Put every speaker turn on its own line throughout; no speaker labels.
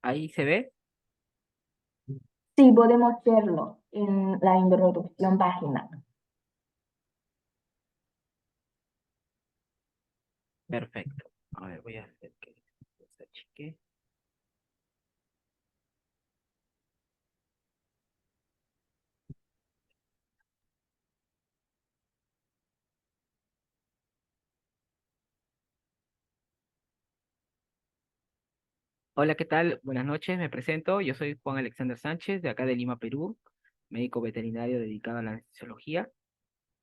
Ahí se ve.
Sí, podemos verlo en la introducción página.
Perfecto. A ver, voy a hacer que se achique. Hola, ¿qué tal? Buenas noches, me presento. Yo soy Juan Alexander Sánchez, de acá de Lima, Perú, médico veterinario dedicado a la anestesiología.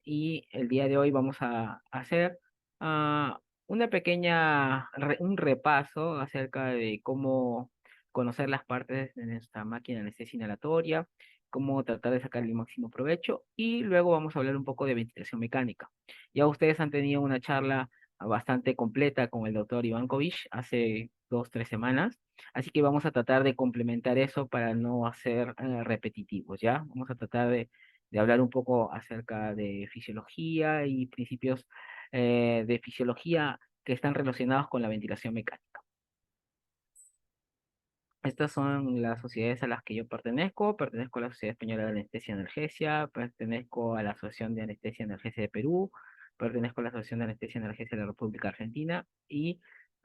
Y el día de hoy vamos a hacer una un repaso acerca de cómo conocer las partes de nuestra máquina de anestesia inhalatoria, cómo tratar de sacar el máximo provecho y luego vamos a hablar un poco de ventilación mecánica. Ya ustedes han tenido una charla bastante completa con el doctor Ivankovich hace 2, 3 semanas, así que vamos a tratar de complementar eso para no hacer repetitivos, ¿ya? Vamos a tratar de hablar un poco acerca de fisiología y principios de fisiología que están relacionados con la ventilación mecánica. Estas son las sociedades a las que yo pertenezco. Pertenezco a la Sociedad Española de Anestesia y Analgesia, pertenezco a la Asociación de Anestesia y Analgesia de Perú, pertenezco a la Asociación de Anestesia y Analgesia de la República Argentina y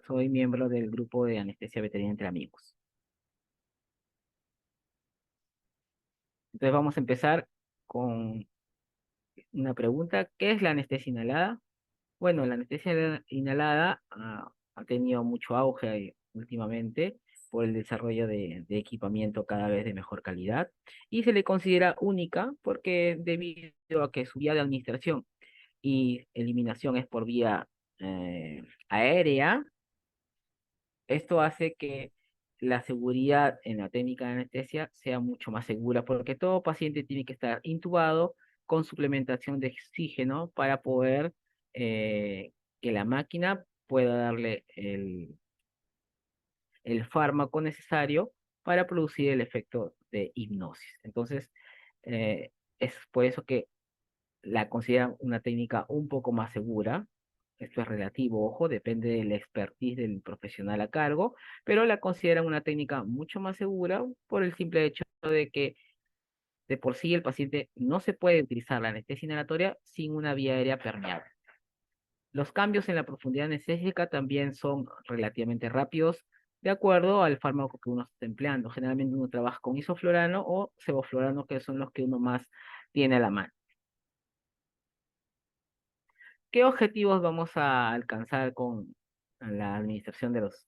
soy miembro del grupo de anestesia veterinaria entre amigos. Entonces vamos a empezar con una pregunta. ¿Qué es la anestesia inhalada? Bueno, la anestesia inhalada ha tenido mucho auge últimamente por el desarrollo de equipamiento cada vez de mejor calidad y se le considera única porque debido a que su vía de administración y eliminación es por vía aérea, esto hace que la seguridad en la técnica de anestesia sea mucho más segura porque todo paciente tiene que estar intubado con suplementación de oxígeno para poder que la máquina pueda darle el fármaco necesario para producir el efecto de hipnosis. Entonces, es por eso que la consideran una técnica un poco más segura. Esto es relativo, ojo, depende del expertise del profesional a cargo, pero la consideran una técnica mucho más segura por el simple hecho de que de por sí el paciente no se puede utilizar la anestesia inhalatoria sin una vía aérea permeable. Los cambios en la profundidad anestésica también son relativamente rápidos de acuerdo al fármaco que uno está empleando. Generalmente uno trabaja con isoflurano o sevoflurano, que son los que uno más tiene a la mano. ¿Qué objetivos vamos a alcanzar con la administración de los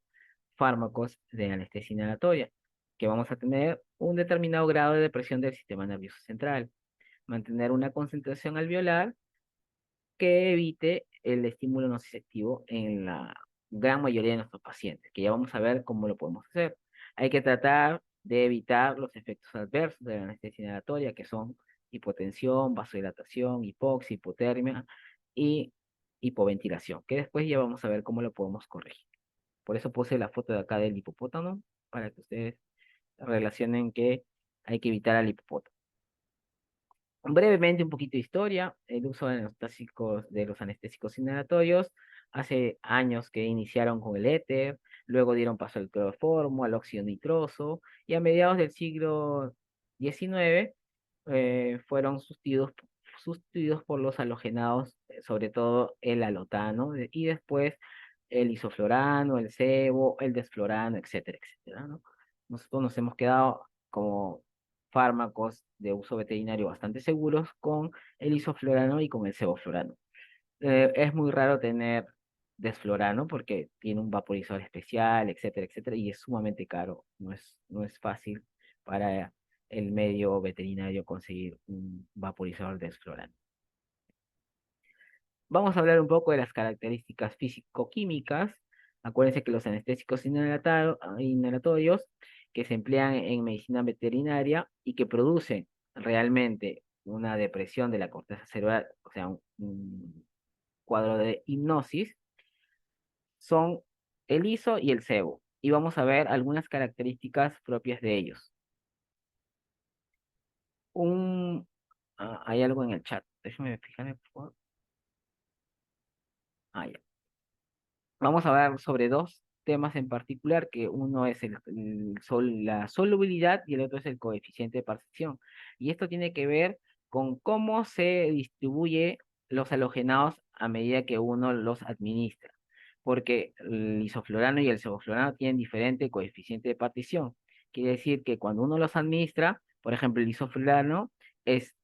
fármacos de anestesia inhalatoria? Que vamos a tener un determinado grado de depresión del sistema nervioso central, mantener una concentración alveolar que evite el estímulo nociceptivo en la gran mayoría de nuestros pacientes, que ya vamos a ver cómo lo podemos hacer. Hay que tratar de evitar los efectos adversos de la anestesia inhalatoria, que son hipotensión, vasodilatación, hipoxia, hipotermia y hipoventilación, que después ya vamos a ver cómo lo podemos corregir. Por eso puse la foto de acá del hipopótamo, para que ustedes relacionen que hay que evitar al hipopótamo. Brevemente, un poquito de historia. El uso de los anestésicos inhalatorios. Hace años que iniciaron con el éter, luego dieron paso al cloroformo, al óxido nitroso, y a mediados del siglo XIX fueron sustituidos por los halogenados, sobre todo el alotano, y después el isoflorano, el sebo, el desflorano, etcétera, etcétera, ¿no? Nosotros nos hemos quedado como fármacos de uso veterinario bastante seguros con el isoflorano y con el sevoflurano. Es muy raro tener desflorano porque tiene un vaporizador especial, etcétera, etcétera, y es sumamente caro. No es fácil para el medio veterinario conseguir un vaporizador desflorano. Vamos a hablar un poco de las características físico-químicas. Acuérdense que los anestésicos inhalatorios que se emplean en medicina veterinaria y que producen realmente una depresión de la corteza cerebral, o sea, un cuadro de hipnosis, son el ISO y el sebo. Y vamos a ver algunas características propias de ellos. Hay algo en el chat. Déjame fijarme, por favor. Ya. Vamos a hablar sobre dos. temas en particular, que uno es la solubilidad y el otro es el coeficiente de partición. Y esto tiene que ver con cómo se distribuye los halogenados a medida que uno los administra, porque el isoflorano y el sevoflorano tienen diferente coeficiente de partición. Quiere decir que cuando uno los administra, por ejemplo, el isoflurano es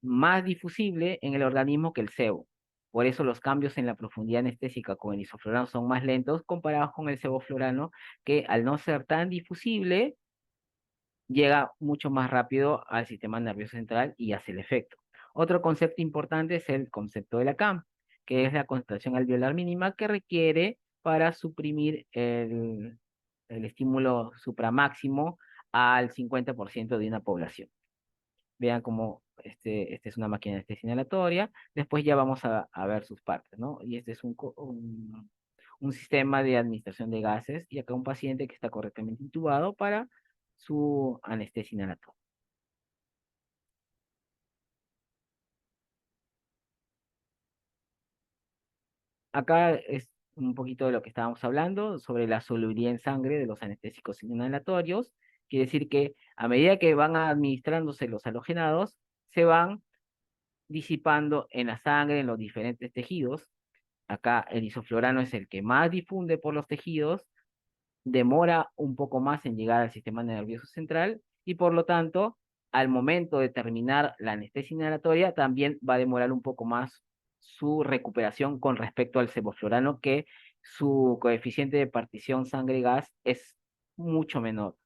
más difusible en el organismo que el sebo. Por eso los cambios en la profundidad anestésica con el isoflurano son más lentos comparados con el sevoflurano, que al no ser tan difusible, llega mucho más rápido al sistema nervioso central y hace el efecto. Otro concepto importante es el concepto de la CAM, que es la concentración alveolar mínima que requiere para suprimir el estímulo supramáximo al 50% de una población. Vean cómo este es una máquina de anestesia inhalatoria. Después ya vamos a ver sus partes, ¿no? Y este es un sistema de administración de gases y acá un paciente que está correctamente intubado para su anestesia inhalatoria. Acá es un poquito de lo que estábamos hablando sobre la solubilidad en sangre de los anestésicos inhalatorios. Quiere decir que a medida que van administrándose los halogenados, se van disipando en la sangre, en los diferentes tejidos. Acá el isoflorano es el que más difunde por los tejidos, demora un poco más en llegar al sistema nervioso central y por lo tanto, al momento de terminar la anestesia inhalatoria, también va a demorar un poco más su recuperación con respecto al sevoflurano, que su coeficiente de partición sangre-gas es mucho menor.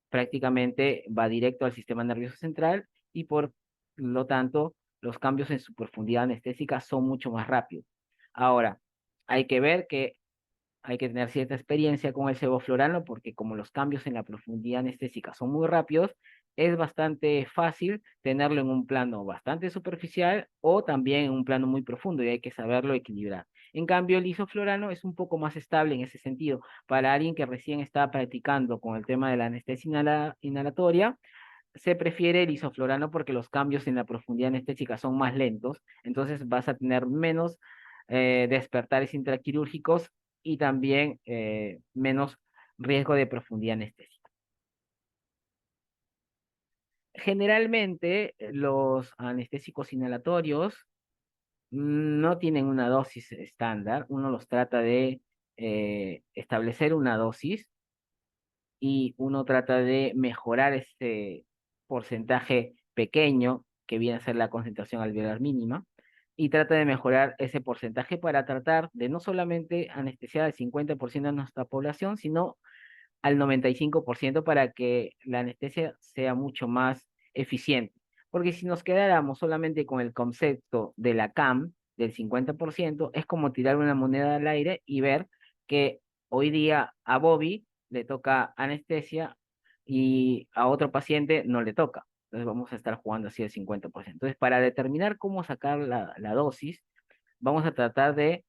Prácticamente va directo al sistema nervioso central y por lo tanto, los cambios en su profundidad anestésica son mucho más rápidos. Ahora, hay que ver que hay que tener cierta experiencia con el sevoflurano porque como los cambios en la profundidad anestésica son muy rápidos, es bastante fácil tenerlo en un plano bastante superficial o también en un plano muy profundo y hay que saberlo equilibrar. En cambio, el isoflurano es un poco más estable en ese sentido. Para alguien que recién está practicando con el tema de la anestesia inhalatoria, se prefiere el isoflurano porque los cambios en la profundidad anestésica son más lentos, entonces vas a tener menos despertares intraquirúrgicos y también menos riesgo de profundidad anestésica. Generalmente, los anestésicos inhalatorios no tienen una dosis estándar, uno los trata de establecer una dosis y uno trata de mejorar ese porcentaje pequeño que viene a ser la concentración alveolar mínima y trata de mejorar ese porcentaje para tratar de no solamente anestesiar al 50% de nuestra población, sino al 95% para que la anestesia sea mucho más eficiente. Porque si nos quedáramos solamente con el concepto de la CAM, del 50%, es como tirar una moneda al aire y ver que hoy día a Bobby le toca anestesia y a otro paciente no le toca. Entonces vamos a estar jugando así el 50%. Entonces, para determinar cómo sacar la dosis, vamos a tratar de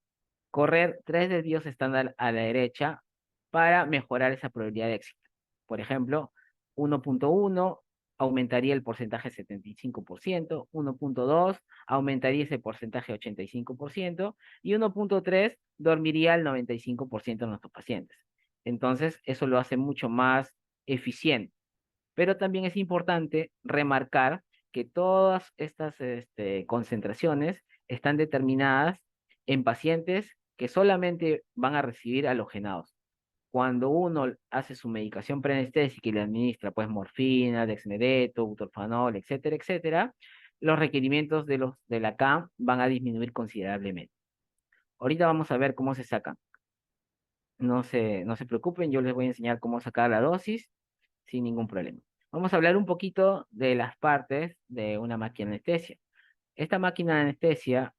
correr 3 desvíos estándar a la derecha para mejorar esa probabilidad de éxito. Por ejemplo, 1.1 aumentaría el porcentaje 75%, 1.2 aumentaría ese porcentaje 85% y 1.3 dormiría el 95% de nuestros pacientes. Entonces, eso lo hace mucho más eficiente. Pero también es importante remarcar que todas estas concentraciones están determinadas en pacientes que solamente van a recibir halogenados. Cuando uno hace su medicación preanestésica y le administra pues morfina, dexmedeto, butorfanol, etcétera, etcétera, los requerimientos de la CAM van a disminuir considerablemente. Ahorita vamos a ver cómo se sacan. No se preocupen, yo les voy a enseñar cómo sacar la dosis sin ningún problema. Vamos a hablar un poquito de las partes de una máquina de anestesia. Esta máquina de anestesia,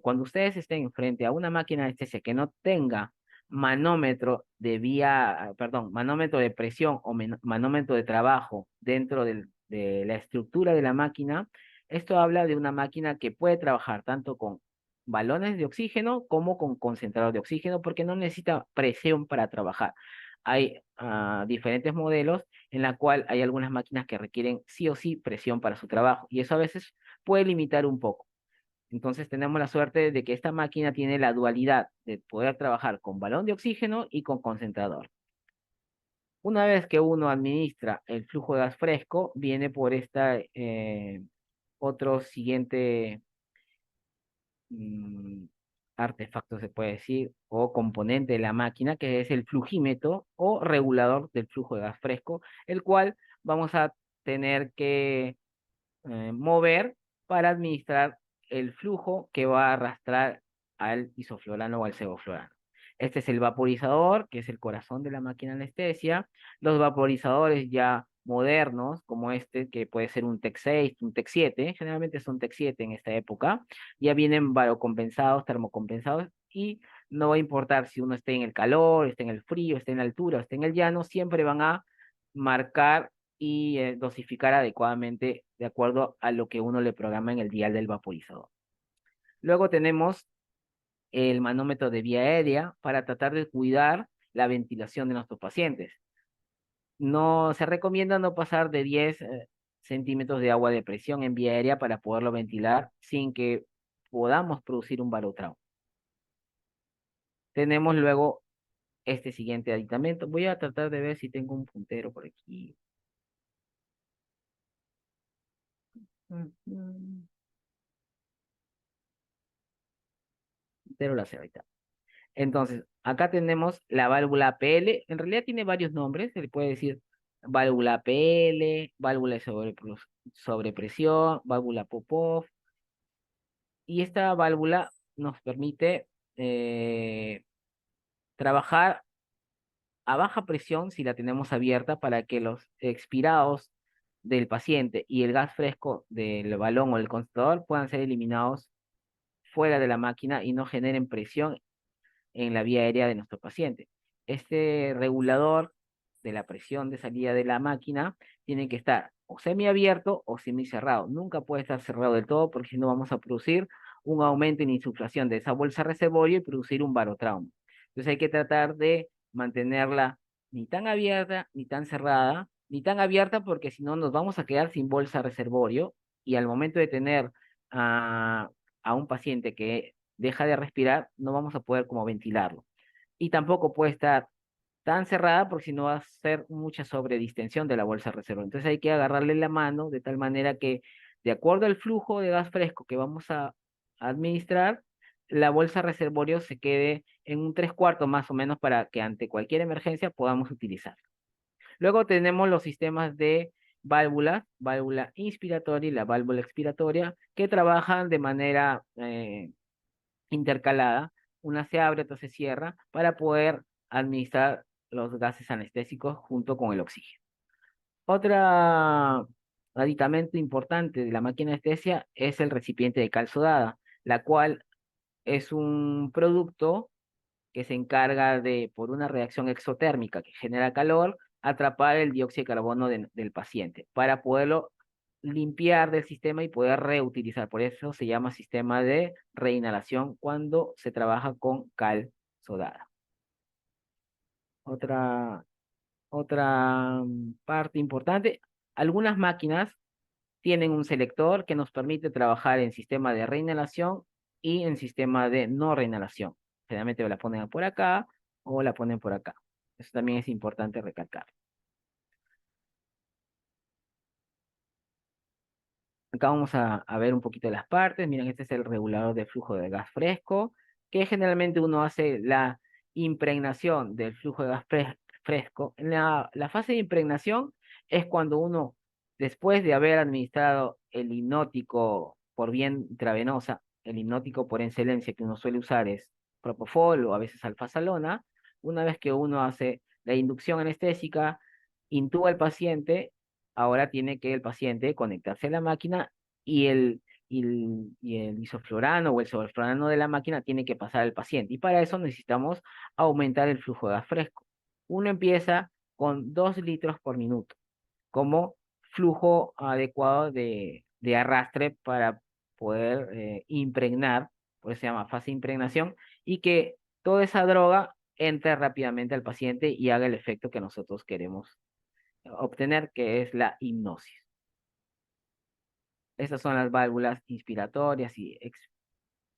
cuando ustedes estén frente a una máquina de anestesia que no tenga manómetro de manómetro de presión o manómetro de trabajo dentro de la estructura de la máquina, esto habla de una máquina que puede trabajar tanto con balones de oxígeno como con concentrador de oxígeno porque no necesita presión para trabajar. Hay diferentes modelos en la cual hay algunas máquinas que requieren sí o sí presión para su trabajo y eso a veces puede limitar un poco. Entonces tenemos la suerte de que esta máquina tiene la dualidad de poder trabajar con balón de oxígeno y con concentrador. Una vez que uno administra el flujo de gas fresco, viene por esta otro siguiente mm, artefacto, se puede decir, o componente de la máquina, que es el flujímetro o regulador del flujo de gas fresco, el cual vamos a tener que mover para administrar el flujo que va a arrastrar al isoflorano o al sevoflorano. Este es el vaporizador, que es el corazón de la máquina anestesia. Los vaporizadores ya modernos, como este, que puede ser un TEC 6, un TEC 7, generalmente son TEC 7 en esta época, ya vienen barocompensados, termocompensados, y no va a importar si uno esté en el calor, esté en el frío, esté en la altura, esté en el llano, siempre van a marcar y dosificar adecuadamente de acuerdo a lo que uno le programa en el dial del vaporizador. Luego tenemos el manómetro de vía aérea para tratar de cuidar la ventilación de nuestros pacientes. No se recomienda no pasar de 10 centímetros de agua de presión en vía aérea para poderlo ventilar sin que podamos producir un barotrauma. Tenemos luego este siguiente aditamento. Voy a tratar de ver si tengo un puntero por aquí. Ujú. Puntero láser ahorita. Entonces, acá tenemos la válvula PL. En realidad tiene varios nombres. Se le puede decir válvula PL, válvula de sobrepresión, válvula Popov. Y esta válvula nos permite trabajar a baja presión si la tenemos abierta para que los expirados del paciente y el gas fresco del balón o el concentrador puedan ser eliminados fuera de la máquina y no generen presión en la vía aérea de nuestro paciente. Este regulador de la presión de salida de la máquina tiene que estar o semiabierto o semicerrado. Nunca puede estar cerrado del todo porque si no vamos a producir un aumento en insuflación de esa bolsa reservorio y producir un barotrauma. Entonces hay que tratar de mantenerla ni tan abierta ni tan cerrada, ni tan abierta porque si no nos vamos a quedar sin bolsa reservorio y al momento de tener a un paciente que deja de respirar, no vamos a poder como ventilarlo. Y tampoco puede estar tan cerrada porque si no va a ser mucha sobredistensión de la bolsa reservoria. Entonces hay que agarrarle la mano de tal manera que, de acuerdo al flujo de gas fresco que vamos a administrar, la bolsa reservorio se quede en un 3/4 más o menos para que ante cualquier emergencia podamos utilizar. Luego tenemos los sistemas de válvulas, válvula inspiratoria y la válvula expiratoria, que trabajan de manera intercalada, una se abre, otra se cierra, para poder administrar los gases anestésicos junto con el oxígeno. Otra aditamento importante de la máquina de anestesia es el recipiente de cal sodada, la cual es un producto que se encarga de, por una reacción exotérmica que genera calor, atrapar el dióxido de carbono del paciente para poderlo limpiar del sistema y poder reutilizar. Por eso se llama sistema de reinhalación cuando se trabaja con cal sodada. Otra, otra parte importante, algunas máquinas tienen un selector que nos permite trabajar en sistema de reinhalación y en sistema de no reinhalación. Generalmente la ponen por acá o la ponen por acá. Eso también es importante recalcar. Acá vamos a ver un poquito las partes. Miren, este es el regulador de flujo de gas fresco, que generalmente uno hace la impregnación del flujo de gas fresco. La fase de impregnación es cuando uno, después de haber administrado el hipnótico por vía intravenosa, el hipnótico por excelencia que uno suele usar es propofol o a veces alfasalona, una vez que uno hace la inducción anestésica, intuba al paciente. Ahora tiene que el paciente conectarse a la máquina y el isoflurano o el sevoflurano de la máquina tiene que pasar al paciente. Y para eso necesitamos aumentar el flujo de gas fresco. Uno empieza con 2 litros por minuto como flujo adecuado de arrastre para poder impregnar, por eso se llama fase de impregnación, y que toda esa droga entre rápidamente al paciente y haga el efecto que nosotros queremos obtener, que es la hipnosis. Estas son las válvulas inspiratorias y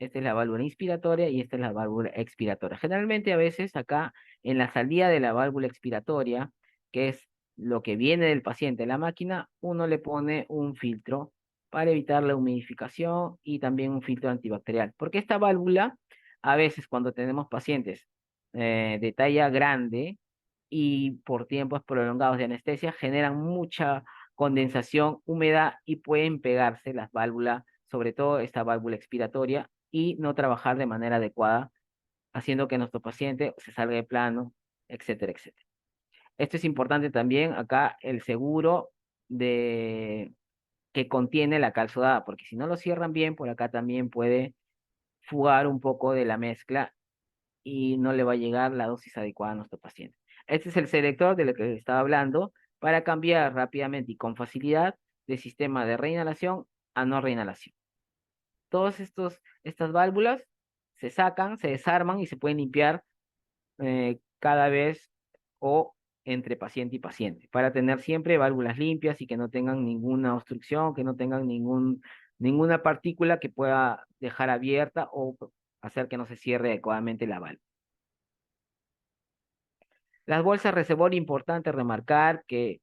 Esta es la válvula inspiratoria y esta es la válvula expiratoria. Generalmente a veces acá en la salida de la válvula expiratoria, que es lo que viene del paciente a la máquina, uno le pone un filtro para evitar la humidificación y también un filtro antibacterial. Porque esta válvula, a veces cuando tenemos pacientes de talla grande y por tiempos prolongados de anestesia, generan mucha condensación, humedad y pueden pegarse las válvulas, sobre todo esta válvula expiratoria, y no trabajar de manera adecuada, haciendo que nuestro paciente se salga de plano, etcétera, etcétera. Esto es importante también acá el seguro de que contiene la calzodada, porque si no lo cierran bien, por acá también puede fugar un poco de la mezcla y no le va a llegar la dosis adecuada a nuestro paciente. Este es el selector de lo que estaba hablando para cambiar rápidamente y con facilidad de sistema de reinhalación a no reinhalación. Todas estas válvulas se sacan, se desarman y se pueden limpiar cada vez o entre paciente y paciente, para tener siempre válvulas limpias y que no tengan ninguna obstrucción, que no tengan ninguna partícula que pueda dejar abierta o hacer que no se cierre adecuadamente la válvula. Las bolsas reservorio, importante remarcar que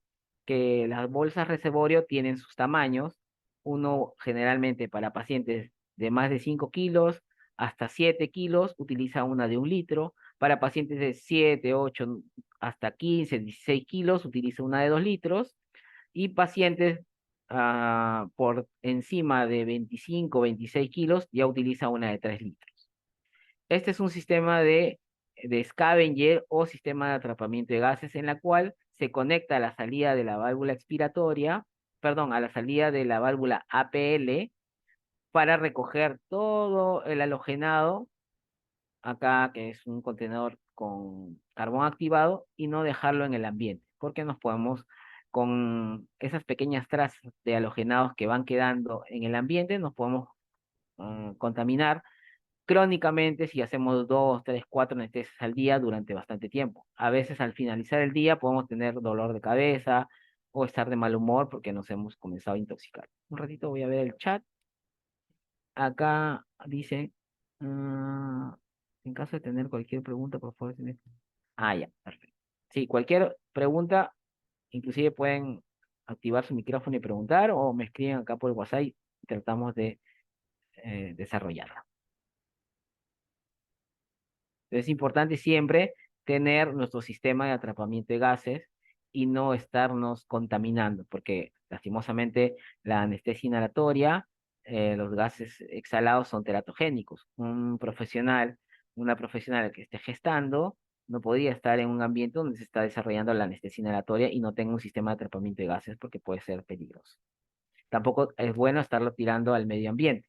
las bolsas reservorio tienen sus tamaños. Uno generalmente para pacientes de más de 5 kilos hasta 7 kilos utiliza una de 1 litro. Para pacientes de 7, 8 hasta 15, 16 kilos utiliza una de 2 litros. Y pacientes por encima de 25, 26 kilos ya utiliza una de 3 litros. Este es un sistema de scavenger o sistema de atrapamiento de gases en la cual se conecta a la salida de la válvula expiratoria, perdón, a la salida de la válvula APL para recoger todo el halogenado, acá que es un contenedor con carbón activado, y no dejarlo en el ambiente, porque nos podemos, con esas pequeñas trazas de halogenados que van quedando en el ambiente, nos podemos contaminar crónicamente si hacemos 2, 3, 4 anestesias al día durante bastante tiempo. A veces al finalizar el día podemos tener dolor de cabeza o estar de mal humor porque nos hemos comenzado a intoxicar. Un ratito voy a ver el chat. Acá dice, en caso de tener cualquier pregunta, por favor. Ya, perfecto. Sí, cualquier pregunta, inclusive pueden activar su micrófono y preguntar o me escriben acá por WhatsApp y tratamos de desarrollarla. Es importante siempre tener nuestro sistema de atrapamiento de gases y no estarnos contaminando, porque lastimosamente la anestesia inhalatoria, los gases exhalados son teratogénicos. Un profesional, una profesional que esté gestando, no podría estar en un ambiente donde se está desarrollando la anestesia inhalatoria y no tenga un sistema de atrapamiento de gases porque puede ser peligroso. Tampoco es bueno estarlo tirando al medio ambiente,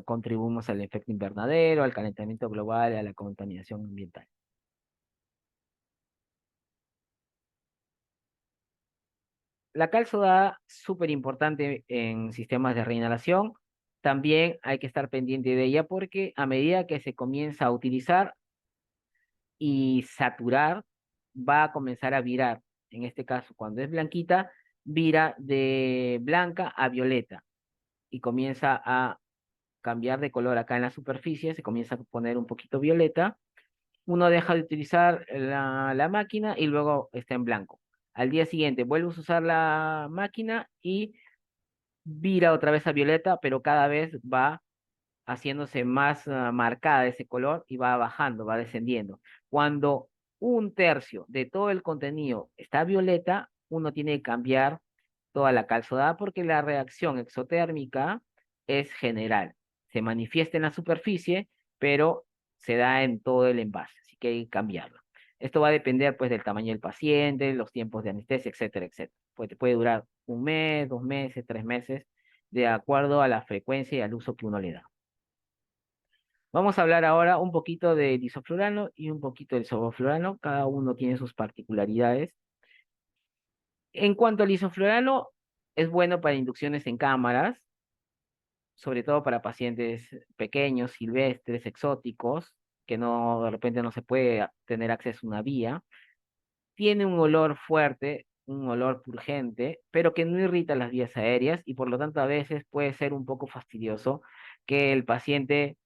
contribuimos al efecto invernadero, al calentamiento global, a la contaminación ambiental. La cal soda, súper importante en sistemas de reinhalación. También hay que estar pendiente de ella porque a medida que se comienza a utilizar y saturar, va a comenzar a virar. En este caso, cuando es blanquita, vira de blanca a violeta y comienza a cambiar de color acá en la superficie, se comienza a poner un poquito violeta. Uno deja de utilizar la máquina y luego está en blanco. Al día siguiente vuelves a usar la máquina y vira otra vez a violeta, pero cada vez va haciéndose más marcada ese color y va bajando, va descendiendo. Cuando 1/3 de todo el contenido está violeta, uno tiene que cambiar toda la calzodada porque la reacción exotérmica es general. Se manifiesta en la superficie, pero se da en todo el envase, así que hay que cambiarlo. Esto va a depender pues del tamaño del paciente, los tiempos de anestesia, etcétera, etcétera. Puede durar 1 mes, 2 meses, 3 meses, de acuerdo a la frecuencia y al uso que uno le da. Vamos a hablar ahora un poquito del isoflurano y un poquito del sevoflurano. Cada uno tiene sus particularidades. En cuanto al isoflurano, es bueno para inducciones en cámaras, sobre todo para pacientes pequeños, silvestres, exóticos, que no, de repente no se puede tener acceso a una vía. Tiene un olor fuerte, un olor purgente, pero que no irrita las vías aéreas y por lo tanto a veces puede ser un poco fastidioso que el paciente,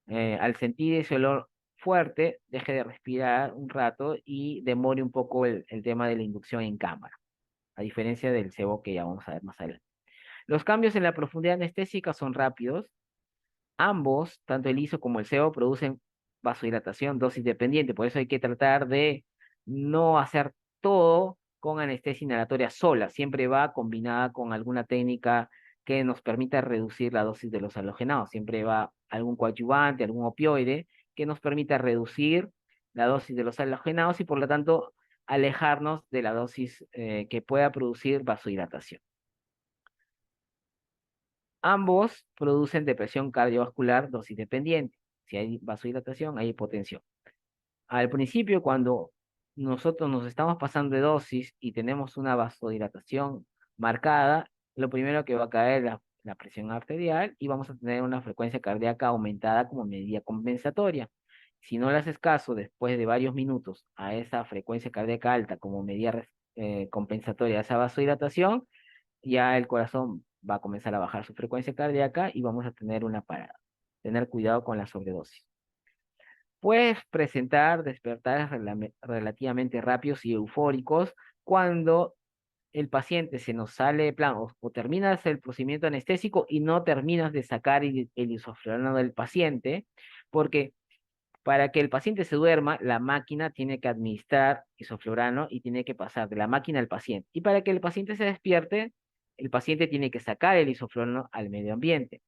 al sentir ese olor fuerte, deje de respirar un rato y demore un poco el tema de la inducción en cámara, a diferencia del sebo que ya vamos a ver más adelante. Los cambios en la profundidad anestésica son rápidos. Ambos, tanto el ISO como el sebo, producen vasodilatación dosis dependiente. Por eso hay que tratar de no hacer todo con anestesia inhalatoria sola. Siempre va combinada con alguna técnica que nos permita reducir la dosis de los halogenados. Siempre va algún coadyuvante, algún opioide que nos permita reducir la dosis de los halogenados y por lo tanto alejarnos de la dosis que pueda producir vasodilatación. Ambos producen depresión cardiovascular dosis dependiente. Si hay vasodilatación, hay hipotensión. Al principio, cuando nosotros nos estamos pasando de dosis y tenemos una vasodilatación marcada, lo primero que va a caer es la presión arterial y vamos a tener una frecuencia cardíaca aumentada como medida compensatoria. Si no le haces caso después de varios minutos a esa frecuencia cardíaca alta como medida compensatoria de esa vasodilatación, ya el corazón va a comenzar a bajar su frecuencia cardíaca y vamos a tener una parada. Tener cuidado con la sobredosis. Puedes presentar despertares relativamente rápidos y eufóricos cuando el paciente se nos sale de plan o terminas el procedimiento anestésico y no terminas de sacar el isoflurano del paciente, porque para que el paciente se duerma, la máquina tiene que administrar isoflurano y tiene que pasar de la máquina al paciente. Y para que el paciente se despierte, el paciente tiene que sacar el isoflurano al medio ambiente.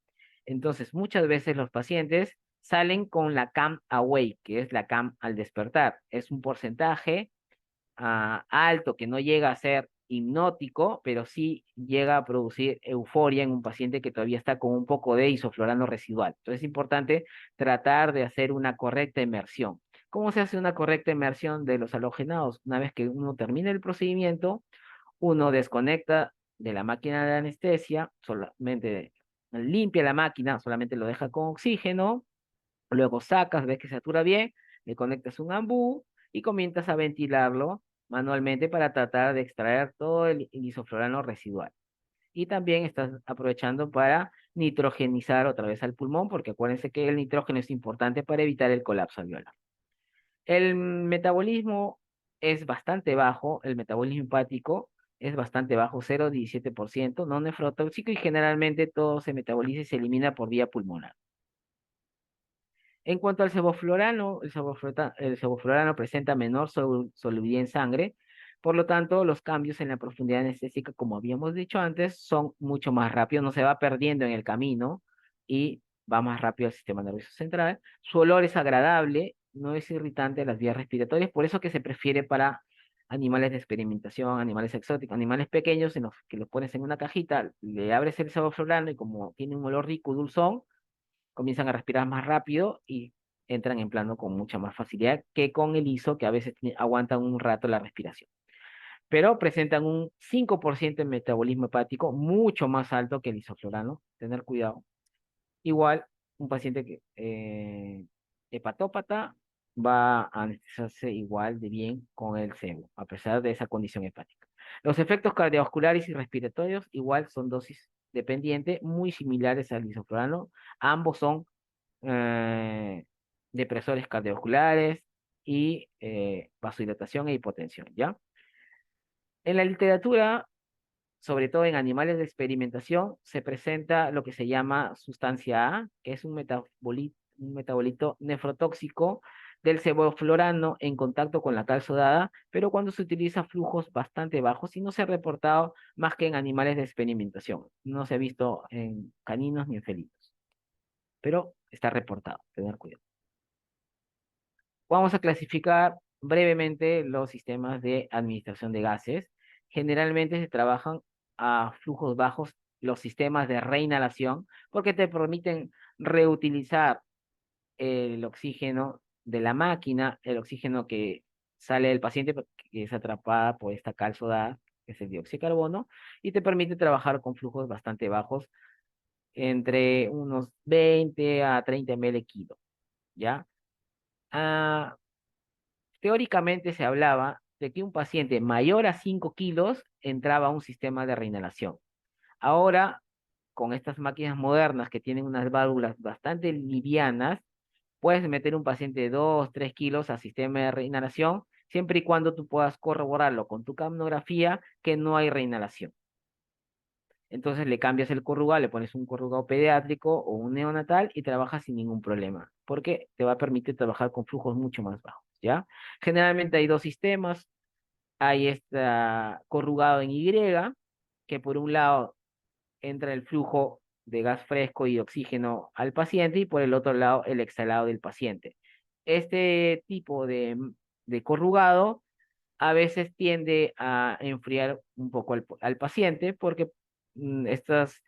Entonces, muchas veces los pacientes salen con la CAM awake, que es la CAM al despertar. Es un porcentaje alto que no llega a ser hipnótico, pero sí llega a producir euforia en un paciente que todavía está con un poco de isoflurano residual. Entonces es importante tratar de hacer una correcta inmersión. ¿Cómo se hace una correcta inmersión de los halogenados? Una vez que uno termina el procedimiento, uno desconecta de la máquina de anestesia, solamente limpia la máquina, solamente lo deja con oxígeno, luego sacas, ves que satura bien, le conectas un ambú y comienzas a ventilarlo manualmente para tratar de extraer todo el isoflurano residual. Y también estás aprovechando para nitrogenizar otra vez al pulmón, porque acuérdense que el nitrógeno es importante para evitar el colapso alveolar. El metabolismo es bastante bajo, el metabolismo hepático es bastante bajo, 0,17%, no nefrotóxico y generalmente todo se metaboliza y se elimina por vía pulmonar. En cuanto al sevoflurano, el sevoflurano presenta menor solubilidad en sangre, por lo tanto, los cambios en la profundidad anestésica, como habíamos dicho antes, son mucho más rápidos, no se va perdiendo en el camino y va más rápido al sistema nervioso central. Su olor es agradable, no es irritante a las vías respiratorias, por eso que se prefiere para animales de experimentación, animales exóticos, animales pequeños en los que los pones en una cajita, le abres el sevoflurano y como tiene un olor rico, dulzón, comienzan a respirar más rápido y entran en plano con mucha más facilidad que con el ISO, que a veces aguantan un rato la respiración. Pero presentan un 5% de metabolismo hepático, mucho más alto que el isoflurano, tener cuidado. Igual, un paciente que hepatópata va a anestesiarse igual de bien con el sebo, a pesar de esa condición hepática. Los efectos cardiovasculares y respiratorios igual son dosis dependientes, muy similares al isoflurano. Ambos son eh, depresores cardiovasculares y vasodilatación e hipotensión, ¿ya? En la literatura, sobre todo en animales de experimentación, se presenta lo que se llama sustancia A, que es un metabolito nefrotóxico del sevoflurano en contacto con la cal sodada, pero cuando se utiliza flujos bastante bajos y no se ha reportado más que en animales de experimentación. No se ha visto en caninos ni en felinos, pero está reportado, tener cuidado. Vamos a clasificar brevemente los sistemas de administración de gases. Generalmente se trabajan a flujos bajos los sistemas de reinhalación porque te permiten reutilizar el oxígeno de la máquina, el oxígeno que sale del paciente que es atrapada por esta cal soda, que es el dióxido de carbono, y te permite trabajar con flujos bastante bajos, entre unos 20 a 30 ml kilo, ¿ya? Ah, teóricamente se hablaba de que un paciente mayor a 5 kilos entraba a un sistema de reinhalación. Ahora, con estas máquinas modernas que tienen unas válvulas bastante livianas, puedes meter un paciente de 2, 3 kilos a sistema de reinhalación, siempre y cuando tú puedas corroborarlo con tu capnografía que no hay reinhalación. Entonces le cambias el corrugado, le pones un corrugado pediátrico o un neonatal y trabajas sin ningún problema, porque te va a permitir trabajar con flujos mucho más bajos, ¿ya? Generalmente hay dos sistemas, hay esta corrugado en Y, que por un lado entra el flujo de gas fresco y oxígeno al paciente y por el otro lado el exhalado del paciente. Este tipo de corrugado a veces tiende a enfriar un poco al paciente porque estos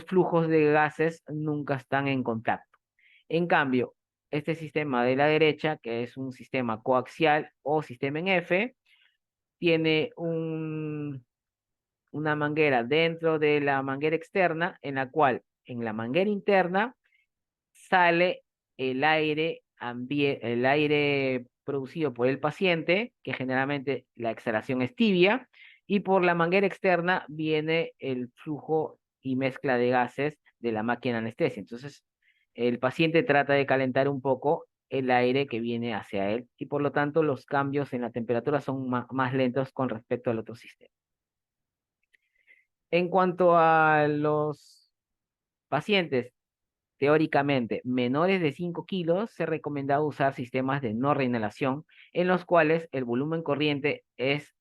flujos de gases nunca están en contacto. En cambio, este sistema de la derecha, que es un sistema coaxial o sistema en F, tiene una manguera dentro de la manguera externa, en la cual en la manguera interna sale el aire producido por el paciente, que generalmente la exhalación es tibia, y por la manguera externa viene el flujo y mezcla de gases de la máquina anestesia. Entonces, el paciente trata de calentar un poco el aire que viene hacia él y por lo tanto los cambios en la temperatura son más lentos con respecto al otro sistema. En cuanto a los pacientes teóricamente menores de 5 kilos, se recomendaba usar sistemas de no reinhalación, en los cuales el volumen corriente es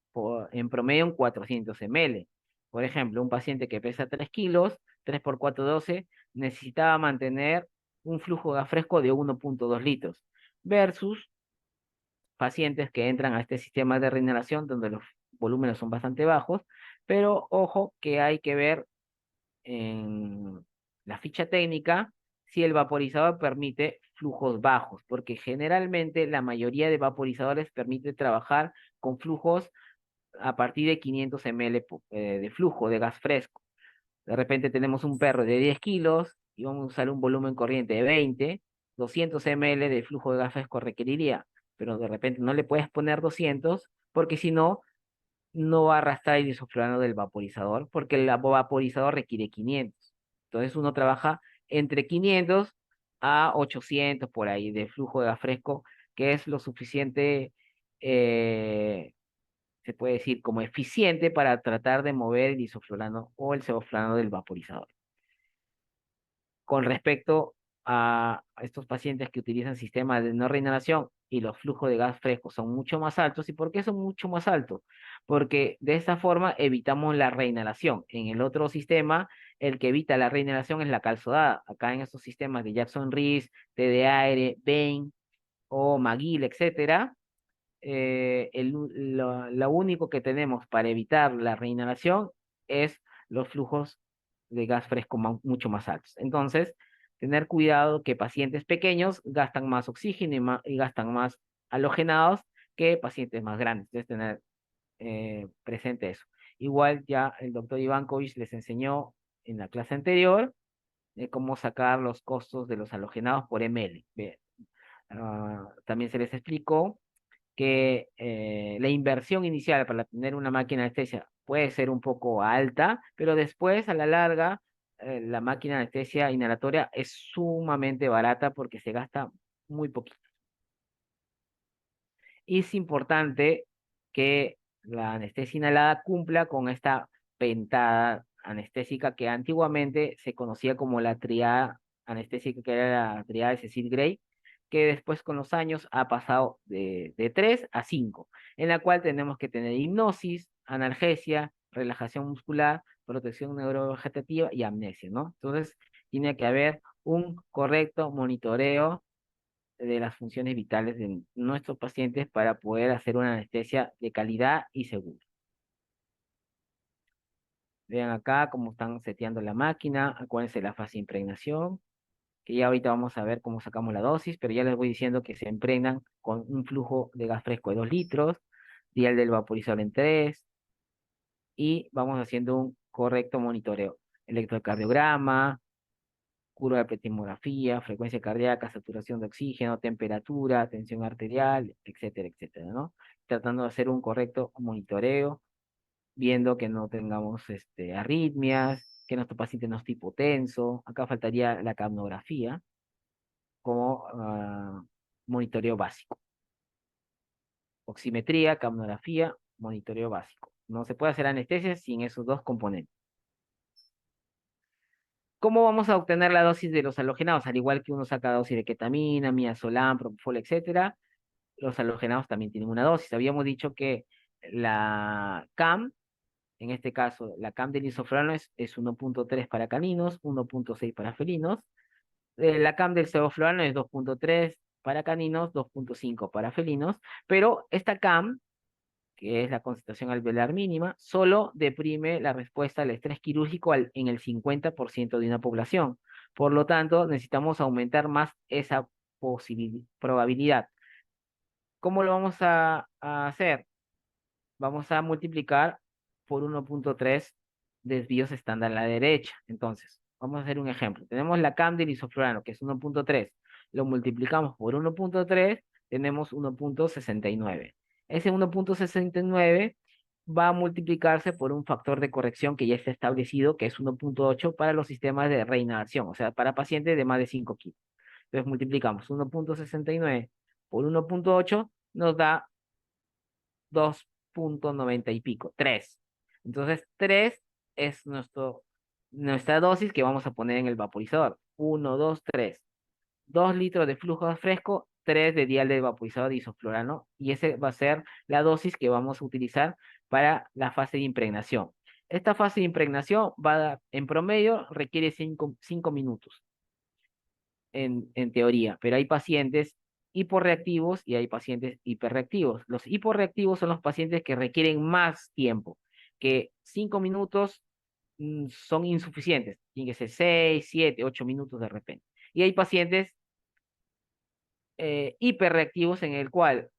en promedio en 400 ml. Por ejemplo, un paciente que pesa 3 kilos, 3 por 4, 12, necesitaba mantener un flujo de gas fresco de 1,2 litros, versus pacientes que entran a este sistema de reinhalación, donde los volúmenes son bastante bajos, pero ojo que hay que ver en la ficha técnica si el vaporizador permite flujos bajos, porque generalmente la mayoría de vaporizadores permite trabajar con flujos a partir de 500 ml de flujo de gas fresco. De repente tenemos un perro de 10 kilos y vamos a usar un volumen corriente de 20, 200 ml de flujo de gas fresco requeriría, pero de repente no le puedes poner 200 porque si no, no va a arrastrar el isoflurano del vaporizador, porque el vaporizador requiere 500. Entonces uno trabaja entre 500 a 800 por ahí de flujo de gas fresco, que es lo suficiente, eh, se puede decir, como eficiente para tratar de mover el isoflurano o el sevoflurano del vaporizador. Con respecto a estos pacientes que utilizan sistemas de no reinhalación y los flujos de gas fresco son mucho más altos. ¿Y por qué son mucho más altos? Porque de esta forma evitamos la reinhalación. En el otro sistema, el que evita la reinhalación es la calzodada. Acá en estos sistemas de Jackson Rees, TD Aire, Bain o McGill, etcétera, lo único que tenemos para evitar la reinhalación es los flujos de gas fresco mucho más altos. Entonces, tener cuidado que pacientes pequeños gastan más oxígeno y gastan más halogenados que pacientes más grandes. Entonces, tener presente eso. Igual ya el doctor Ivankovich les enseñó en la clase anterior cómo sacar los costos de los halogenados por ml. Bien. También se les explicó que la inversión inicial para tener una máquina de anestesia puede ser un poco alta, pero después, a la larga, la máquina de anestesia inhalatoria es sumamente barata porque se gasta muy poquito. Y es importante que la anestesia inhalada cumpla con esta pentada anestésica que antiguamente se conocía como la triada anestésica, que era la triada de Cecil Gray, que después con los años ha pasado de 3 a 5, en la cual tenemos que tener hipnosis, analgesia, relajación muscular, protección neurovegetativa y amnesia, ¿no? Entonces, tiene que haber un correcto monitoreo de las funciones vitales de nuestros pacientes para poder hacer una anestesia de calidad y segura. Vean acá cómo están seteando la máquina, acuérdense de la fase de impregnación, que ya ahorita vamos a ver cómo sacamos la dosis, pero ya les voy diciendo que se impregnan con un flujo de gas fresco de 2 litros, dial del vaporizador en 3, y vamos haciendo un correcto monitoreo. Electrocardiograma, curva de pletimografía, frecuencia cardíaca, saturación de oxígeno, temperatura, tensión arterial, etcétera, etcétera, ¿no? Tratando de hacer un correcto monitoreo viendo que no tengamos arritmias, que nuestro paciente no esté hipotenso. Acá faltaría la capnografía como monitoreo básico. Oximetría, capnografía, monitoreo básico. No se puede hacer anestesia sin esos dos componentes. ¿Cómo vamos a obtener la dosis de los halogenados? Al igual que uno saca dosis de ketamina, midazolam, propofol, etcétera, los halogenados también tienen una dosis. Habíamos dicho que la CAM, en este caso, la CAM del isoflurano es 1.3 para caninos, 1.6 para felinos. La CAM del sevoflurano es 2.3 para caninos, 2.5 para felinos, pero esta CAM, que es la concentración alveolar mínima, solo deprime la respuesta al estrés quirúrgico en el 50% de una población. Por lo tanto, necesitamos aumentar más esa probabilidad. ¿Cómo lo vamos a hacer? Vamos a multiplicar por 1.3 desvíos estándar a la derecha. Entonces, vamos a hacer un ejemplo. Tenemos la CAM del isoflurano, que es 1.3. Lo multiplicamos por 1.3, tenemos 1.69. Ese 1.69 va a multiplicarse por un factor de corrección que ya está establecido, que es 1.8 para los sistemas de reinhalación, o sea, para pacientes de más de 5 kilos. Entonces multiplicamos 1.69 por 1.8, nos da 2.90 y pico, 3. Entonces, 3 es nuestra dosis que vamos a poner en el vaporizador. 1, 2, 3. 2 litros de flujo fresco, 3 de dial de vaporizador de isoflurano, y ese va a ser la dosis que vamos a utilizar para la fase de impregnación. Esta fase de impregnación en promedio requiere 5 minutos en teoría, pero hay pacientes hiporreactivos y hay pacientes hiperreactivos. Los hiporreactivos son los pacientes que requieren más tiempo, que 5 minutos son insuficientes, tienen que ser 6, 7, 8 minutos de repente. Y hay pacientes hiperreactivos en el cual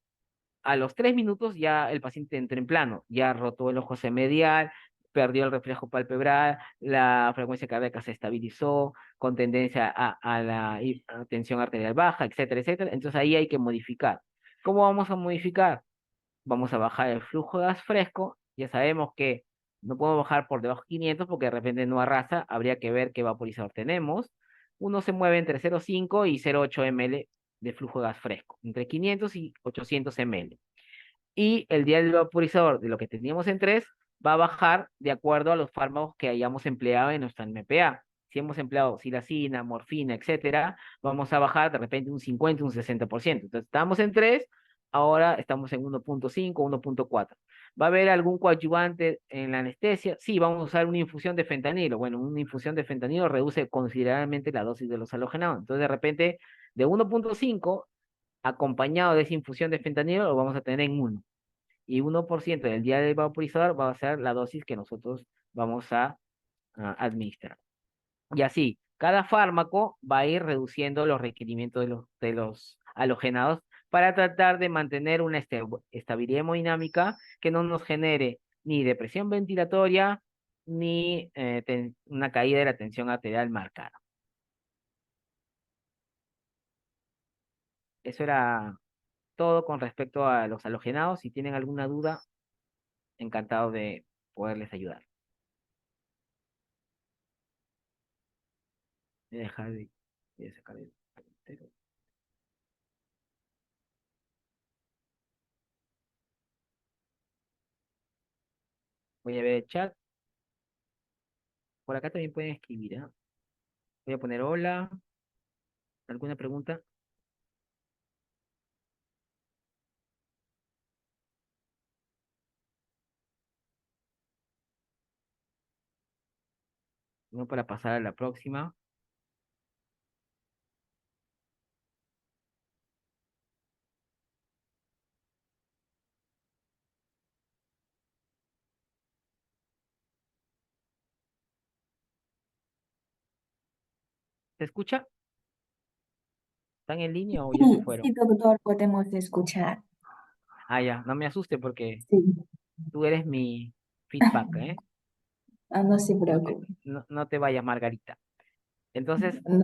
a los 3 minutos ya el paciente entra en plano, ya rotó el ojo semedial, perdió el reflejo palpebral, la frecuencia cardíaca se estabilizó con tendencia a la tensión arterial baja, etcétera, etcétera. Entonces ahí hay que modificar. ¿Cómo vamos a modificar? Vamos a bajar el flujo de gas fresco. Ya sabemos que no podemos bajar por debajo de 500 porque de repente no arrasa. Habría que ver qué vaporizador tenemos. Uno se mueve entre 0,5 y 0,8 ml de flujo de gas fresco, entre 500 y 800 ml. Y el día del vaporizador de lo que teníamos en 3 va a bajar de acuerdo a los fármacos que hayamos empleado en nuestra MPA. Si hemos empleado silacina, morfina, etcétera, vamos a bajar de repente un 50, un 60%. Entonces, estamos en 3, ahora estamos en 1.5, 1.4. ¿Va a haber algún coadyuvante en la anestesia? Sí, vamos a usar una infusión de fentanilo. Bueno, una infusión de fentanilo reduce considerablemente la dosis de los halogenados. Entonces, de repente, de 1.5 acompañado de esa infusión de fentanilo, lo vamos a tener en 1. Y 1% del día del vaporizador va a ser la dosis que nosotros vamos a administrar. Y así, cada fármaco va a ir reduciendo los requerimientos de los halogenados para tratar de mantener una estabilidad hemodinámica que no nos genere ni depresión ventilatoria ni una caída de la tensión arterial marcada. Eso era todo con respecto a los halogenados. Si tienen alguna duda, encantado de poderles ayudar. Voy a dejar de sacar el entero. Voy a ver el chat. Por acá también pueden escribir, ¿ah? Voy a poner hola. ¿Alguna pregunta? No, para pasar a la próxima. ¿Se escucha? ¿Están en línea o ya se
Sí,
fueron?
sí, doctor, podemos escuchar.
Ah, ya, no me asuste porque
Sí.
tú eres mi feedback, ¿eh?
Ah, no se
No te,
preocupe.
no te vayas, Margarita. Entonces,
No,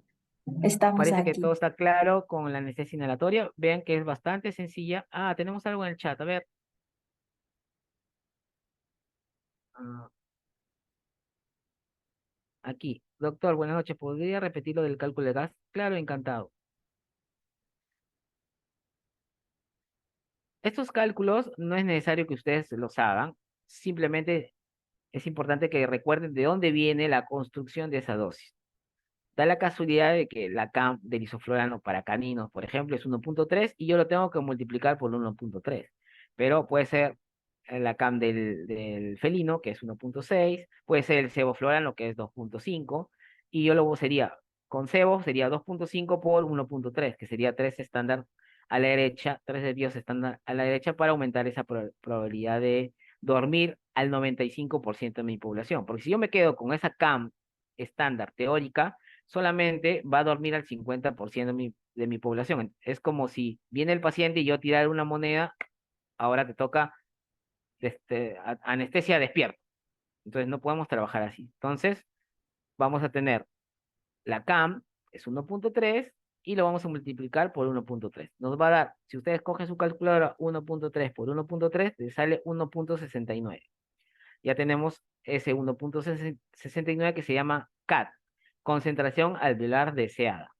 estamos
parece que
aquí.
todo está claro con la anestesia inhalatoria. Vean que es bastante sencilla. Ah, tenemos algo en el chat. A ver, Ah, aquí. Doctor, buenas noches. ¿Podría repetir lo del cálculo de gas? Claro, encantado. Estos cálculos no es necesario que ustedes los hagan. Simplemente es importante que recuerden de dónde viene la construcción de esa dosis. Da la casualidad de que la CAM del isoflurano para caninos, por ejemplo, es 1.3 y yo lo tengo que multiplicar por 1.3. Pero puede ser la CAM del felino, que es 1.6, puede ser el sevoflurano, que es 2.5, y yo luego sería, con sebo sería 2.5 por 1.3, que sería 3 estándar a la derecha, 3 desvíos estándar a la derecha para aumentar esa probabilidad de dormir al 95% de mi población. Porque si yo me quedo con esa CAM estándar teórica, solamente va a dormir al 50% de mi población. Es como si viene el paciente y yo tirar una moneda, ahora te toca anestesia despierto. Entonces no podemos trabajar así. Entonces vamos a tener la CAM, es 1.3 y lo vamos a multiplicar por 1.3. Nos va a dar, si ustedes cogen su calculadora, 1.3 por 1.3, les sale 1.69. Ya tenemos ese 1.69 que se llama CAD, concentración alveolar deseada.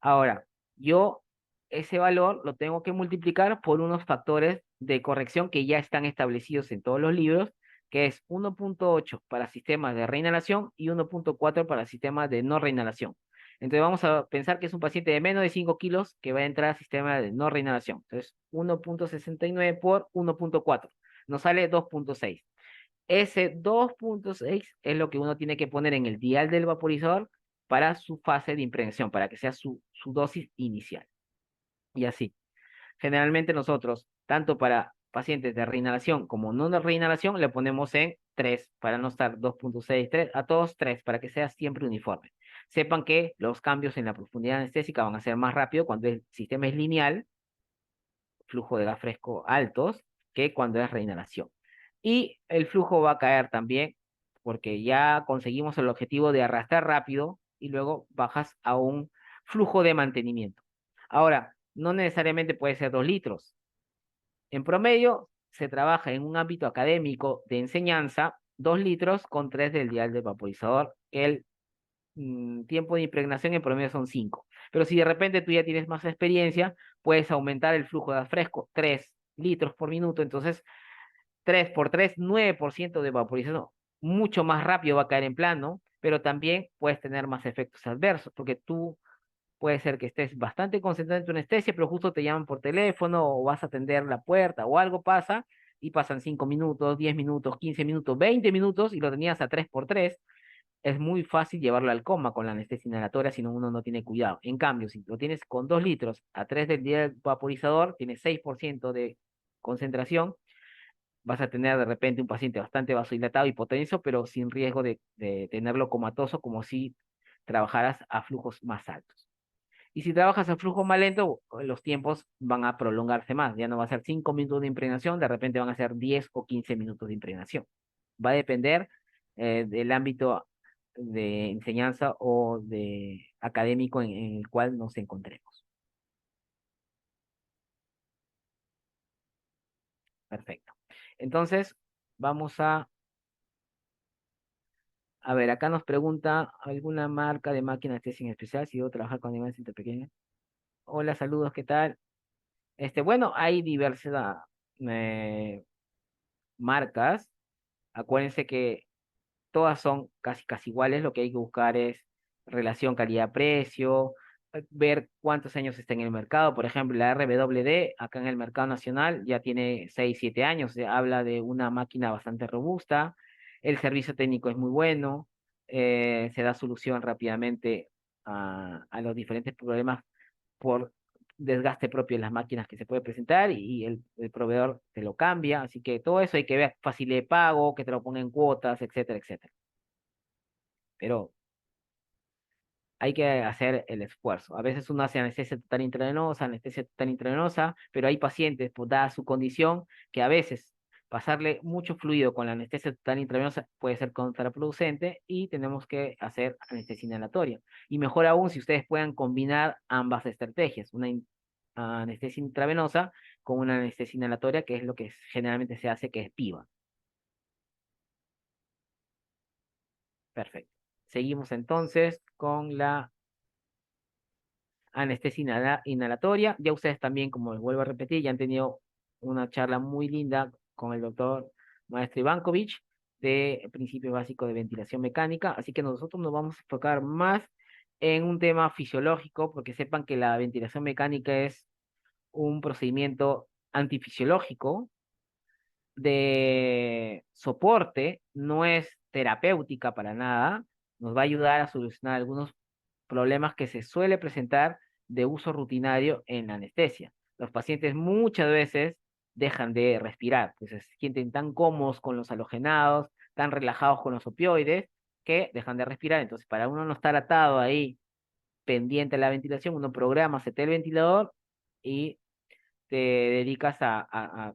Ahora, yo ese valor lo tengo que multiplicar por unos factores de corrección que ya están establecidos en todos los libros, que es 1.8 para sistemas de reinhalación y 1.4 para sistemas de no reinhalación. Entonces vamos a pensar que es un paciente de menos de 5 kilos que va a entrar al sistema de no reinhalación. Entonces 1.69 por 1.4 nos sale 2.6. Ese 2.6 es lo que uno tiene que poner en el dial del vaporizador para su fase de impregnación, para que sea su dosis inicial. Y así. Generalmente nosotros, tanto para pacientes de reinhalación como no de reinhalación, le ponemos en 3 para no estar 2.6, 3, a todos 3 para que sea siempre uniforme. Sepan que los cambios en la profundidad anestésica van a ser más rápido cuando el sistema es lineal, flujo de gas fresco altos, que cuando es reinhalación. Y el flujo va a caer también porque ya conseguimos el objetivo de arrastrar rápido y luego bajas a un flujo de mantenimiento. Ahora, no necesariamente puede ser 2 litros. En promedio, se trabaja en un ámbito académico de enseñanza 2 litros con 3 del dial del vaporizador. El tiempo de impregnación en promedio son 5. Pero si de repente tú ya tienes más experiencia, puedes aumentar el flujo de gas fresco 3 litros por minuto. Entonces, 3 por 3, 9% de vaporización. Mucho más rápido va a caer en plano, pero también puedes tener más efectos adversos, porque tú puede ser que estés bastante concentrado en tu anestesia, pero justo te llaman por teléfono o vas a atender la puerta o algo pasa y pasan 5 minutos, 10 minutos, 15 minutos, 20 minutos y lo tenías a 3 por 3. Es muy fácil llevarlo al coma con la anestesia inhalatoria si uno no tiene cuidado. En cambio, si lo tienes con 2 litros a 3 del día del vaporizador, tienes 6% de concentración, vas a tener de repente un paciente bastante vasodilatado, hipotenso, pero sin riesgo de tenerlo comatoso como si trabajaras a flujos más altos. Y si trabajas a flujo más lento, los tiempos van a prolongarse más. Ya no va a ser 5 minutos de impregnación, de repente van a ser 10 o 15 minutos de impregnación. Va a depender del ámbito de enseñanza o de académico en el cual nos encontremos. Perfecto. Entonces, vamos a ver, acá nos pregunta alguna marca de máquina de testing en especial, si yo trabajar con animales interpequeños. Hola, saludos, ¿qué tal? Bueno, hay diversas eh, marcas. Acuérdense que todas son casi casi iguales. Lo que hay que buscar es relación calidad-precio, ver cuántos años está en el mercado. Por ejemplo, la RWD acá en el mercado nacional ya tiene 6 7 años. Se habla de una máquina bastante robusta. El servicio técnico es muy bueno. Se da solución rápidamente a los diferentes problemas por desgaste propio en las máquinas que se puede presentar y el proveedor te lo cambia. Así que todo eso hay que ver, fácil de pago, que te lo ponga en cuotas, etcétera, etcétera. Pero hay que hacer el esfuerzo. A veces uno hace anestesia total intravenosa, pero hay pacientes, pues dada su condición, que a veces pasarle mucho fluido con la anestesia total intravenosa puede ser contraproducente y tenemos que hacer anestesia inhalatoria. Y mejor aún si ustedes puedan combinar ambas estrategias, una anestesia intravenosa con una anestesia inhalatoria, que es lo que generalmente se hace, que es PIVA. Perfecto. Seguimos entonces con la anestesia inhalatoria. Ya ustedes también, como les vuelvo a repetir, ya han tenido una charla muy linda con el doctor Maestro Ivankovich de principios básicos de ventilación mecánica, así que nosotros nos vamos a enfocar más en un tema fisiológico, porque sepan que la ventilación mecánica es un procedimiento antifisiológico de soporte, no es terapéutica para nada, nos va a ayudar a solucionar algunos problemas que se suele presentar de uso rutinario en la anestesia. Los pacientes muchas veces dejan de respirar, pues se sienten tan cómodos con los halogenados, tan relajados con los opioides, que dejan de respirar. Entonces, para uno no estar atado ahí pendiente de la ventilación, uno programa, se el ventilador y te dedicas a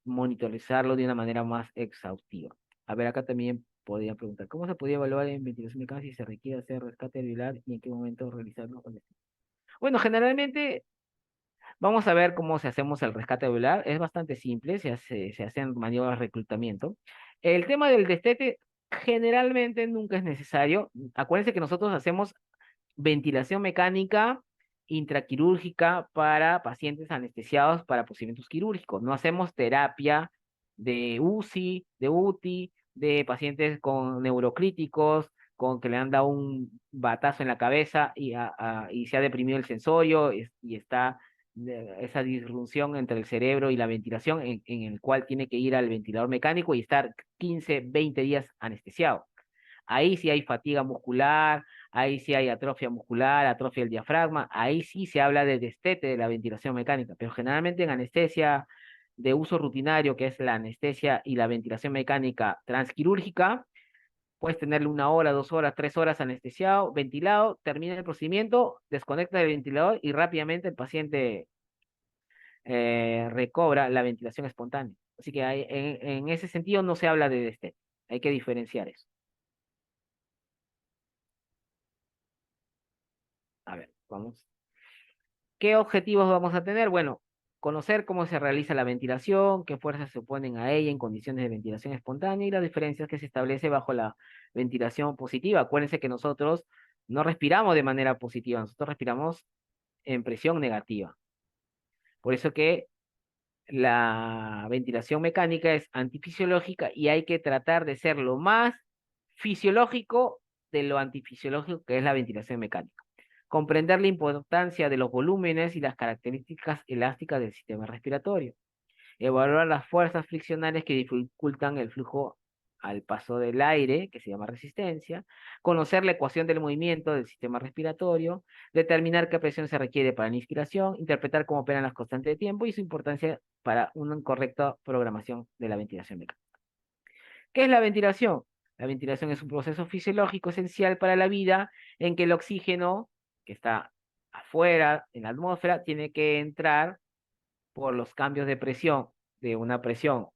monitorizarlo de una manera más exhaustiva. A ver, acá también podría preguntar, ¿cómo se podría evaluar en ventilación mecánica si se requiere hacer rescate alveolar y en qué momento realizarlo? Bueno, generalmente vamos a ver cómo se hacemos el rescate alveolar. Es bastante simple, se hacen maniobras de reclutamiento. El tema del destete generalmente nunca es necesario. Acuérdense que nosotros hacemos ventilación mecánica intraquirúrgica para pacientes anestesiados para procedimientos quirúrgicos. No hacemos terapia de UCI, de UTI, de pacientes con neurocríticos, con que le han dado un batazo en la cabeza y se ha deprimido el sensorio y está esa disrupción entre el cerebro y la ventilación en el cual tiene que ir al ventilador mecánico y estar 15, 20 días anestesiado. Ahí sí hay fatiga muscular, ahí sí hay atrofia muscular, atrofia del diafragma, ahí sí se habla de destete de la ventilación mecánica, pero generalmente en anestesia de uso rutinario, que es la anestesia y la ventilación mecánica transquirúrgica, puedes tenerle 1 hora, 2 horas, 3 horas anestesiado, ventilado, termina el procedimiento, desconecta el ventilador y rápidamente el paciente recobra la ventilación espontánea. Así que en ese sentido no se habla de destete, hay que diferenciar eso. A ver, vamos. ¿Qué objetivos vamos a tener? Bueno, conocer cómo se realiza la ventilación, qué fuerzas se oponen a ella en condiciones de ventilación espontánea y las diferencias que se establece bajo la ventilación positiva. Acuérdense que nosotros no respiramos de manera positiva, nosotros respiramos en presión negativa. Por eso que la ventilación mecánica es antifisiológica y hay que tratar de ser lo más fisiológico de lo antifisiológico que es la ventilación mecánica. Comprender la importancia de los volúmenes y las características elásticas del sistema respiratorio. Evaluar las fuerzas friccionales que dificultan el flujo al paso del aire, que se llama resistencia. Conocer la ecuación del movimiento del sistema respiratorio. Determinar qué presión se requiere para la inspiración. Interpretar cómo operan las constantes de tiempo y su importancia para una correcta programación de la ventilación mecánica. ¿Qué es la ventilación? La ventilación es un proceso fisiológico esencial para la vida en que el oxígeno que está afuera en la atmósfera tiene que entrar por los cambios de presión de una presión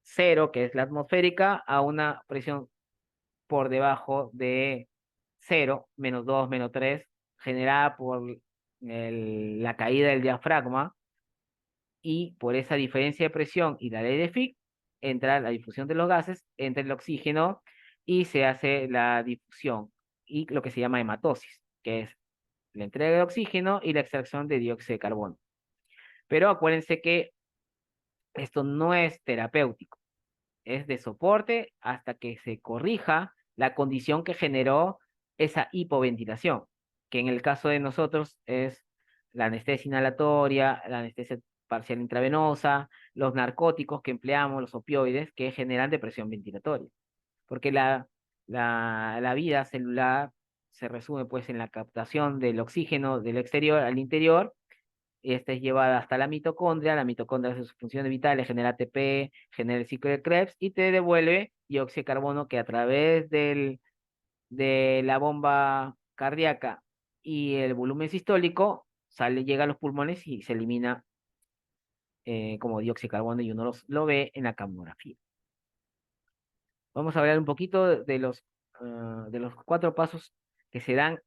cero, que es la atmosférica, a una presión por debajo de cero, -2, -3, generada por la caída del diafragma y por esa diferencia de presión y la ley de Fick entra la difusión de los gases, entra el oxígeno y se hace la difusión y lo que se llama hematosis, que es la entrega de oxígeno y la extracción de dióxido de carbono. Pero acuérdense que esto no es terapéutico, es de soporte hasta que se corrija la condición que generó esa hipoventilación, que en el caso de nosotros es la anestesia inhalatoria, la anestesia parcial intravenosa, los narcóticos que empleamos, los opioides, que generan depresión ventilatoria, porque la vida celular se resume pues en la captación del oxígeno del exterior al interior. Esta es llevada hasta la mitocondria hace sus funciones vitales, genera ATP, genera el ciclo de Krebs y te devuelve dióxido de carbono que a través de la bomba cardíaca y el volumen sistólico llega a los pulmones y se elimina como dióxido de carbono y uno lo ve en la camografía. Vamos a hablar un poquito de los 4 pasos que se dan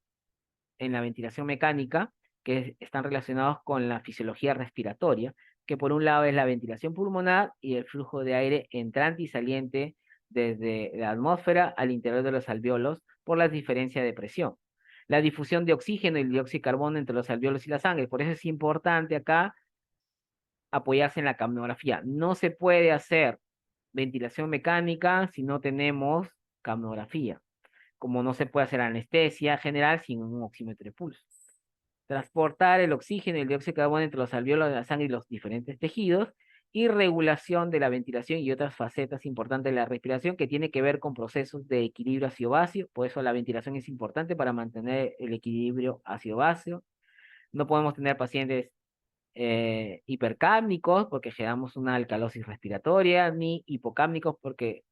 en la ventilación mecánica, que están relacionados con la fisiología respiratoria, que por un lado es la ventilación pulmonar y el flujo de aire entrante y saliente desde la atmósfera al interior de los alvéolos por la diferencia de presión. La difusión de oxígeno y el dióxido de carbono entre los alvéolos y la sangre. Por eso es importante acá apoyarse en la capnografía. No se puede hacer ventilación mecánica si no tenemos capnografía, como no se puede hacer anestesia general sin un oxímetro de pulso. Transportar el oxígeno y el dióxido de carbono entre los alvéolos de la sangre y los diferentes tejidos, y regulación de la ventilación y otras facetas importantes de la respiración que tiene que ver con procesos de equilibrio ácido-básico. Por eso la ventilación es importante para mantener el equilibrio ácido-básico. No podemos tener pacientes hipercápnicos porque generamos una alcalosis respiratoria, ni hipocápnicos porque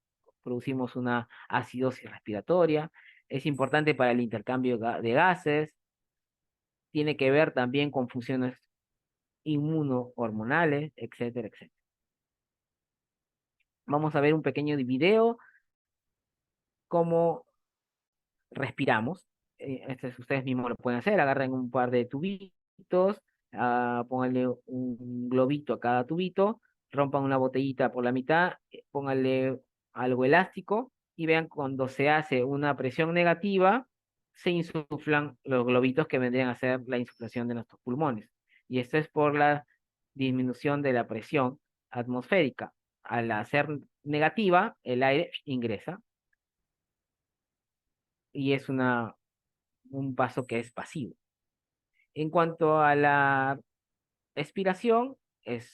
producimos una acidosis respiratoria. Es importante para el intercambio de gases. Tiene que ver también con funciones inmunohormonales, etcétera, etcétera. Vamos a ver un pequeño video cómo respiramos. Ustedes mismos lo pueden hacer. Agarren un par de tubitos, pónganle un globito a cada tubito, rompan una botellita por la mitad, pónganle algo elástico y vean cuando se hace una presión negativa, se insuflan los globitos que vendrían a ser la insuflación de nuestros pulmones. Y esto es por la disminución de la presión atmosférica. Al hacer negativa, el aire ingresa y es un paso que es pasivo. En cuanto a la expiración,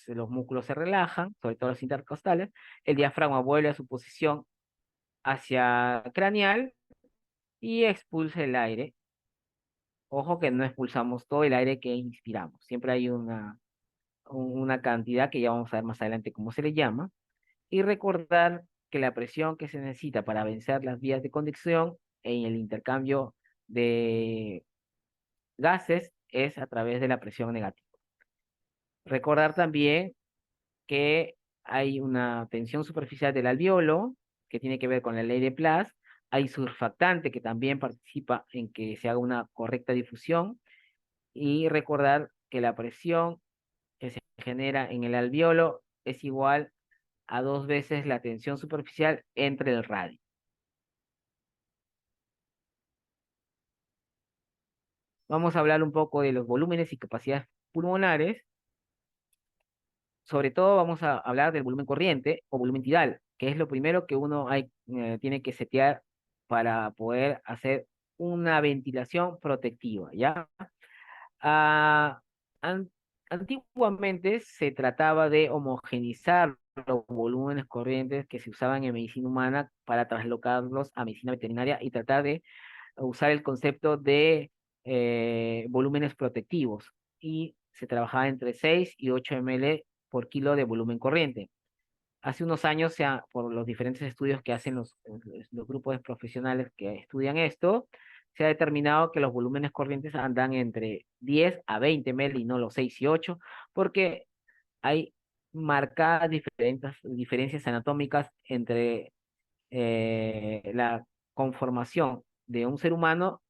los músculos se relajan, sobre todo los intercostales, el diafragma vuelve a su posición hacia craneal y expulsa el aire. Ojo que no expulsamos todo el aire que inspiramos, siempre hay una cantidad que ya vamos a ver más adelante cómo se le llama, y recordar que la presión que se necesita para vencer las vías de conducción en el intercambio de gases es a través de la presión negativa. Recordar también que hay una tensión superficial del alveolo que tiene que ver con la ley de Plas. Hay surfactante que también participa en que se haga una correcta difusión, y recordar que la presión que se genera en el alveolo es igual a 2 veces la tensión superficial entre el radio. Vamos a hablar un poco de los volúmenes y capacidades pulmonares. Sobre todo vamos a hablar del volumen corriente o volumen tidal, que es lo primero que uno tiene que setear para poder hacer una ventilación protectiva, ¿ya? Ah, an- Antiguamente se trataba de homogenizar los volúmenes corrientes que se usaban en medicina humana para traslocarlos a medicina veterinaria y tratar de usar el concepto de volúmenes protectivos, y se trabajaba entre 6 y 8 ml por kilo de volumen corriente. Hace unos años, por los diferentes estudios que hacen los grupos de profesionales que estudian esto, se ha determinado que los volúmenes corrientes andan entre 10 a 20 ml y no los 6 y 8, porque hay marcadas diferencias anatómicas entre la conformación de un ser humano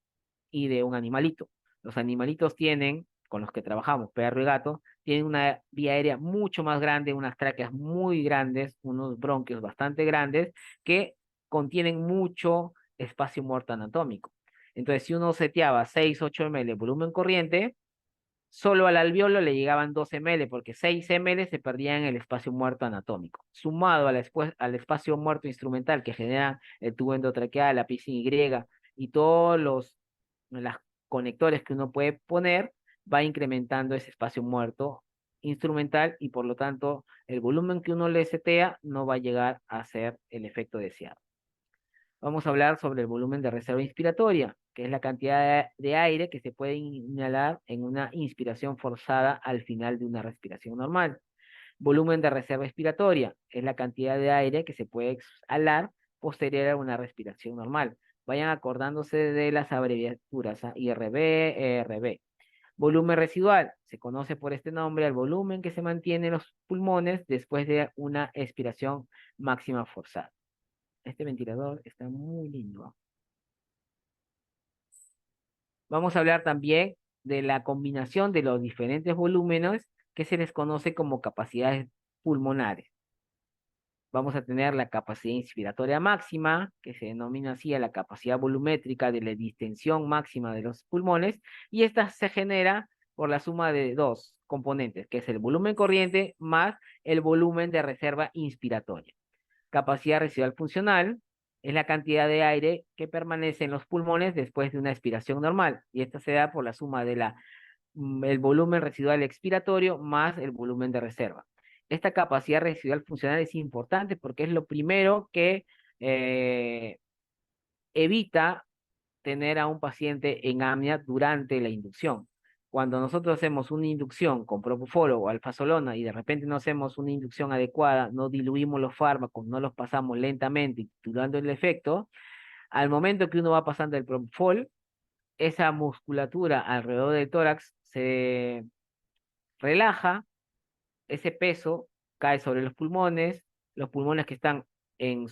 y de un animalito. Los animalitos tienen, con los que trabajamos, perro y gato, tienen una vía aérea mucho más grande, unas tráqueas muy grandes, unos bronquios bastante grandes, que contienen mucho espacio muerto anatómico. Entonces, si uno seteaba 6, 8 ml de volumen corriente, solo al alveolo le llegaban 2 ml, porque 6 ml se perdían en el espacio muerto anatómico. Sumado al espacio muerto instrumental que genera el tubo endotraqueal, la piscina y todos los conectores que uno puede poner, va incrementando ese espacio muerto instrumental, y por lo tanto el volumen que uno le setea no va a llegar a ser el efecto deseado. Vamos a hablar sobre el volumen de reserva inspiratoria, que es la cantidad de aire que se puede inhalar en una inspiración forzada al final de una respiración normal. Volumen de reserva expiratoria es la cantidad de aire que se puede exhalar posterior a una respiración normal. Vayan acordándose de las abreviaturas, IRB, ERB. Volumen residual se conoce por este nombre al volumen que se mantiene en los pulmones después de una expiración máxima forzada. Este ventilador está muy lindo. Vamos a hablar también de la combinación de los diferentes volúmenes que se les conoce como capacidades pulmonares. vamos a tener la capacidad inspiratoria máxima, que se denomina así a la capacidad volumétrica de la distensión máxima de los pulmones, y esta se genera por la suma de dos componentes, que es el volumen corriente más el volumen de reserva inspiratoria. Capacidad residual funcional es la cantidad de aire que permanece en los pulmones después de una expiración normal, y esta se da por la suma de el volumen residual expiratorio más el volumen de reserva. Esta capacidad residual funcional es importante porque es lo primero que eh, evita tener a un paciente en apnea durante la inducción. Cuando nosotros hacemos una inducción con propofol o alfazolona y de repente no hacemos una inducción adecuada, no diluimos los fármacos, no los pasamos lentamente, durando el efecto, al momento que uno va pasando el propofol, esa musculatura alrededor del tórax se relaja, ese peso cae sobre los pulmones que están en,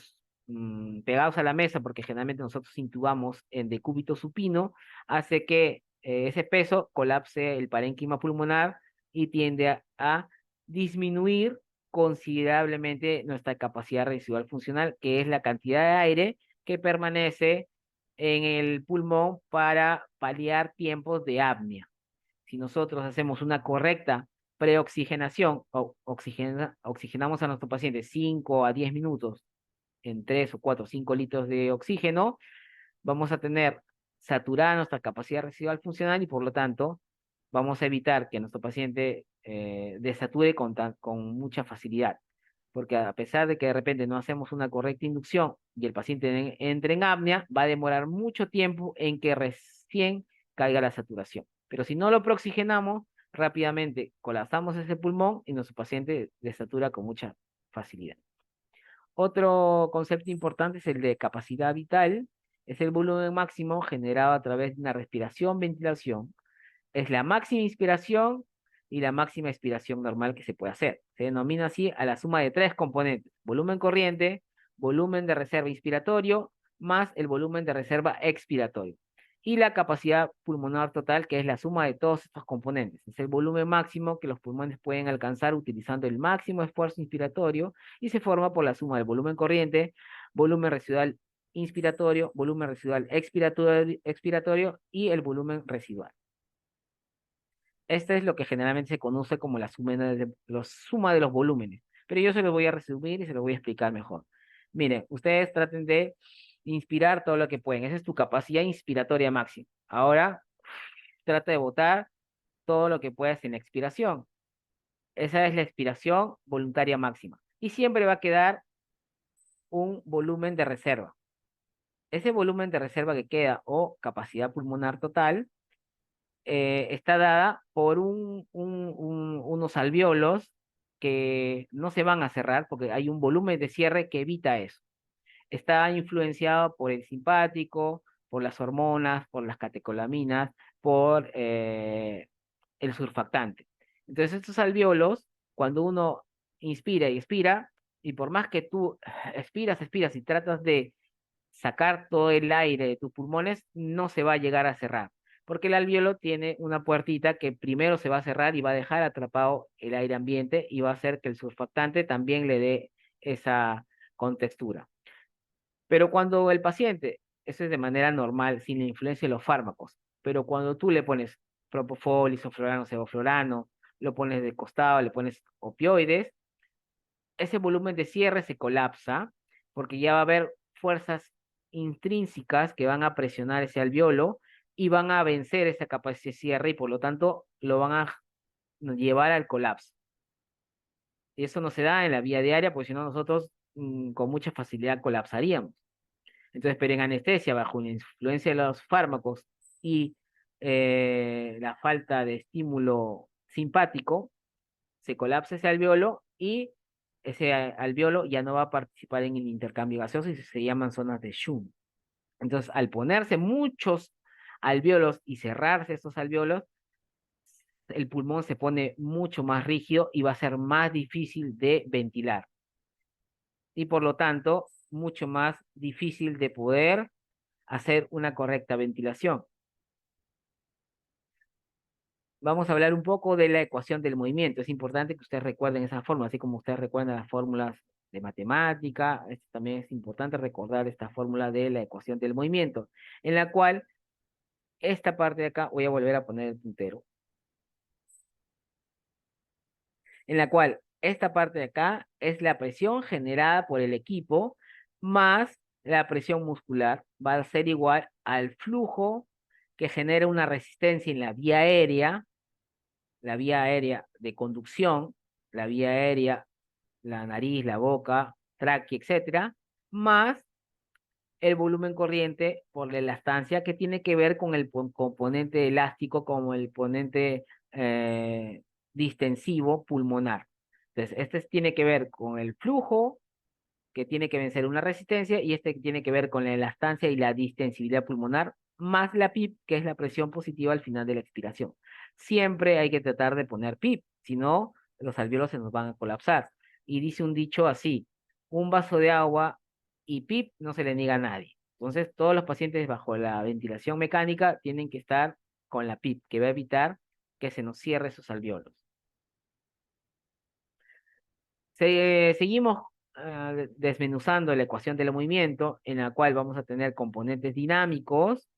pegados a la mesa, porque generalmente nosotros intubamos en decúbito supino, hace que ese peso colapse el parénquima pulmonar y tiende a disminuir considerablemente nuestra capacidad residual funcional, que es la cantidad de aire que permanece en el pulmón para paliar tiempos de apnea. Si nosotros hacemos una correcta preoxigenación o oxigenamos a nuestro paciente 5 a 10 minutos en 3 o 4 o 5 litros de oxígeno, vamos a tener saturada nuestra capacidad residual funcional y por lo tanto vamos a evitar que nuestro paciente desature con mucha facilidad. Porque a pesar de que de repente no hacemos una correcta inducción y el paciente entre en apnea, va a demorar mucho tiempo en que recién caiga la saturación. Pero si no lo prooxigenamos, rápidamente colapsamos ese pulmón y nuestro paciente desatura con mucha facilidad. Otro concepto importante es el de capacidad vital. Es el volumen máximo generado a través de una respiración-ventilación. Es la máxima inspiración y la máxima expiración normal que se puede hacer. Se denomina así a la suma de tres componentes: volumen corriente, volumen de reserva inspiratorio, más el volumen de reserva expiratorio. Y la capacidad pulmonar total, que es la suma de todos estos componentes. Es el volumen máximo que los pulmones pueden alcanzar utilizando el máximo esfuerzo inspiratorio y se forma por la suma del volumen corriente, volumen residual inspiratorio, volumen residual expiratorio y el volumen residual. Este es lo que generalmente se conoce como la suma de los volúmenes, pero yo se los voy a resumir y se los voy a explicar mejor. Miren, ustedes traten de inspirar todo lo que pueden. Esa es tu capacidad inspiratoria máxima. Ahora, trata de botar todo lo que puedas en expiración. Esa es la expiración voluntaria máxima. Y siempre va a quedar un volumen de reserva. Ese volumen de reserva que queda o capacidad pulmonar total está dada por unos alvéolos que no se van a cerrar porque hay un volumen de cierre que evita eso. Está influenciado por el simpático, por las hormonas, por las catecolaminas, por el surfactante. Entonces, estos alvéolos, cuando uno inspira y expira, y por más que tú expiras y tratas de sacar todo el aire de tus pulmones, no se va a llegar a cerrar, porque el alvéolo tiene una puertita que primero se va a cerrar y va a dejar atrapado el aire ambiente y va a hacer que el surfactante también le dé esa contextura. Pero cuando el paciente, eso es de manera normal, sin la influencia de los fármacos, pero cuando tú le pones propofol, isoflurano, sevoflurano, lo pones de costado, le pones opioides, ese volumen de cierre se colapsa porque ya va a haber fuerzas intrínsecas que van a presionar ese alvéolo y van a vencer esa capacidad de cierre y por lo tanto lo van a llevar al colapso. Y eso no se da en la vía diaria, porque si no nosotros con mucha facilidad colapsaríamos. Entonces, pero en anestesia, bajo la influencia de los fármacos y la falta de estímulo simpático, se colapsa ese alvéolo y ese alvéolo ya no va a participar en el intercambio gaseoso y se llaman zonas de Schum. Entonces, al ponerse muchos alvéolos y cerrarse estos alvéolos, el pulmón se pone mucho más rígido y va a ser más difícil de ventilar. Y por lo tanto, mucho más difícil de poder hacer una correcta ventilación. Vamos a hablar un poco de la ecuación del movimiento. Es importante que ustedes recuerden esa fórmula, así como ustedes recuerdan las fórmulas de matemática. También es importante recordar esta fórmula de la ecuación del movimiento, en la cual esta parte de acá, voy a volver a poner el puntero, en la cual esta parte de acá es la presión generada por el equipo más la presión muscular, va a ser igual al flujo que genera una resistencia en la vía aérea de conducción, la vía aérea, la nariz, la boca, tráquea, etcétera, más el volumen corriente por la elastancia que tiene que ver con el componente elástico como el componente eh, distensivo pulmonar. Entonces, este tiene que ver con el flujo que tiene que vencer una resistencia y este tiene que ver con la elastancia y la distensibilidad pulmonar más la PIP, que es la presión positiva al final de la expiración. Siempre hay que tratar de poner PIP, si no, los alvéolos se nos van a colapsar. Y dice un dicho así, un vaso de agua y PIP no se le niega a nadie. Entonces, todos los pacientes bajo la ventilación mecánica tienen que estar con la PIP, que va a evitar que se nos cierre sus alvéolos. Seguimos desmenuzando la ecuación del movimiento, en la cual vamos a tener componentes dinámicos,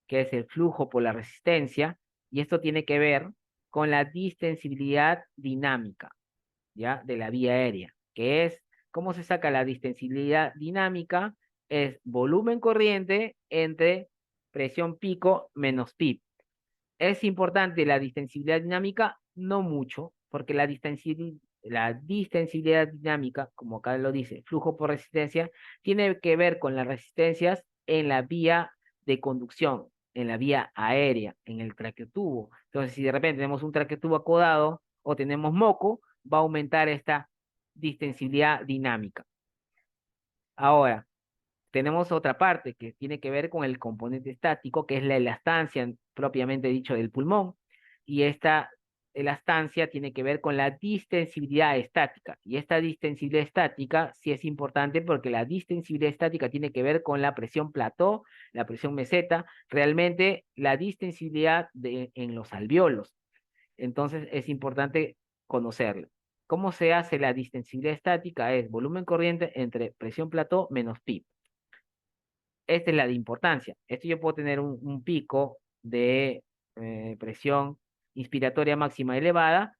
que es el flujo por la resistencia, y esto tiene que ver con la distensibilidad dinámica, ¿ya? De la vía aérea, que es, ¿cómo se saca la distensibilidad dinámica? Es volumen corriente entre presión pico menos PIP. ¿Es importante la distensibilidad dinámica? No mucho, porque la distensibilidad dinámica, como acá lo dice, flujo por resistencia, tiene que ver con las resistencias en la vía de conducción, en la vía aérea, en el traqueotubo. Entonces, si de repente tenemos un traqueotubo acodado o tenemos moco, va a aumentar esta distensibilidad dinámica. Ahora, tenemos otra parte que tiene que ver con el componente estático, que es la elastancia propiamente dicho del pulmón, y esta elastancia tiene que ver con la distensibilidad estática, y esta distensibilidad estática sí es importante porque la distensibilidad estática tiene que ver con la presión plató, la presión meseta, realmente la distensibilidad en los alvéolos. Entonces es importante conocerla. ¿Cómo se hace la distensibilidad estática? Es volumen corriente entre presión plató menos pi. Esta es la de importancia. Esto yo puedo tener un pico de presión inspiratoria máxima elevada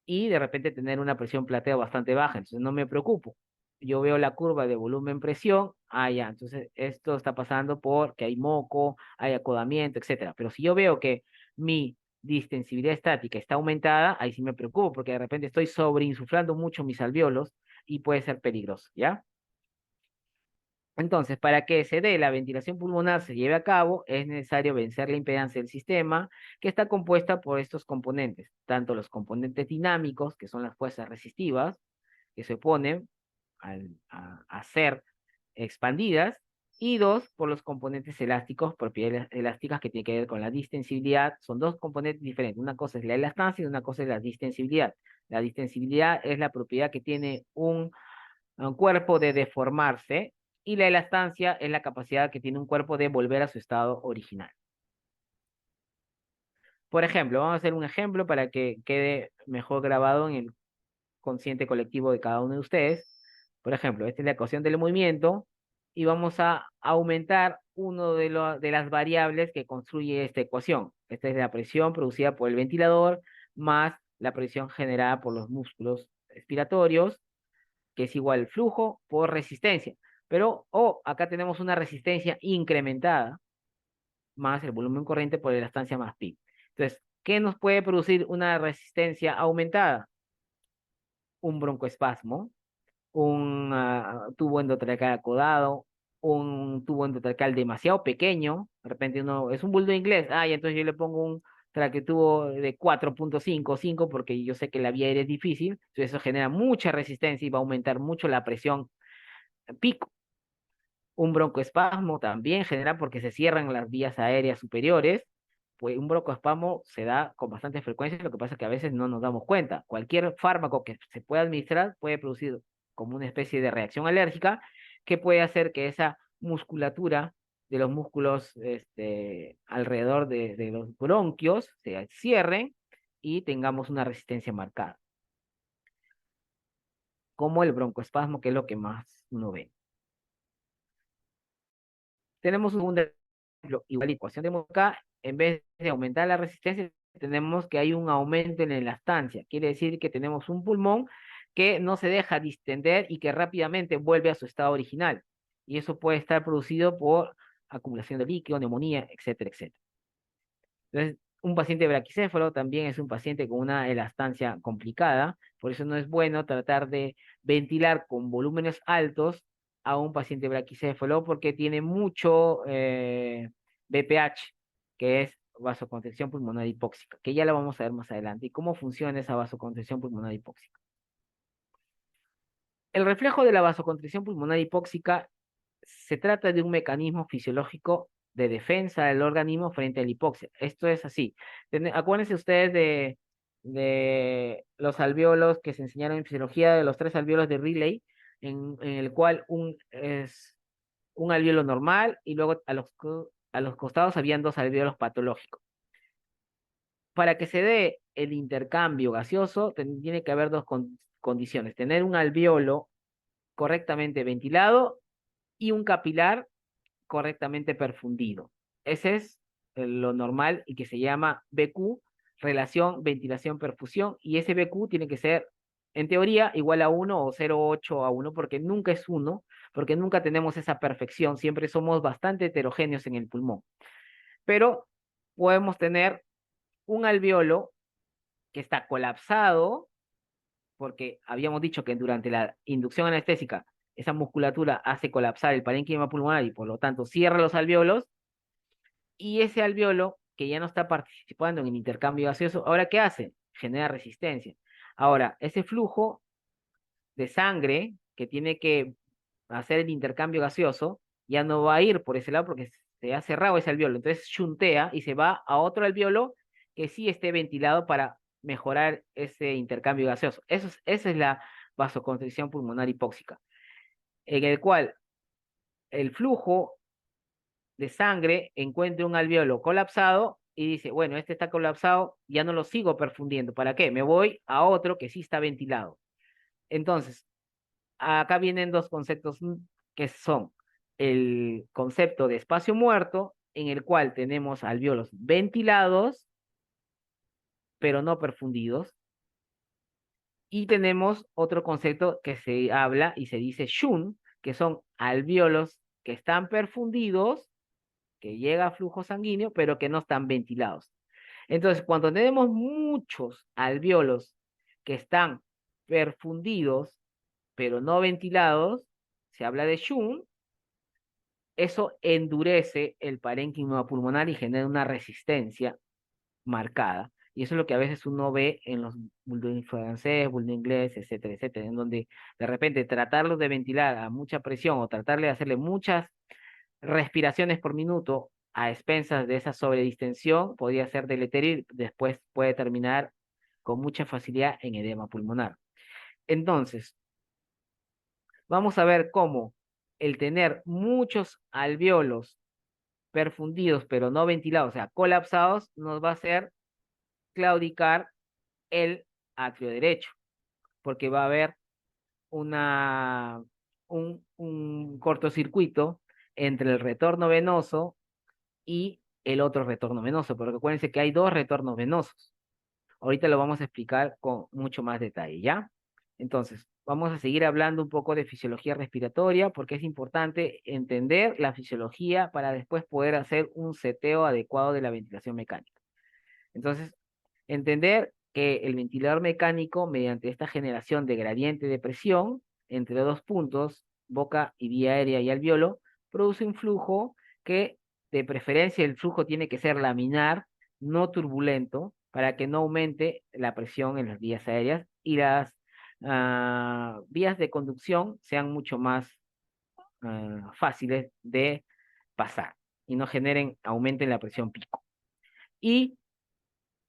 y de repente tener una presión platea bastante baja. Entonces no me preocupo. Yo veo la curva de volumen-presión, ya, entonces esto está pasando porque hay moco, hay acodamiento, etcétera. Pero si yo veo que mi distensibilidad estática está aumentada, ahí sí me preocupo porque de repente estoy sobreinsuflando mucho mis alvéolos y puede ser peligroso, ¿ya? Entonces, para que se dé la ventilación pulmonar se lleve a cabo, es necesario vencer la impedancia del sistema, que está compuesta por estos componentes, tanto los componentes dinámicos, que son las fuerzas resistivas, que se oponen a ser expandidas, y dos, por los componentes elásticos, propiedades elásticas que tienen que ver con la distensibilidad. Son dos componentes diferentes. Una cosa es la elastancia y una cosa es la distensibilidad. La distensibilidad es la propiedad que tiene un cuerpo de deformarse y la elastancia es la capacidad que tiene un cuerpo de volver a su estado original. Por ejemplo, vamos a hacer un ejemplo para que quede mejor grabado en el consciente colectivo de cada uno de ustedes. Por ejemplo, esta es la ecuación del movimiento y vamos a aumentar uno de las variables que construye esta ecuación. Esta es la presión producida por el ventilador más la presión generada por los músculos respiratorios, que es igual flujo por resistencia. Pero, acá tenemos una resistencia incrementada más el volumen corriente por la elastancia más pi. Entonces, ¿qué nos puede producir una resistencia aumentada? Un broncoespasmo, un tubo endotraqueal acodado, un tubo endotraqueal demasiado pequeño, de repente uno, es un bulto inglés, y entonces yo le pongo un traquetubo de 4.5 5 porque yo sé que la vía aérea es difícil, entonces eso genera mucha resistencia y va a aumentar mucho la presión pico. Un broncoespasmo también genera porque se cierran las vías aéreas superiores, pues un broncoespasmo se da con bastante frecuencia, lo que pasa es que a veces no nos damos cuenta. Cualquier fármaco que se pueda administrar puede producir como una especie de reacción alérgica que puede hacer que esa musculatura de los músculos alrededor de los bronquios se cierren y tengamos una resistencia marcada. como el broncoespasmo, que es lo que más uno ve. Tenemos un ejemplo, igual ecuación de Moca, en vez de aumentar la resistencia, tenemos que hay un aumento en la elastancia. Quiere decir que tenemos un pulmón que no se deja distender y que rápidamente vuelve a su estado original. Y eso puede estar producido por acumulación de líquido, neumonía, etcétera, etcétera. Entonces, un paciente braquicéfalo también es un paciente con una elastancia complicada, por eso no es bueno tratar de ventilar con volúmenes altos a un paciente braquicéfalo porque tiene mucho BPH, que es vasoconstricción pulmonar hipóxica, que ya la vamos a ver más adelante. ¿Y cómo funciona esa vasoconstricción pulmonar hipóxica? El reflejo de la vasoconstricción pulmonar hipóxica se trata de un mecanismo fisiológico de defensa del organismo frente a la hipoxia. Esto es así. Acuérdense ustedes de los alvéolos que se enseñaron en fisiología, de los 3 alvéolos de Riley, en el cual es un alvéolo normal y luego a los costados habían 2 alvéolos patológicos. Para que se dé el intercambio gaseoso, tiene que haber dos condiciones. Tener un alvéolo correctamente ventilado y un capilar correctamente perfundido. Ese es lo normal y que se llama BQ, relación ventilación-perfusión, y ese BQ tiene que ser, en teoría, igual a 1 o 0,8 a 1, porque nunca es 1, porque nunca tenemos esa perfección, siempre somos bastante heterogéneos en el pulmón. Pero podemos tener un alveolo que está colapsado, porque habíamos dicho que durante la inducción anestésica esa musculatura hace colapsar el parénquima pulmonar y por lo tanto cierra los alvéolos, y ese alvéolo que ya no está participando en el intercambio gaseoso, ¿ahora qué hace? Genera resistencia. Ahora, ese flujo de sangre que tiene que hacer el intercambio gaseoso ya no va a ir por ese lado porque se ha cerrado ese alvéolo. Entonces shuntea y se va a otro alvéolo que sí esté ventilado para mejorar ese intercambio gaseoso. Esa es la vasoconstricción pulmonar hipóxica, en el cual el flujo de sangre encuentre un alvéolo colapsado y dice, bueno, este está colapsado, ya no lo sigo perfundiendo. ¿Para qué? Me voy a otro que sí está ventilado. Entonces, acá vienen dos conceptos que son el concepto de espacio muerto, en el cual tenemos alvéolos ventilados, pero no perfundidos, y tenemos otro concepto que se habla y se dice shunt, que son alvéolos que están perfundidos, que llega a flujo sanguíneo, pero que no están ventilados. Entonces, cuando tenemos muchos alvéolos que están perfundidos, pero no ventilados, se habla de shunt, eso endurece el parénquima pulmonar y genera una resistencia marcada. Y eso es lo que a veces uno ve en los bulldog francés, bulldog inglés, etcétera, etcétera, en donde de repente tratarlos de ventilar a mucha presión o tratarle de hacerle muchas respiraciones por minuto a expensas de esa sobredistensión podría ser deleterio y después puede terminar con mucha facilidad en edema pulmonar. Entonces, vamos a ver cómo el tener muchos alvéolos perfundidos pero no ventilados, o sea, colapsados, nos va a hacer claudicar el atrio derecho, porque va a haber una, un cortocircuito entre el retorno venoso y el otro retorno venoso, porque acuérdense que hay 2 retornos venosos. Ahorita lo vamos a explicar con mucho más detalle, ¿ya? Entonces, vamos a seguir hablando un poco de fisiología respiratoria, porque es importante entender la fisiología para después poder hacer un seteo adecuado de la ventilación mecánica. Entonces, entender que el ventilador mecánico, mediante esta generación de gradiente de presión entre 2 puntos, boca y vía aérea y alveolo, produce un flujo que, de preferencia, el flujo tiene que ser laminar, no turbulento, para que no aumente la presión en las vías aéreas y las vías de conducción sean mucho más fáciles de pasar y no aumenten la presión pico. Y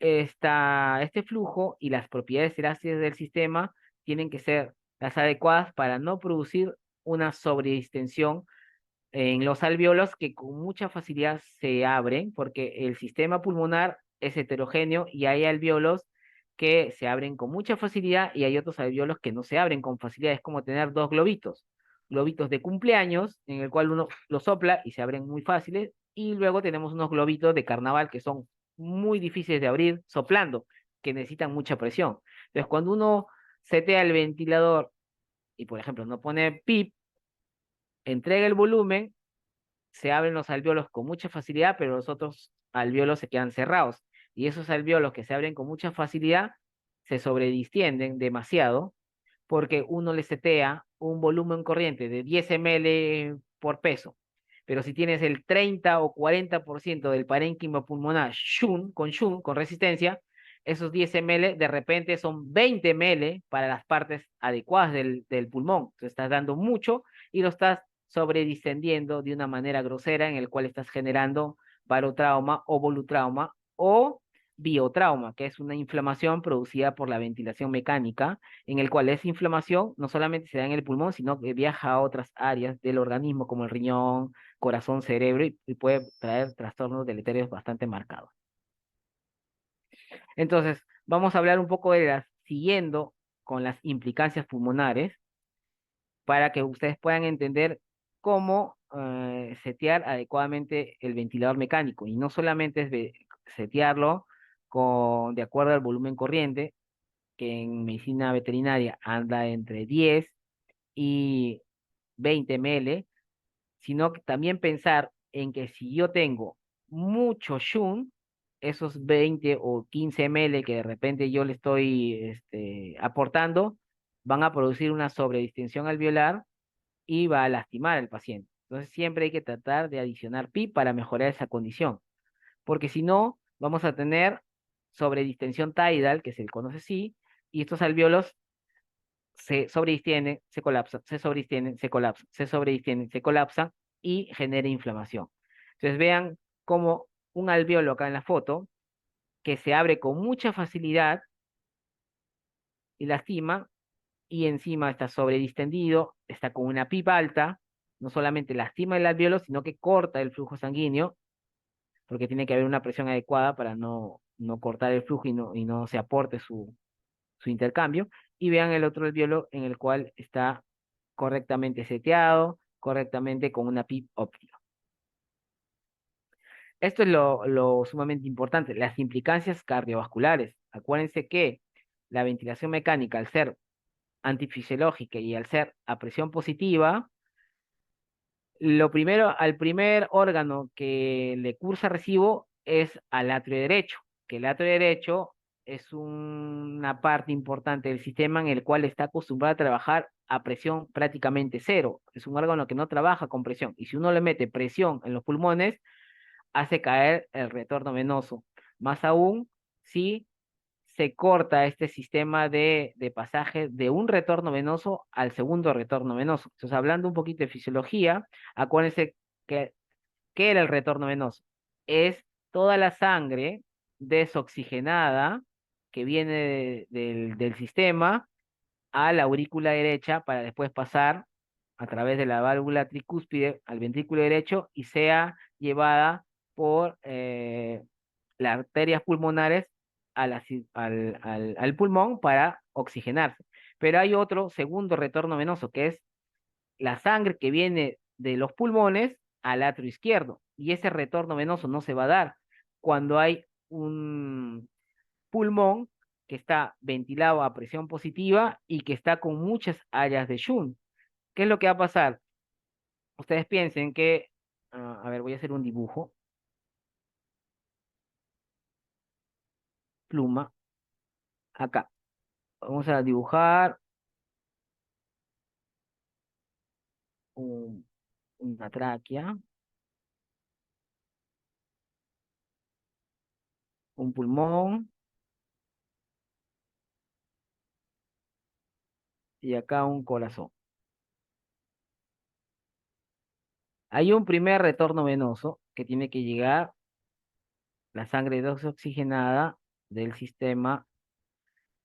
este flujo y las propiedades elásticas del sistema tienen que ser las adecuadas para no producir una sobredistensión en los alvéolos que con mucha facilidad se abren porque el sistema pulmonar es heterogéneo y hay alvéolos que se abren con mucha facilidad y hay otros alvéolos que no se abren con facilidad. Es como tener dos globitos, globitos de cumpleaños, en el cual uno lo sopla y se abren muy fáciles, y luego tenemos unos globitos de carnaval que son muy difíciles de abrir soplando, que necesitan mucha presión. Entonces, cuando uno setea el ventilador y, por ejemplo, no pone pip, entrega el volumen, se abren los alvéolos con mucha facilidad, pero los otros alvéolos se quedan cerrados. Y esos alvéolos que se abren con mucha facilidad se sobredistienden demasiado porque uno le setea un volumen corriente de 10 ml por peso. Pero si tienes el 30 o 40% del parénquima pulmonar con resistencia, esos 10 ml de repente son 20 ml para las partes adecuadas del pulmón. Entonces estás dando mucho y lo estás sobredistendiendo de una manera grosera en el cual estás generando barotrauma o volutrauma o biotrauma, que es una inflamación producida por la ventilación mecánica, en el cual esa inflamación no solamente se da en el pulmón, sino que viaja a otras áreas del organismo como el riñón, corazón, cerebro y puede traer trastornos deleterios bastante marcados. Entonces, vamos a hablar un poco de las, siguiendo con las implicancias pulmonares, para que ustedes puedan entender cómo setear adecuadamente el ventilador mecánico. Y no solamente es setearlo de acuerdo al volumen corriente, que en medicina veterinaria anda entre 10 y 20 ml, sino que también pensar en que si yo tengo mucho Shun, esos 20 o 15 ml que de repente yo le estoy aportando, van a producir una sobredistensión alveolar y va a lastimar al paciente. Entonces siempre hay que tratar de adicionar pi para mejorar esa condición, porque si no, vamos a tener sobredistensión tidal, que se conoce así, y estos alvéolos se sobredistienden, se colapsan, se sobredistienden, se colapsan, se sobredistienden, se colapsan y genera inflamación. Entonces vean como un alvéolo acá en la foto, que se abre con mucha facilidad y lastima, y encima está sobredistendido, está con una pipa alta, no solamente lastima el alvéolo, sino que corta el flujo sanguíneo, porque tiene que haber una presión adecuada para no cortar el flujo y no se aporte su intercambio. Y vean el otro alvéolo en el cual está correctamente seteado, correctamente con una PIP óptima. Esto es lo sumamente importante, las implicancias cardiovasculares. Acuérdense que la ventilación mecánica, al ser antifisiológica y al ser a presión positiva, lo primero, al primer órgano que le cursa recibo es al atrio derecho, que el atrio derecho es una parte importante del sistema en el cual está acostumbrado a trabajar a presión prácticamente cero. Es un órgano que no trabaja con presión. Y si uno le mete presión en los pulmones, hace caer el retorno venoso. Más aún, si se corta este sistema de pasaje de un retorno venoso al segundo retorno venoso. Entonces, hablando un poquito de fisiología, acuérdense que, ¿qué era el retorno venoso? Es toda la sangre desoxigenada que viene del sistema a la aurícula derecha para después pasar a través de la válvula tricúspide al ventrículo derecho y sea llevada por las arterias pulmonares al pulmón para oxigenarse. Pero hay otro segundo retorno venoso, que es la sangre que viene de los pulmones al atrio izquierdo. Y ese retorno venoso no se va a dar cuando hay un pulmón que está ventilado a presión positiva y que está con muchas áreas de Shunt. ¿Qué es lo que va a pasar? Ustedes piensen que, a ver, voy a hacer un dibujo, pluma, acá. Vamos a dibujar un- una tráquea, un pulmón y acá un corazón. Hay un primer retorno venoso que tiene que llegar la sangre desoxigenada del sistema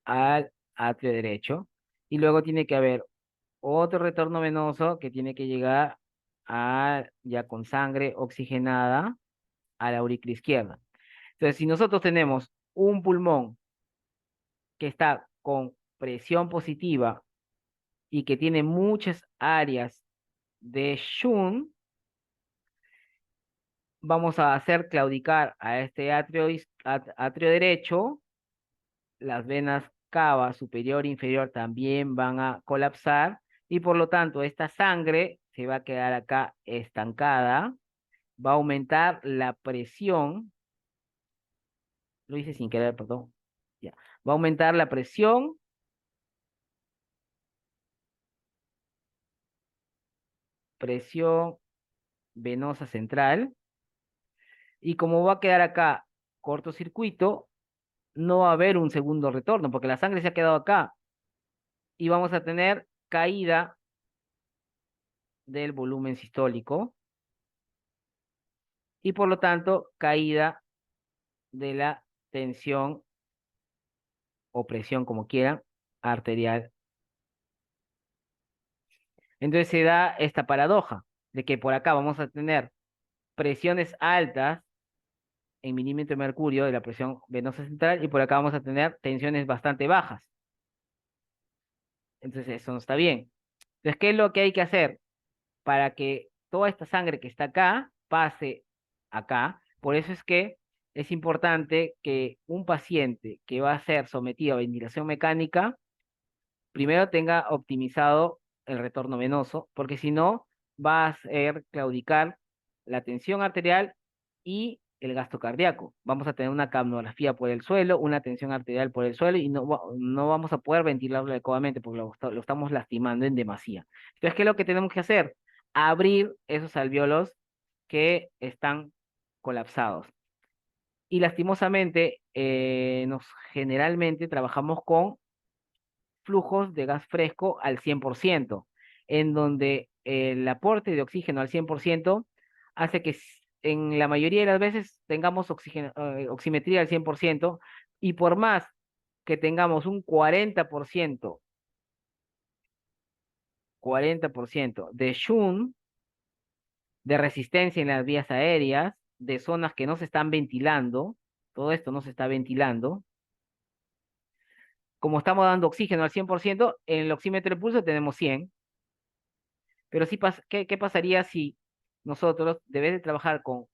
al atrio derecho y luego tiene que haber otro retorno venoso que tiene que llegar ya con sangre oxigenada a la aurícula izquierda. Entonces, si nosotros tenemos un pulmón que está con presión positiva y que tiene muchas áreas de Shunt, vamos a hacer claudicar a este atrio derecho, las venas cava superior e inferior también van a colapsar y por lo tanto esta sangre se va a quedar acá estancada, va a aumentar la presión, lo hice sin querer, perdón, ya, va a aumentar la presión venosa central, y como va a quedar acá cortocircuito, no va a haber un segundo retorno, porque la sangre se ha quedado acá, y vamos a tener caída del volumen sistólico, y por lo tanto, caída de la tensión o presión, como quieran, arterial. Entonces se da esta paradoja de que por acá vamos a tener presiones altas en milímetro de mercurio de la presión venosa central y por acá vamos a tener tensiones bastante bajas. Entonces eso no está bien. Entonces, ¿qué es lo que hay que hacer para que toda esta sangre que está acá pase acá? Por eso es que es importante que un paciente que va a ser sometido a ventilación mecánica primero tenga optimizado el retorno venoso, porque si no, va a hacer claudicar la tensión arterial y el gasto cardíaco. Vamos a tener una capnografía por el suelo, una tensión arterial por el suelo y no vamos a poder ventilarlo adecuadamente porque lo estamos lastimando en demasía. Entonces, ¿qué es lo que tenemos que hacer? Abrir esos alvéolos que están colapsados. Y lastimosamente, generalmente trabajamos con flujos de gas fresco al 100%, en donde el aporte de oxígeno al 100% hace que en la mayoría de las veces tengamos oximetría al 100%, y por más que tengamos un 40% de shunt, de resistencia en las vías aéreas, de zonas que no se están ventilando, todo esto no se está ventilando, como estamos dando oxígeno al 100%, en el oxímetro de pulso tenemos 100. Pero sí, ¿qué pasaría si nosotros, de vez de trabajar con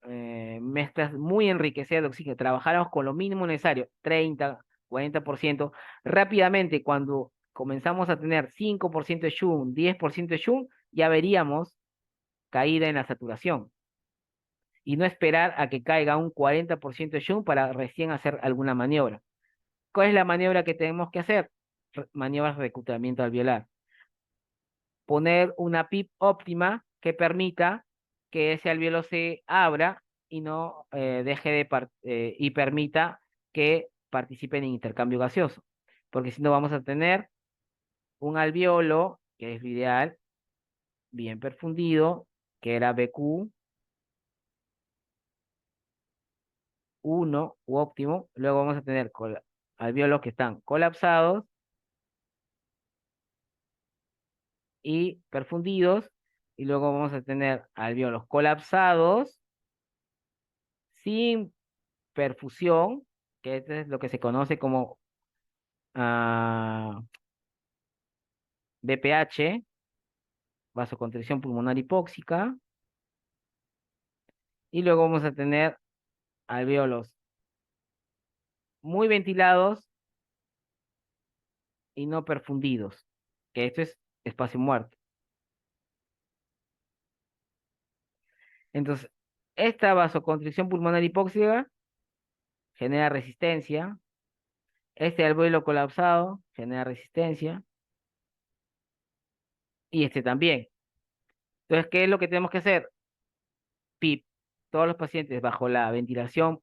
mezclas muy enriquecidas de oxígeno, trabajáramos con lo mínimo necesario, 30, 40%, rápidamente cuando comenzamos a tener 5% de Shun, 10% de Shun, ya veríamos caída en la saturación. Y no esperar a que caiga un 40% de Shun para recién hacer alguna maniobra. ¿Cuál es la maniobra que tenemos que hacer? Maniobras de reclutamiento alveolar. Poner una PIP óptima que permita que ese alvéolo se abra y no y permita que participen en intercambio gaseoso. Porque si no vamos a tener un alvéolo, que es lo ideal, bien perfundido, que era BQ1 u óptimo. Luego vamos a tener alvéolos que están colapsados y perfundidos. Y luego vamos a tener alvéolos colapsados sin perfusión, que esto es lo que se conoce como ah, BPH, vasoconstricción pulmonar hipóxica, y luego vamos a tener alvéolos muy ventilados y no perfundidos, que esto es espacio muerto. Entonces, esta vasoconstricción pulmonar hipóxica genera resistencia, este alvéolo colapsado genera resistencia, y este también. Entonces, ¿qué es lo que tenemos que hacer? PIP. Todos los pacientes bajo la ventilación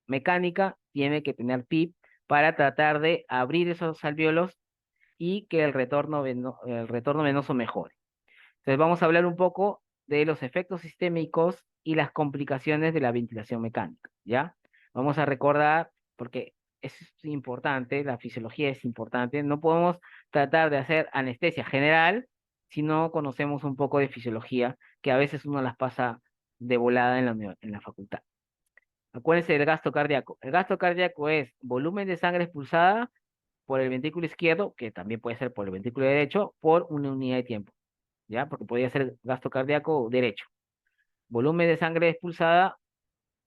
mecánica tiene que tener PIP para tratar de abrir esos alvéolos y que el retorno venoso mejore. Entonces vamos a hablar un poco de los efectos sistémicos y las complicaciones de la ventilación mecánica, ¿ya? Vamos a recordar, porque es importante, la fisiología es importante, no podemos tratar de hacer anestesia general si no conocemos un poco de fisiología, que a veces uno las pasa de volada en la facultad. Acuérdense del gasto cardíaco. El gasto cardíaco es volumen de sangre expulsada por el ventrículo izquierdo, que también puede ser por el ventrículo derecho, por una unidad de tiempo, ¿ya? Porque podría ser gasto cardíaco derecho. Volumen de sangre expulsada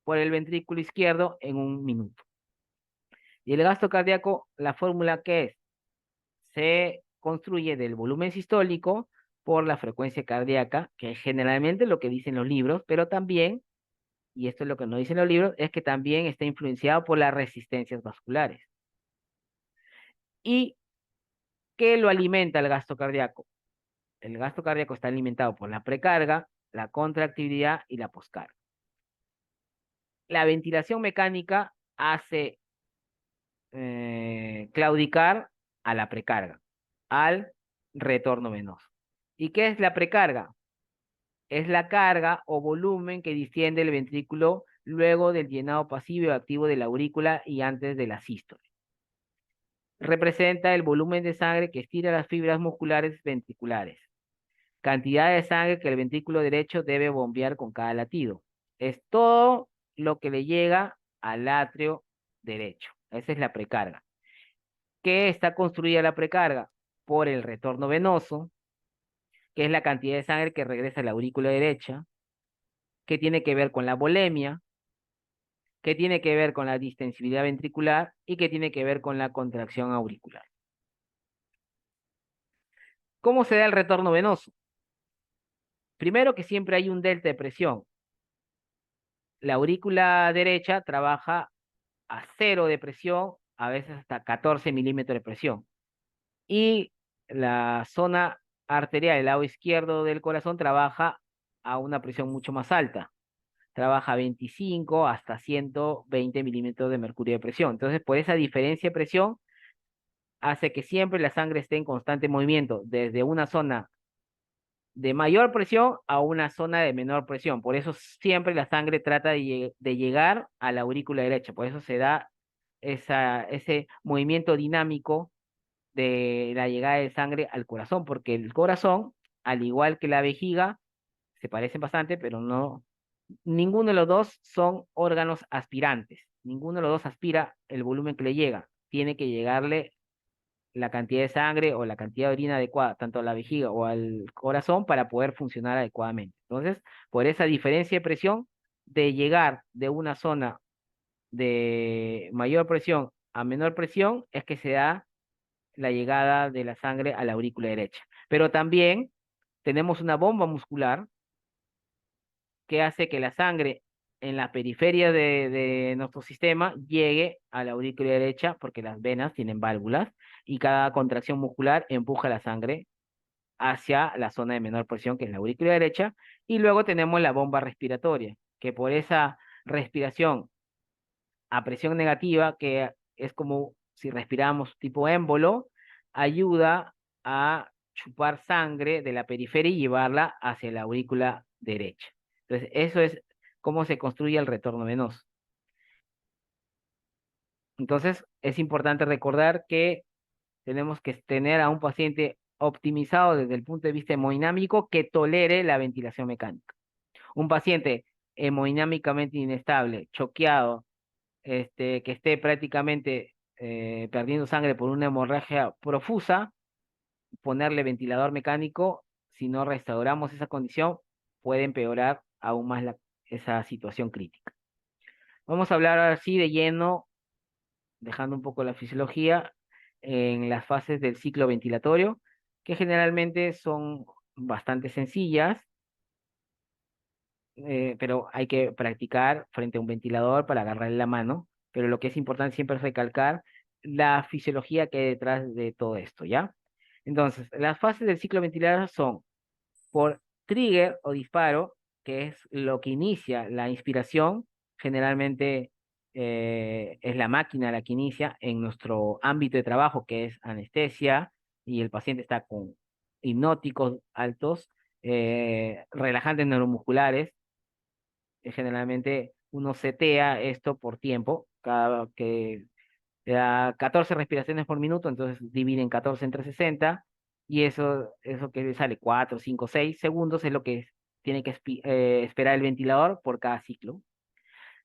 por el ventrículo izquierdo en un minuto. Y el gasto cardíaco, la fórmula que es, se construye del volumen sistólico por la frecuencia cardíaca, que es generalmente lo que dicen los libros, pero también, y esto es lo que no dicen los libros, es que también está influenciado por las resistencias vasculares. ¿Y qué lo alimenta el gasto cardíaco? El gasto cardíaco está alimentado por la precarga, la contractividad y la poscarga. La ventilación mecánica hace claudicar a la precarga, al retorno venoso. ¿Y qué es la precarga? Es la carga o volumen que distiende el ventrículo luego del llenado pasivo y activo de la aurícula y antes de la sístole. Representa el volumen de sangre que estira las fibras musculares ventriculares. Cantidad de sangre que el ventrículo derecho debe bombear con cada latido. Es todo lo que le llega al atrio derecho. Esa es la precarga. ¿Qué está construida la precarga? Por el retorno venoso, que es la cantidad de sangre que regresa a la aurícula derecha, que tiene que ver con la volemia, que tiene que ver con la distensibilidad ventricular y que tiene que ver con la contracción auricular. ¿Cómo se da el retorno venoso? Primero que siempre hay un delta de presión. La aurícula derecha trabaja a 0 de presión, a veces hasta 14 milímetros de presión. Y la zona arterial del lado izquierdo del corazón trabaja a una presión mucho más alta. Trabaja a 25 hasta 120 milímetros de mercurio de presión. Entonces, por esa diferencia de presión, hace que siempre la sangre esté en constante movimiento, desde una zona de mayor presión a una zona de menor presión. Por eso siempre la sangre trata de llegar a la aurícula derecha. Por eso se da ese movimiento dinámico de la llegada de sangre al corazón, porque el corazón, al igual que la vejiga, se parecen bastante, pero no, ninguno de los dos son órganos aspirantes. Ninguno de los dos aspira el volumen que le llega. Tiene que llegarle la cantidad de sangre o la cantidad de orina adecuada, tanto a la vejiga o al corazón, para poder funcionar adecuadamente. Entonces, por esa diferencia de presión, de llegar de una zona de mayor presión a menor presión, es que se da la llegada de la sangre a la aurícula derecha. Pero también tenemos una bomba muscular que hace que la sangre en la periferia de nuestro sistema llegue a la aurícula derecha porque las venas tienen válvulas y cada contracción muscular empuja la sangre hacia la zona de menor presión, que es la aurícula derecha, y luego tenemos la bomba respiratoria, que por esa respiración a presión negativa, que es como si respiramos tipo émbolo, ayuda a chupar sangre de la periferia y llevarla hacia la aurícula derecha. Entonces, eso es cómo se construye el retorno venoso. Entonces, es importante recordar que tenemos que tener a un paciente optimizado desde el punto de vista hemodinámico que tolere la ventilación mecánica. Un paciente hemodinámicamente inestable, choqueado, que esté prácticamente perdiendo sangre por una hemorragia profusa, ponerle ventilador mecánico, si no restauramos esa condición, puede empeorar aún más esa situación crítica. Vamos a hablar ahora sí de lleno, dejando un poco la fisiología, en las fases del ciclo ventilatorio, que generalmente son bastante sencillas, pero hay que practicar frente a un ventilador para agarrarle la mano. Pero lo que es importante siempre es recalcar la fisiología que hay detrás de todo esto, ¿ya? Entonces, las fases del ciclo ventilador son por trigger o disparo, que es lo que inicia la inspiración. Generalmente es la máquina la que inicia en nuestro ámbito de trabajo, que es anestesia, y el paciente está con hipnóticos altos, relajantes neuromusculares. Generalmente uno setea esto por tiempo, cada que te da 14 respiraciones por minuto, entonces divide en 14 entre 60 y eso que sale 4 5 6 segundos es lo que tiene que esperar el ventilador por cada ciclo.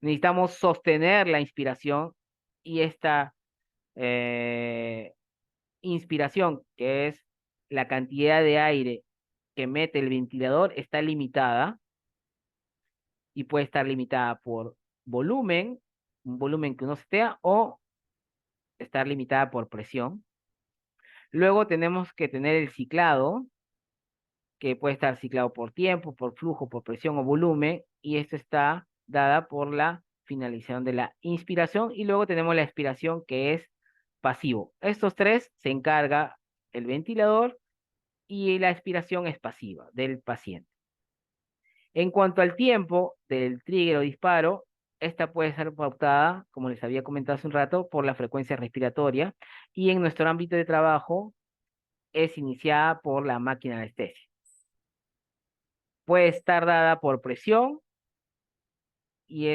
Necesitamos sostener la inspiración y esta eh, inspiración, que es la cantidad de aire que mete el ventilador, está limitada y puede estar limitada por volumen, un volumen que uno setea, o estar limitada por presión. Luego tenemos que tener el ciclado, que puede estar ciclado por tiempo, por flujo, por presión o volumen, y esto está dada por la finalización de la inspiración, y luego tenemos la expiración, que es pasivo. Estos tres se encarga el ventilador y la expiración es pasiva del paciente. En cuanto al tiempo del trigger o disparo, esta puede ser pautada, como les había comentado hace un rato, por la frecuencia respiratoria, y en nuestro ámbito de trabajo es iniciada por la máquina de anestesia. Puede estar dada por presión y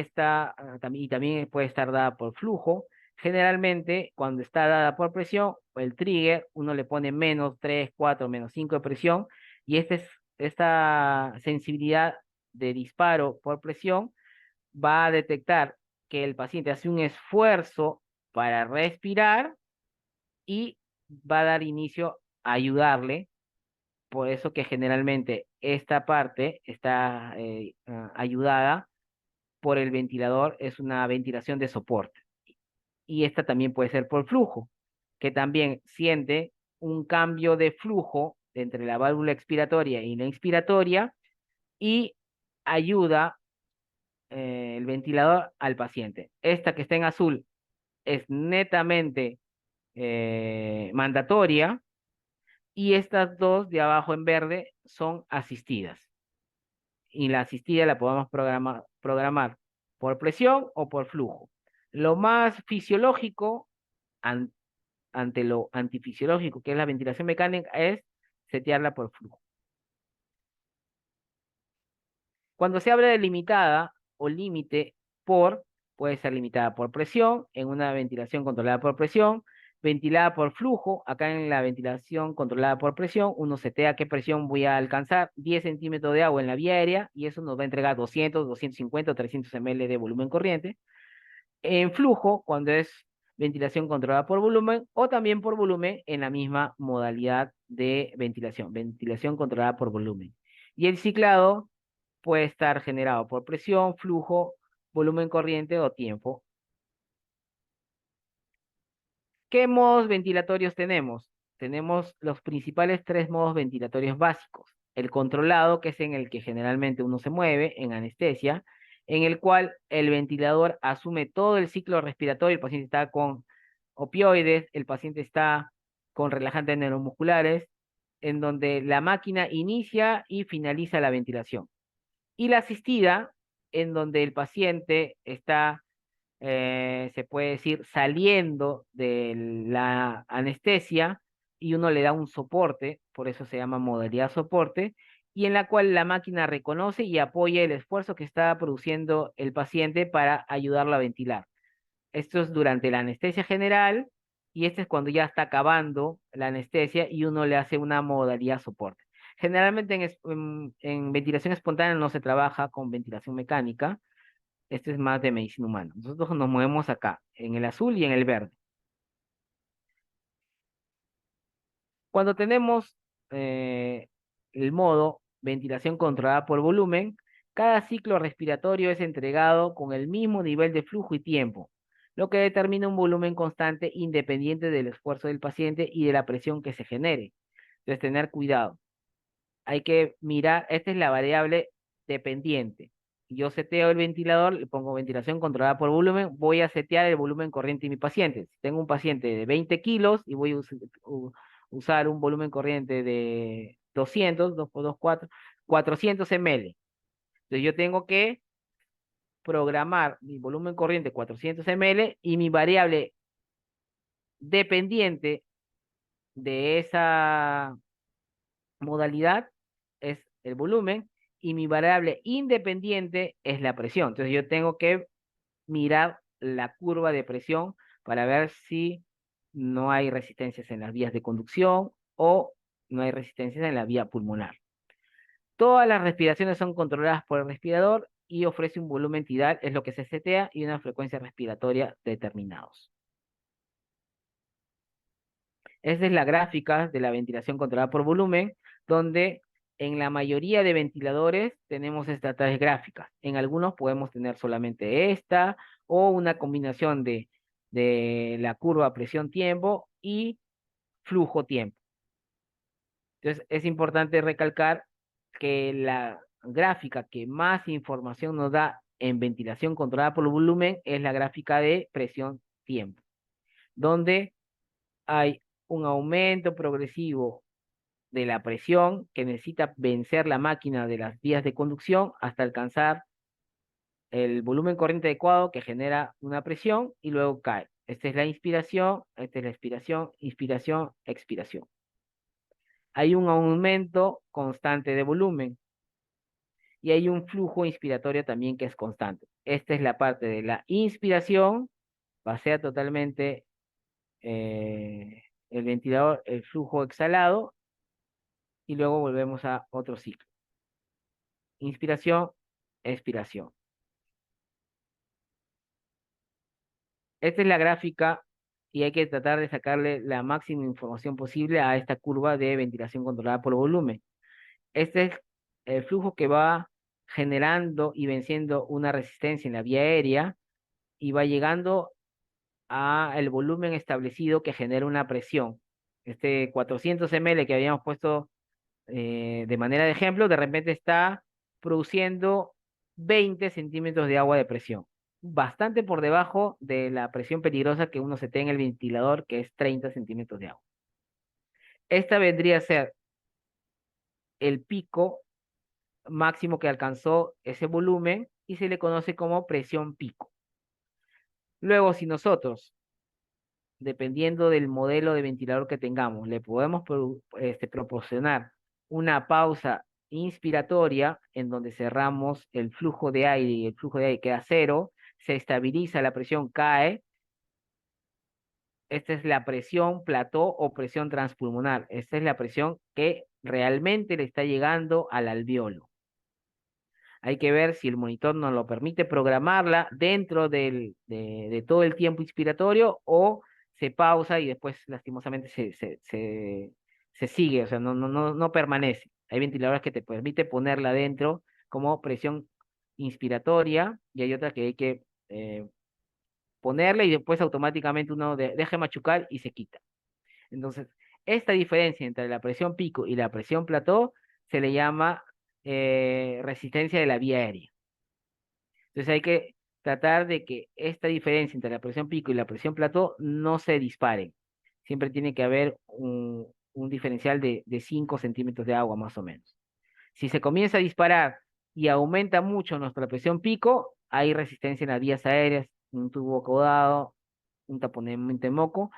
también puede estar dada por flujo. Generalmente, cuando está dada por presión, el trigger, uno le pone -3, 4, -5 de presión, y esta sensibilidad de disparo por presión va a detectar que el paciente hace un esfuerzo para respirar y va a dar inicio a ayudarle. Por eso que generalmente esta parte está ayudada por el ventilador, es una ventilación de soporte. Y esta también puede ser por flujo, que también siente un cambio de flujo entre la válvula expiratoria y la inspiratoria y ayuda el ventilador al paciente. Esta que está en azul es netamente mandatoria, y estas dos de abajo en verde son asistidas. Y la asistida la podemos programar por presión o por flujo. Lo más fisiológico an- ante lo antifisiológico, que es la ventilación mecánica, es setearla por flujo. Cuando se habla de limitada o límite por, puede ser limitada por presión, en una ventilación controlada por presión, ventilada por flujo. Acá en la ventilación controlada por presión, uno setea qué presión voy a alcanzar, 10 centímetros de agua en la vía aérea, y eso nos va a entregar 200, 250 o 300 ml de volumen corriente. En flujo, cuando es ventilación controlada por volumen, o también por volumen en la misma modalidad de ventilación controlada por volumen. Y el ciclado puede estar generado por presión, flujo, volumen corriente o tiempo. ¿Qué modos ventilatorios tenemos? Tenemos los principales tres modos ventilatorios básicos. El controlado, que es en el que generalmente uno se mueve en anestesia, en el cual el ventilador asume todo el ciclo respiratorio. El paciente está con opioides, el paciente está con relajantes neuromusculares, en donde la máquina inicia y finaliza la ventilación. Y la asistida, en donde el paciente está, se puede decir, saliendo de la anestesia y uno le da un soporte, por eso se llama modalidad soporte, y en la cual la máquina reconoce y apoya el esfuerzo que está produciendo el paciente para ayudarlo a ventilar. Esto es durante la anestesia general, y este es cuando ya está acabando la anestesia y uno le hace una modalidad soporte. Generalmente en ventilación espontánea no se trabaja con ventilación mecánica. Este es más de medicina humana. Nosotros nos movemos acá, en el azul y en el verde. Cuando tenemos el modo ventilación controlada por volumen, cada ciclo respiratorio es entregado con el mismo nivel de flujo y tiempo, lo que determina un volumen constante independiente del esfuerzo del paciente y de la presión que se genere. Entonces, tener cuidado. Hay que mirar, esta es la variable dependiente. Yo seteo el ventilador, le pongo ventilación controlada por volumen, voy a setear el volumen corriente de mi paciente. Si tengo un paciente de 20 kilos y voy a usar un volumen corriente de 200, 2 por 2, 4, 400 ml. Entonces yo tengo que programar mi volumen corriente 400 ml, y mi variable dependiente de esa modalidad es el volumen, y mi variable independiente es la presión. Entonces yo tengo que mirar la curva de presión para ver si no hay resistencias en las vías de conducción o no hay resistencias en la vía pulmonar. Todas las respiraciones son controladas por el respirador y ofrece un volumen tidal, es lo que se setea, y una frecuencia respiratoria determinados. Esta es la gráfica de la ventilación controlada por volumen, donde en la mayoría de ventiladores tenemos estas tres gráficas. En algunos podemos tener solamente esta o una combinación de la curva presión-tiempo y flujo-tiempo. Entonces, es importante recalcar que la gráfica que más información nos da en ventilación controlada por volumen es la gráfica de presión-tiempo, donde hay un aumento progresivo de la presión que necesita vencer la máquina de las vías de conducción hasta alcanzar el volumen corriente adecuado que genera una presión y luego cae. Esta es la inspiración, esta es la expiración, inspiración, expiración. Hay un aumento constante de volumen y hay un flujo inspiratorio también que es constante. Esta es la parte de la inspiración, pasea totalmente el ventilador, el flujo exhalado, y luego volvemos a otro ciclo. Inspiración, expiración. Esta es la gráfica y hay que tratar de sacarle la máxima información posible a esta curva de ventilación controlada por volumen. Este es el flujo que va generando y venciendo una resistencia en la vía aérea y va llegando a el volumen establecido que genera una presión. Este 400 ml que habíamos puesto de manera de ejemplo, de repente está produciendo 20 centímetros de agua de presión, bastante por debajo de la presión peligrosa que uno se tiene en el ventilador, que es 30 centímetros de agua. Esta vendría a ser el pico máximo que alcanzó ese volumen y se le conoce como presión pico. Luego, si nosotros, dependiendo del modelo de ventilador que tengamos, le podemos proporcionar una pausa inspiratoria en donde cerramos el flujo de aire y el flujo de aire queda cero, se estabiliza, la presión cae. Esta es la presión plató o presión transpulmonar. Esta es la presión que realmente le está llegando al alveolo. Hay que ver si el monitor nos lo permite programarla dentro de todo el tiempo inspiratorio o se pausa y después lastimosamente se sigue, o sea, no permanece. Hay ventiladores que te permite ponerla dentro como presión inspiratoria y hay otra que hay que ponerla y después automáticamente uno deja machucar y se quita. Entonces, esta diferencia entre la presión pico y la presión plató se le llama resistencia de la vía aérea. Entonces hay que tratar de que esta diferencia entre la presión pico y la presión plató no se disparen. Siempre tiene que haber un diferencial de 5 centímetros de agua más o menos. Si se comienza a disparar y aumenta mucho nuestra presión pico, hay resistencia en las vías aéreas, un tubo caudado, un taponamiento de moco,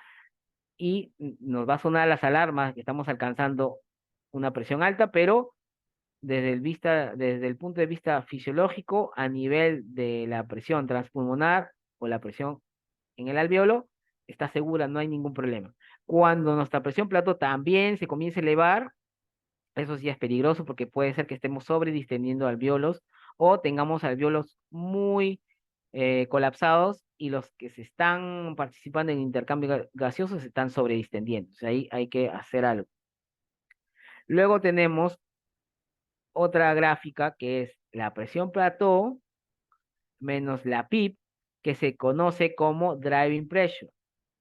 y nos va a sonar las alarmas que estamos alcanzando una presión alta, pero desde el punto de vista fisiológico, a nivel de la presión transpulmonar o la presión en el alveolo, está segura, no hay ningún problema. Cuando nuestra presión plató también se comienza a elevar, eso sí es peligroso porque puede ser que estemos sobredistendiendo alveolos o tengamos alveolos muy colapsados y los que se están participando en intercambio gaseoso se están sobredistendiendo. O sea, ahí hay que hacer algo. Luego tenemos otra gráfica que es la presión plató menos la PIP, que se conoce como driving pressure,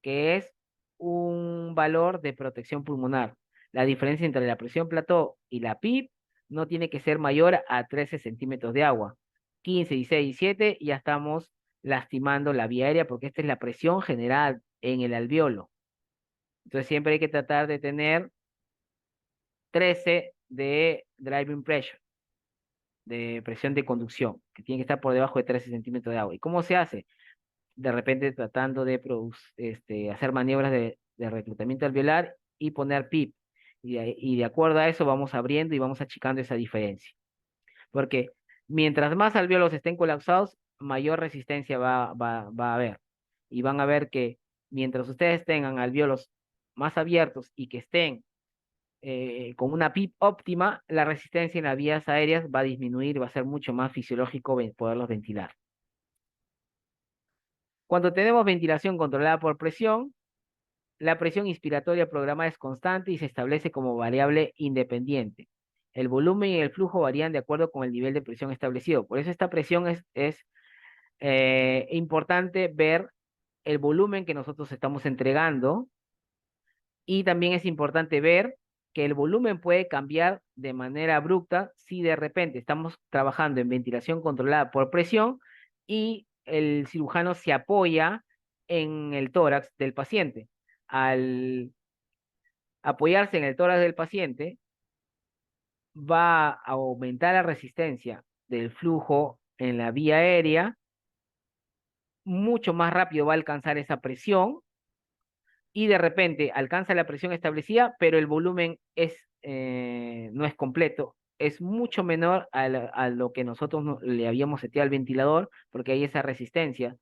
que es un valor de protección pulmonar. La diferencia entre la presión plató y la PIP no tiene que ser mayor a 13 centímetros de agua. 15, 16 y 7 ya estamos lastimando la vía aérea porque esta es la presión general en el alveolo. Entonces siempre hay que tratar de tener 13 de driving pressure, de presión de conducción, que tiene que estar por debajo de 13 centímetros de agua. ¿Y cómo se hace? De repente tratando de hacer maniobras de reclutamiento alveolar y poner PIP. Y de acuerdo a eso vamos abriendo y vamos achicando esa diferencia. Porque mientras más alveolos estén colapsados, mayor resistencia va a haber. Y van a ver que mientras ustedes tengan alveolos más abiertos y que estén con una PIB óptima, la resistencia en las vías aéreas va a disminuir, va a ser mucho más fisiológico poderlos ventilar. Cuando tenemos ventilación controlada por presión, la presión inspiratoria programada es constante y se establece como variable independiente. El volumen y el flujo varían de acuerdo con el nivel de presión establecido. Por eso esta presión es importante ver el volumen que nosotros estamos entregando, y también es importante ver que el volumen puede cambiar de manera abrupta si de repente estamos trabajando en ventilación controlada por presión y el cirujano se apoya en el tórax del paciente. Al apoyarse en el tórax del paciente, va a aumentar la resistencia del flujo en la vía aérea, mucho más rápido va a alcanzar esa presión y de repente alcanza la presión establecida, pero el volumen no es completo, es mucho menor a lo que nosotros le habíamos seteado al ventilador, porque hay esa resistencia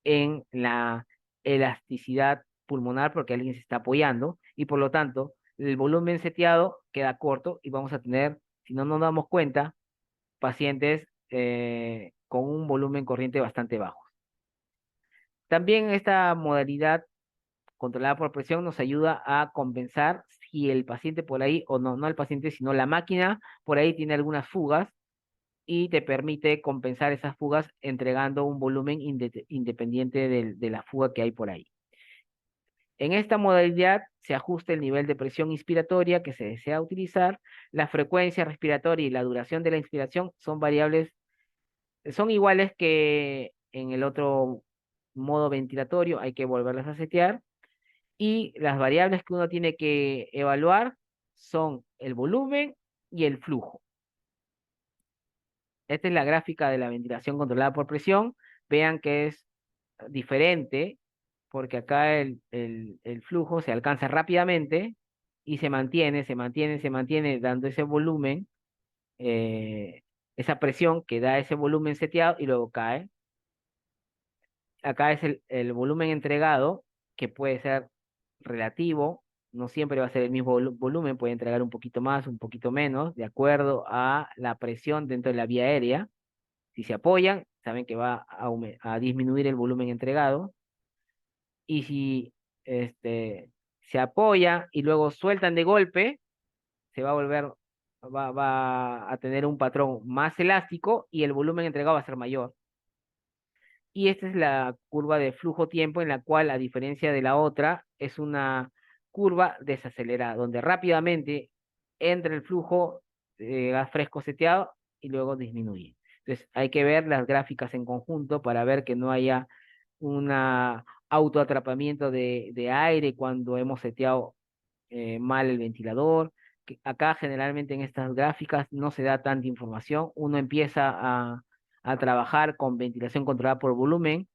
en la elasticidad pulmonar, porque alguien se está apoyando, y por lo tanto el volumen seteado queda corto y vamos a tener, si no nos damos cuenta, pacientes con un volumen corriente bastante bajo. También esta modalidad controlada por presión nos ayuda a compensar si el paciente por ahí, o no, no el paciente, sino la máquina por ahí tiene algunas fugas y te permite compensar esas fugas entregando un volumen independiente de la fuga que hay por ahí. En esta modalidad se ajusta el nivel de presión inspiratoria que se desea utilizar, la frecuencia respiratoria y la duración de la inspiración son variables, son iguales que en el otro modo ventilatorio, hay que volverlas a setear. Y las variables que uno tiene que evaluar son el volumen y el flujo. Esta es la gráfica de la ventilación controlada por presión. Vean que es diferente porque acá el flujo se alcanza rápidamente y se mantiene dando ese volumen, eh, esa presión que da ese volumen seteado y luego cae. Acá es el volumen entregado, que puede ser relativo, no siempre va a ser el mismo volumen, puede entregar un poquito más, un poquito menos, de acuerdo a la presión dentro de la vía aérea. Si se apoyan, saben que va a disminuir el volumen entregado. Y si se apoya y luego sueltan de golpe, se va a volver, va a tener un patrón más elástico y el volumen entregado va a ser mayor. Y esta es la curva de flujo-tiempo en la cual, a diferencia de la otra, es una curva desacelerada, donde rápidamente entra el flujo de gas fresco seteado y luego disminuye. Entonces, hay que ver las gráficas en conjunto para ver que no haya un autoatrapamiento de aire cuando hemos seteado mal el ventilador. Acá generalmente en estas gráficas no se da tanta información. Uno empieza a trabajar con ventilación controlada por volumen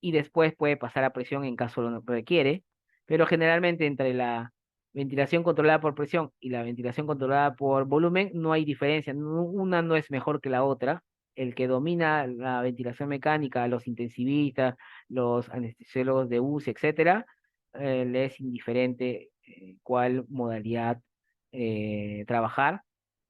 y después puede pasar a presión en caso lo requiere, pero generalmente entre la ventilación controlada por presión y la ventilación controlada por volumen no hay diferencia, una no es mejor que la otra. El que domina la ventilación mecánica, los intensivistas, los anestesiólogos de UCI, etcétera, le es indiferente cuál modalidad trabajar,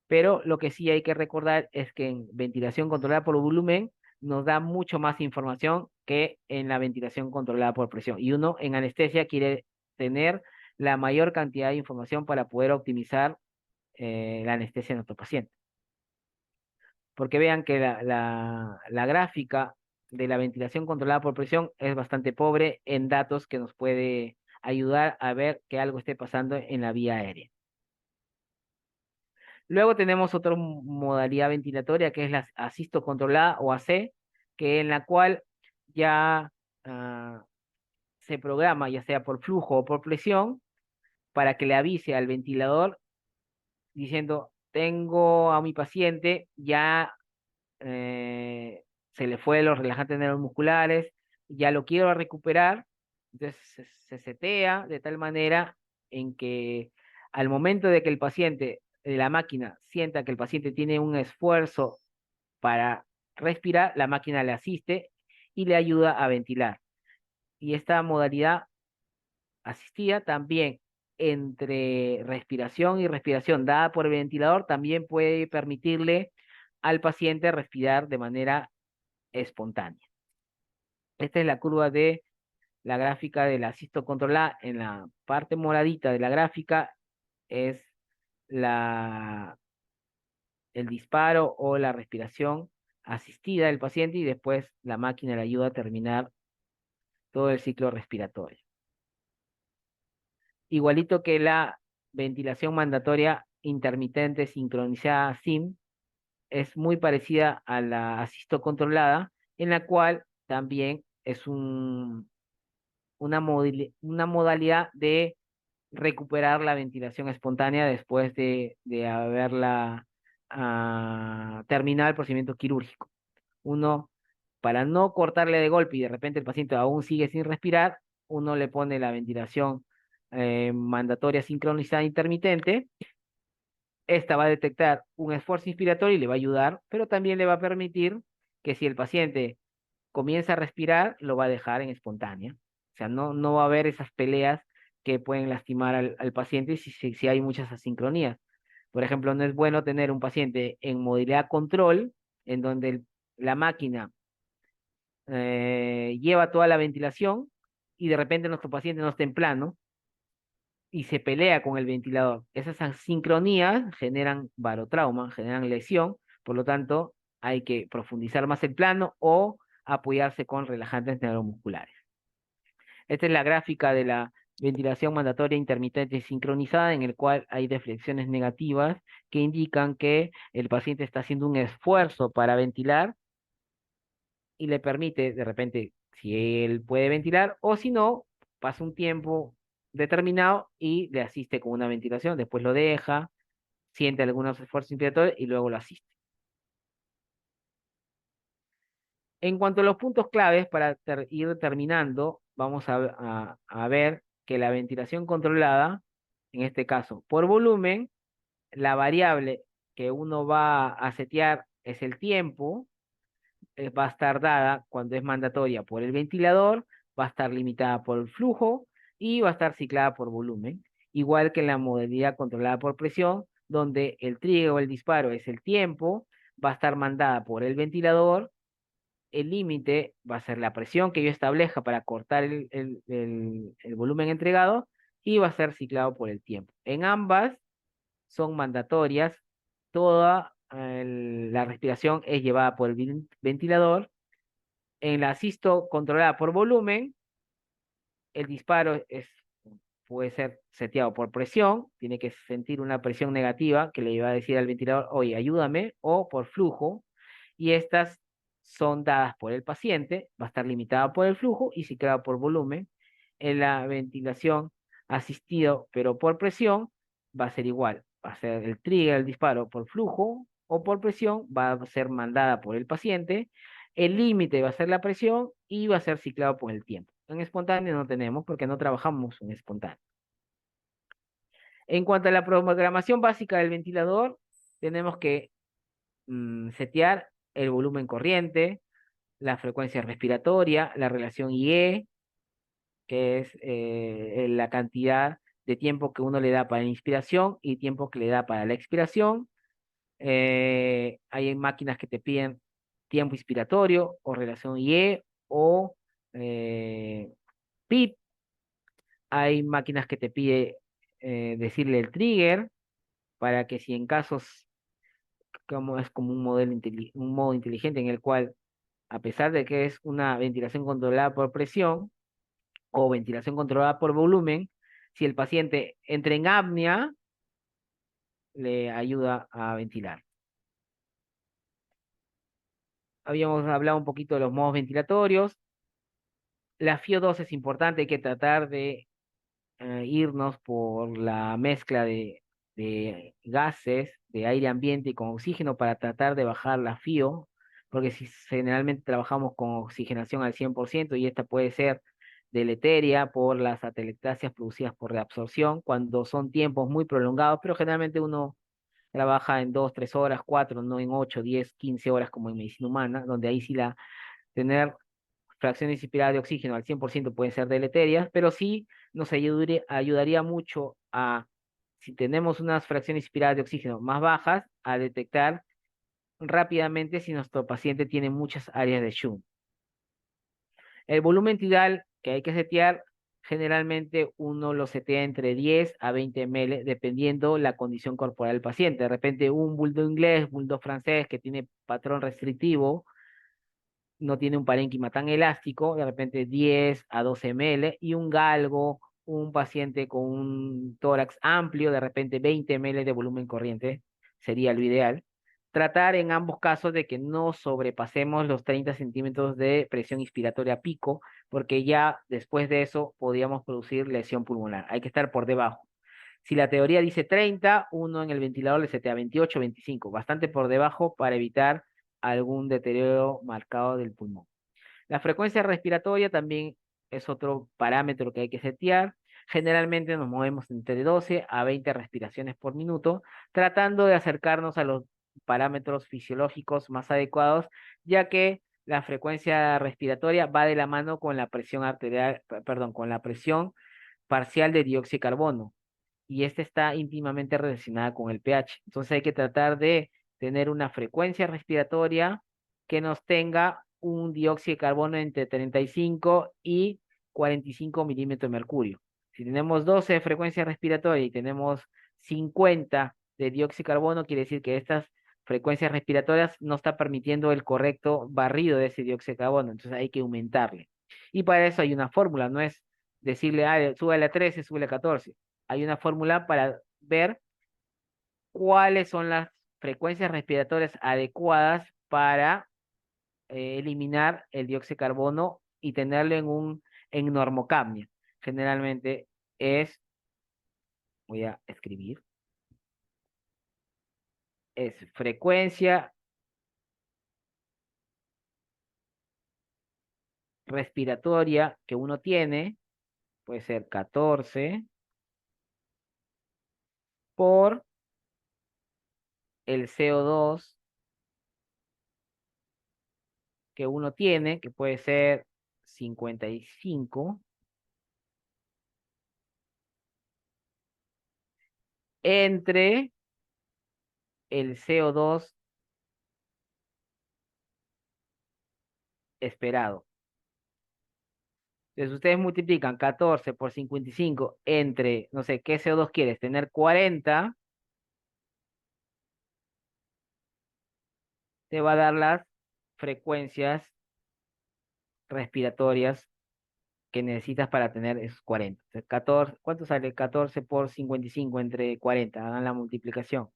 pero lo que sí hay que recordar es que en ventilación controlada por volumen nos da mucho más información que en la ventilación controlada por presión. Y uno en anestesia quiere tener la mayor cantidad de información para poder optimizar la anestesia de nuestro paciente. Porque vean que la gráfica de la ventilación controlada por presión es bastante pobre en datos que nos puede ayudar a ver que algo esté pasando en la vía aérea. Luego tenemos otra modalidad ventilatoria que es la asisto controlada o AC, que en la cual ya se programa, ya sea por flujo o por presión, para que le avise al ventilador diciendo, tengo a mi paciente, ya se le fue los relajantes neuromusculares, ya lo quiero recuperar. Entonces se setea de tal manera en que al momento de que el paciente, la máquina, sienta que el paciente tiene un esfuerzo para respirar, la máquina le asiste y le ayuda a ventilar. Y esta modalidad asistida también entre respiración y respiración dada por el ventilador también puede permitirle al paciente respirar de manera espontánea. Esta es la curva de la gráfica de la asisto controlada. En la parte moradita de la gráfica es el disparo o la respiración asistida del paciente y después la máquina le ayuda a terminar todo el ciclo respiratorio. Igualito que la ventilación mandatoria intermitente sincronizada SIM, es muy parecida a la asisto controlada, en la cual también es una modalidad de recuperar la ventilación espontánea después de haberla terminado el procedimiento quirúrgico. Uno, para no cortarle de golpe y de repente el paciente aún sigue sin respirar, uno le pone la ventilación mandatoria sincronizada intermitente. Esta va a detectar un esfuerzo inspiratorio y le va a ayudar, pero también le va a permitir que si el paciente comienza a respirar, lo va a dejar en espontánea. O sea, no va a haber esas peleas que pueden lastimar al paciente si hay muchas asincronías. Por ejemplo, no es bueno tener un paciente en modalidad control, en donde la máquina lleva toda la ventilación y de repente nuestro paciente no está en plano y se pelea con el ventilador. Esas asincronías generan barotrauma, generan lesión, por lo tanto hay que profundizar más el plano o apoyarse con relajantes neuromusculares. Esta es la gráfica de la ventilación mandatoria intermitente sincronizada, en el cual hay deflexiones negativas que indican que el paciente está haciendo un esfuerzo para ventilar y le permite, de repente, si él puede ventilar, o si no, pasa un tiempo determinado y le asiste con una ventilación, después lo deja, siente algunos esfuerzos inspiratorios y luego lo asiste. En cuanto a los puntos claves para ir terminando, vamos a ver que la ventilación controlada, en este caso por volumen, la variable que uno va a setear es el tiempo, va a estar dada cuando es mandatoria por el ventilador, va a estar limitada por el flujo y va a estar ciclada por volumen, igual que en la modalidad controlada por presión, donde el trigger o el disparo es el tiempo, va a estar mandada por el ventilador, el límite va a ser la presión que yo establezca para cortar el volumen entregado y va a ser ciclado por el tiempo. En ambas son mandatorias, toda la respiración es llevada por el ventilador. En la asisto controlada por volumen, el disparo puede ser seteado por presión, tiene que sentir una presión negativa que le va a decir al ventilador, oye, ayúdame, o por flujo, y estas son dadas por el paciente, va a estar limitada por el flujo y ciclada por volumen. En la ventilación asistido, pero por presión, va a ser igual, va a ser el trigger, el disparo por flujo o por presión, va a ser mandada por el paciente, el límite va a ser la presión y va a ser ciclado por el tiempo. En espontáneo no tenemos porque no trabajamos en espontáneo. En cuanto a la programación básica del ventilador, tenemos que setear el volumen corriente, la frecuencia respiratoria, la relación IE, que es la cantidad de tiempo que uno le da para la inspiración y tiempo que le da para la expiración. Hay máquinas que te piden tiempo inspiratorio o relación IE o PIP. Hay máquinas que te pide decirle el trigger para que si en casos como es como un modo inteligente en el cual, a pesar de que es una ventilación controlada por presión o ventilación controlada por volumen, si el paciente entra en apnea, le ayuda a ventilar. Habíamos hablado un poquito de los modos ventilatorios. La FIO2 es importante, hay que tratar de irnos por la mezcla de gases, de aire ambiente y con oxígeno para tratar de bajar la FIO, porque si generalmente trabajamos con oxigenación al 100% y esta puede ser deleteria por las atelectasias producidas por reabsorción, cuando son tiempos muy prolongados, pero generalmente uno trabaja en 2, 3 horas, 4, no en 8, 10, 15 horas como en medicina humana, donde ahí sí tener fracciones inspiradas de oxígeno al 100% pueden ser deleterias, pero sí nos ayudaría mucho a, si tenemos unas fracciones inspiradas de oxígeno más bajas, a detectar rápidamente si nuestro paciente tiene muchas áreas de Shunt. El volumen tidal que hay que setear, generalmente uno lo setea entre 10 a 20 ml, dependiendo la condición corporal del paciente. De repente un bulldog inglés, bulldog francés que tiene patrón restrictivo, no tiene un parénquima tan elástico, de repente 10 a 12 ml, y un galgo, un paciente con un tórax amplio, de repente 20 ml de volumen corriente, sería lo ideal. Tratar en ambos casos de que no sobrepasemos los 30 centímetros de presión inspiratoria pico, porque ya después de eso podríamos producir lesión pulmonar. Hay que estar por debajo. Si la teoría dice 30, uno en el ventilador le setea 28, 25, bastante por debajo para evitar algún deterioro marcado del pulmón. La frecuencia respiratoria también es otro parámetro que hay que setear. Generalmente nos movemos entre 12 a 20 respiraciones por minuto, tratando de acercarnos a los parámetros fisiológicos más adecuados, ya que la frecuencia respiratoria va de la mano con la presión arterial, perdón, con la presión parcial de dióxido de carbono, y esta está íntimamente relacionada con el pH. Entonces hay que tratar de tener una frecuencia respiratoria que nos tenga un dióxido de carbono entre 35 y 45 milímetros de mercurio. Si tenemos 12 de frecuencia respiratoria y tenemos 50 de dióxido de carbono, quiere decir que estas frecuencias respiratorias no está permitiendo el correcto barrido de ese dióxido de carbono, entonces hay que aumentarle. Y para eso hay una fórmula, no es decirle, ah, súbele a 13, súbele a 14. Hay una fórmula para ver cuáles son las frecuencias respiratorias adecuadas para eliminar el dióxido de carbono y tenerlo en normocapnia. Generalmente es, voy a escribir, es frecuencia respiratoria que uno tiene, puede ser 14 por el CO2 que uno tiene, que puede ser 55, entre el CO2 esperado. Entonces ustedes multiplican 14 por 55 entre, no sé, ¿qué CO2 quieres? Tener 40, te va a dar las frecuencias respiratorias que necesitas para tener esos 40. Entonces, 14, ¿cuánto sale? 14 por 55 entre 40. Hagan la multiplicación.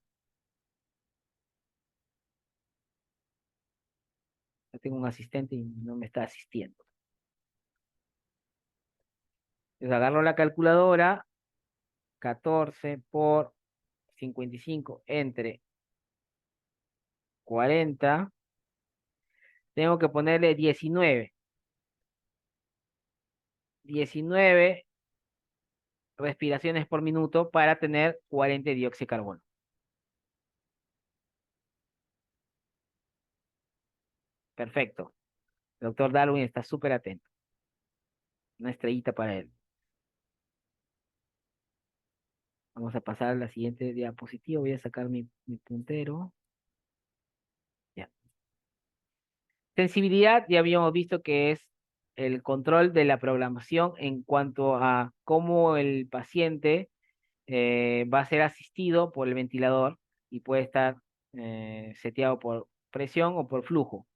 Yo tengo un asistente y no me está asistiendo. Entonces agarro la calculadora, 14 por 55 entre 40. Tengo que ponerle 19. 19 respiraciones por minuto para tener 40 de dióxido de carbono. Perfecto. El doctor Darwin está súper atento. Una estrellita para él. Vamos a pasar a la siguiente diapositiva. Voy a sacar mi puntero. Ya. Sensibilidad, ya habíamos visto que es el control de la programación en cuanto a cómo el paciente va a ser asistido por el ventilador y puede estar seteado por presión o por flujo.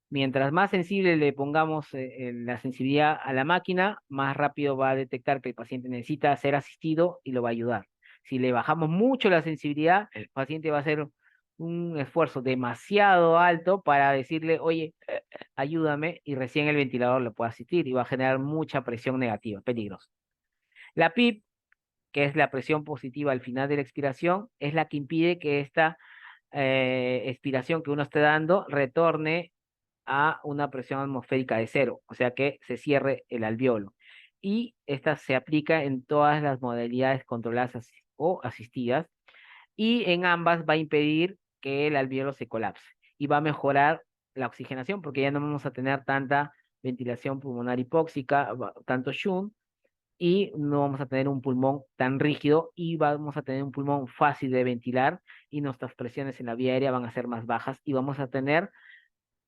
Mientras más sensible le pongamos la sensibilidad a la máquina, más rápido va a detectar que el paciente necesita ser asistido y lo va a ayudar. Si le bajamos mucho la sensibilidad, el paciente va a hacer un esfuerzo demasiado alto para decirle, oye, ayúdame, y recién el ventilador lo puede asistir y va a generar mucha presión negativa, peligroso. La PIP, que es la presión positiva al final de la expiración, es la que impide que esta expiración que uno esté dando retorne a una presión atmosférica de 0, o sea que se cierre el alveolo. Y esta se aplica en todas las modalidades controladas o asistidas, y en ambas va a impedir que el alveolo se colapse y va a mejorar la oxigenación porque ya no vamos a tener tanta ventilación pulmonar hipóxica, tanto shunt, y no vamos a tener un pulmón tan rígido y vamos a tener un pulmón fácil de ventilar y nuestras presiones en la vía aérea van a ser más bajas y vamos a tener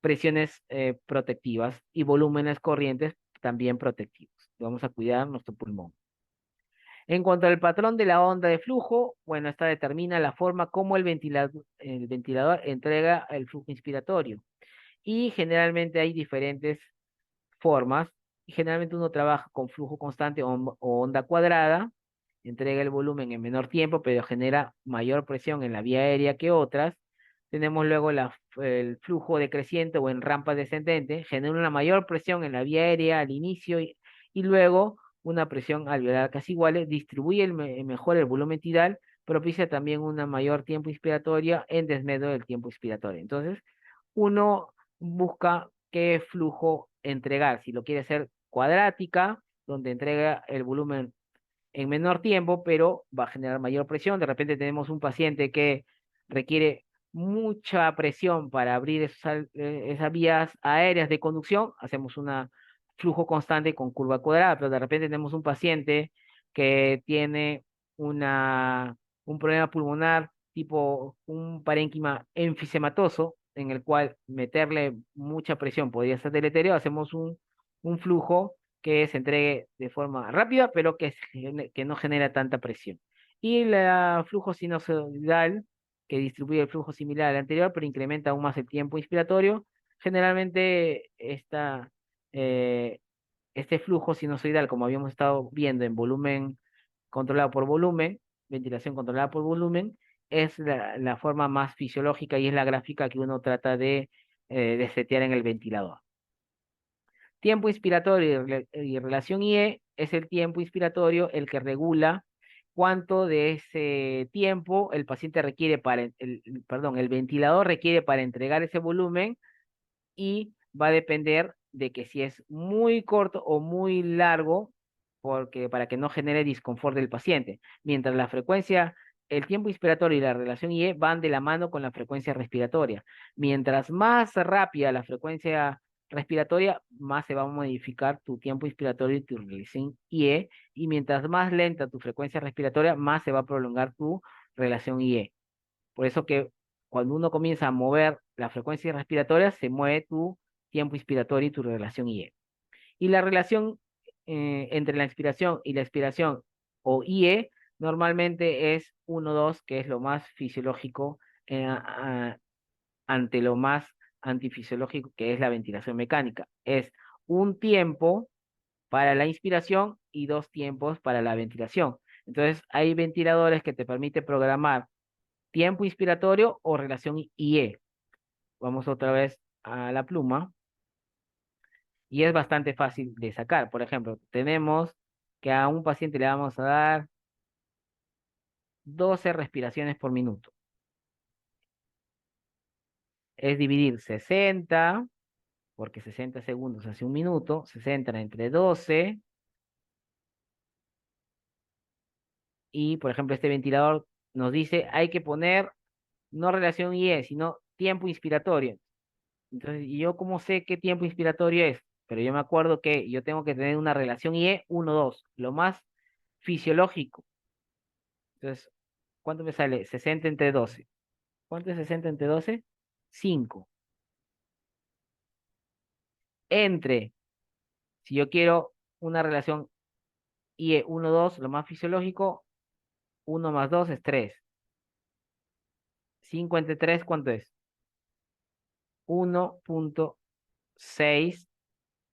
presiones protectivas y volúmenes corrientes también protectivos. Vamos a cuidar nuestro pulmón. En cuanto al patrón de la onda de flujo, bueno, esta determina la forma como el ventilador entrega el flujo inspiratorio. Y generalmente hay diferentes formas. Y generalmente uno trabaja con flujo constante o onda cuadrada, entrega el volumen en menor tiempo, pero genera mayor presión en la vía aérea que otras. Tenemos luego el flujo decreciente o en rampa descendente, genera una mayor presión en la vía aérea al inicio y luego una presión alveolar casi iguales, distribuye mejor el volumen tidal, propicia también una mayor tiempo inspiratoria en desmedro del tiempo inspiratorio. Entonces, uno busca qué flujo entregar, si lo quiere hacer cuadrática, donde entrega el volumen en menor tiempo, pero va a generar mayor presión. De repente tenemos un paciente que requiere mucha presión para abrir esas vías aéreas de conducción, hacemos un flujo constante con curva cuadrada, pero de repente tenemos un paciente que tiene una, un problema pulmonar tipo un parénquima enfisematoso, en el cual meterle mucha presión podría ser deleterio, hacemos un flujo que se entregue de forma rápida, pero que no genera tanta presión. Y el flujo sinusoidal, que distribuye el flujo similar al anterior, pero incrementa aún más el tiempo inspiratorio. Generalmente eh, este flujo sinusoidal, como habíamos estado viendo en volumen controlado por volumen, ventilación controlada por volumen, es la forma más fisiológica y es la gráfica que uno trata de setear en el ventilador. Tiempo inspiratorio y relación IE es el tiempo inspiratorio el que regula cuánto de ese tiempo el paciente requiere perdón, el ventilador requiere para entregar ese volumen y va a depender de que si es muy corto o muy largo, porque para que no genere disconfort del paciente. Mientras la frecuencia, el tiempo inspiratorio y la relación IE van de la mano con la frecuencia respiratoria. Mientras más rápida la frecuencia respiratoria, más se va a modificar tu tiempo inspiratorio y tu relación IE, y mientras más lenta tu frecuencia respiratoria, más se va a prolongar tu relación IE. Por eso que cuando uno comienza a mover la frecuencia respiratoria, se mueve tu tiempo inspiratorio y tu relación IE. Y la relación entre la inspiración y la expiración o IE normalmente es 1-2, que es lo más fisiológico ante lo más antifisiológico, que es la ventilación mecánica. Es un tiempo para la inspiración y 2 tiempos para la ventilación. Entonces, hay ventiladores que te permiten programar tiempo inspiratorio o relación IE. Vamos otra vez a la pluma y es bastante fácil de sacar. Por ejemplo, tenemos que a un paciente le vamos a dar 12 respiraciones por minuto. Es dividir 60, porque 60 segundos hace un minuto, 60 entre 12, y por ejemplo este ventilador nos dice hay que poner no relación IE, sino tiempo inspiratorio. Entonces, ¿y yo cómo sé qué tiempo inspiratorio es? Pero yo me acuerdo que yo tengo que tener una relación IE 1-2, lo más fisiológico. Entonces, ¿cuánto me sale? 60 entre 12. ¿Cuánto es 60 entre 12? 5. Entre, si yo quiero una relación IE 1-2, lo más fisiológico, 1 más 2 es 3. 5 entre 3, ¿cuánto es? 1.6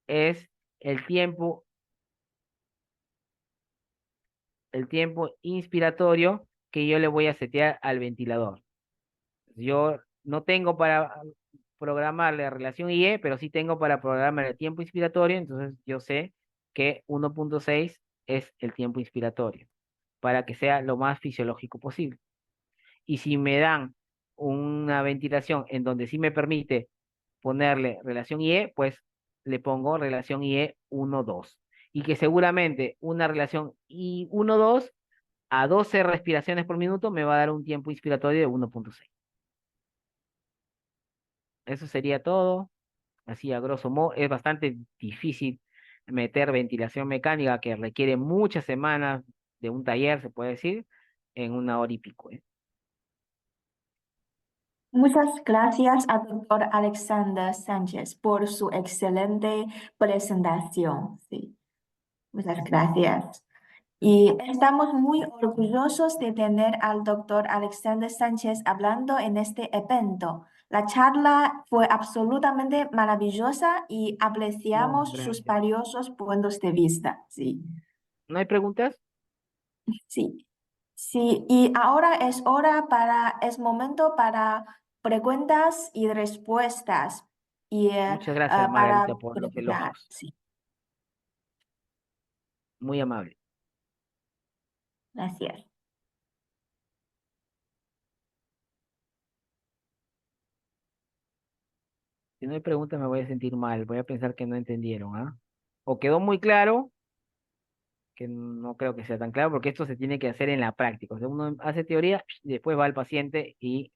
es el tiempo, el tiempo inspiratorio que yo le voy a setear al ventilador. Yo no tengo para programar la relación IE, pero sí tengo para programar el tiempo inspiratorio, entonces yo sé que 1.6 es el tiempo inspiratorio, para que sea lo más fisiológico posible. Y si me dan una ventilación en donde sí me permite ponerle relación IE, pues le pongo relación IE 1-2. Y que seguramente una relación I 1-2 a 12 respiraciones por minuto me va a dar un tiempo inspiratorio de 1.6. Eso sería todo, así a grosso modo. Es bastante difícil meter ventilación mecánica que requiere muchas semanas de un taller, se puede decir, en 1 hora y pico, ¿eh?
Muchas gracias al doctor Alexander Sánchez por su excelente presentación. Sí, muchas gracias. Y estamos muy orgullosos de tener al doctor Alexander Sánchez hablando en este evento. La charla fue absolutamente maravillosa y
No,
apreciamos sus
gracias.
valiosos puntos de vista. Sí,
¿No hay preguntas?
sí, sí. Y ahora es momento para preguntas y respuestas y
Muchas gracias,
para
Margarita, por los
preguntar.
elogios.
Sí,
Muy amable.
gracias.
Si no hay preguntas, me voy a sentir mal. Voy a pensar que no entendieron, ¿ah? O quedó muy claro, que no creo que sea tan claro, porque esto se tiene que hacer en la práctica. O sea, uno hace teoría y después va al paciente y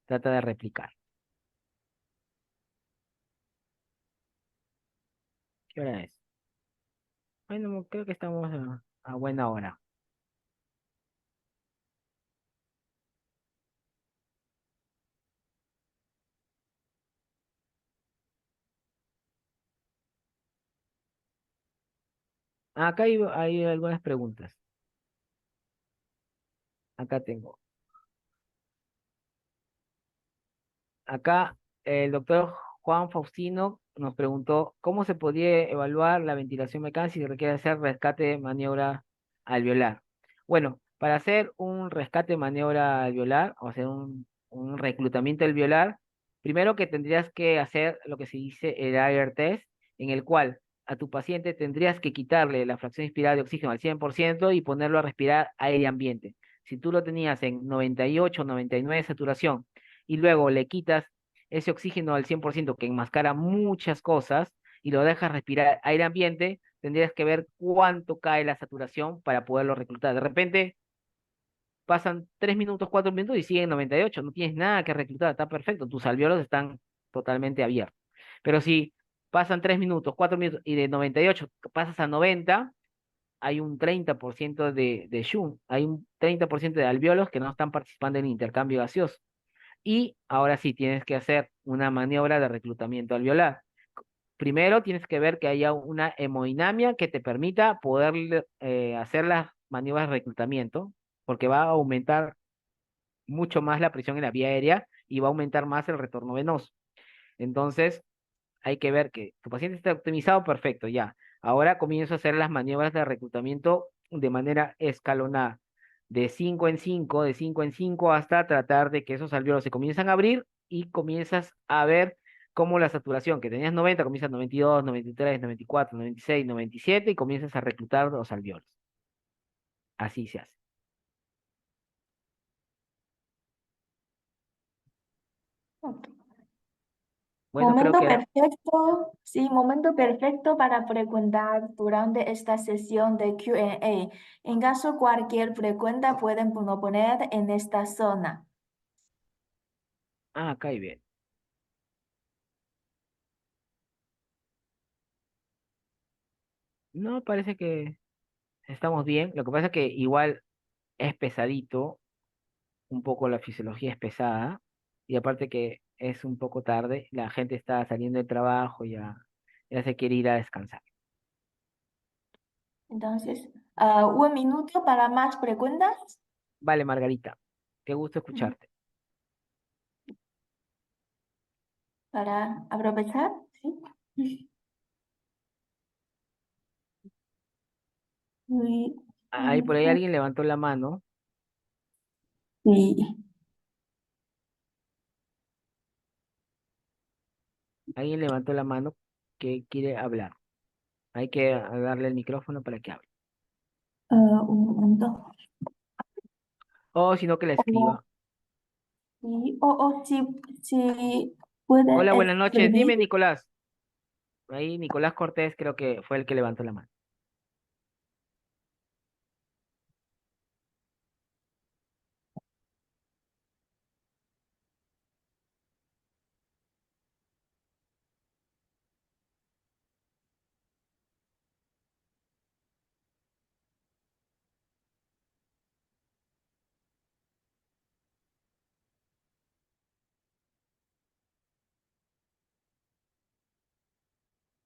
trata de replicar. ¿Qué hora es? Bueno, creo que estamos a buena hora. Acá hay algunas preguntas. Acá tengo. Acá el doctor Juan Faustino nos preguntó cómo se podía evaluar la ventilación mecánica si se requiere hacer rescate de maniobra alveolar. Bueno, para hacer un rescate de maniobra alveolar o hacer un reclutamiento alveolar, primero que tendrías que hacer lo que se dice el air test, en el cual a tu paciente tendrías que quitarle la fracción inspirada de oxígeno al 100% y ponerlo a respirar aire ambiente. Si tú lo tenías en 98, 99 de saturación, y luego le quitas ese oxígeno al 100% que enmascara muchas cosas y lo dejas respirar aire ambiente, tendrías que ver cuánto cae la saturación para poderlo reclutar. De repente pasan 3 minutos, 4 minutos y siguen 98, no tienes nada que reclutar, está perfecto, tus alvéolos están totalmente abiertos. Pero si pasan 3 minutos, 4 minutos y de 98 pasas a 90, hay un 30% de shunt, hay un 30% de alvéolos que no están participando en el intercambio gaseoso. Y ahora sí tienes que hacer una maniobra de reclutamiento alveolar. Primero tienes que ver que haya una hemodinamia que te permita poder hacer las maniobras de reclutamiento, porque va a aumentar mucho más la presión en la vía aérea y va a aumentar más el retorno venoso. Entonces, hay que ver que tu paciente está optimizado, perfecto, ya. Ahora comienzo a hacer las maniobras de reclutamiento de manera escalonada, de 5 en 5, de 5 en 5, hasta tratar de que esos alvéolos se comienzan a abrir y comienzas a ver cómo la saturación que tenías 90 comienza a 92, 93, 94, 96, 97 y comienzas a reclutar los alvéolos. Así se hace.
Ok.
Bueno, creo
Momento
que era...
perfecto, sí, momento perfecto para preguntar durante esta sesión de Q&A. En caso cualquier pregunta pueden poner en esta zona.
Ah, acá hay bien. No, parece que estamos bien. Lo que pasa es que igual es pesadito, un poco la fisiología es pesada y aparte que es un poco tarde, la gente está saliendo del trabajo, ya se quiere ir a descansar.
Entonces, un minuto para más preguntas,
Vale, Margarita, qué gusto
mm,
escucharte.
para aprovechar, ¿sí? Sí,
Ahí por ahí alguien levantó la mano,
sí.
alguien levantó la mano que quiere hablar. Hay que darle el micrófono para que hable.
Un momento.
O si no, que la
O,
escriba.
sí, o si puede
Hola, buenas noches.
escribir.
Dime, Nicolás. Ahí Nicolás Cortés creo que fue el que levantó la mano.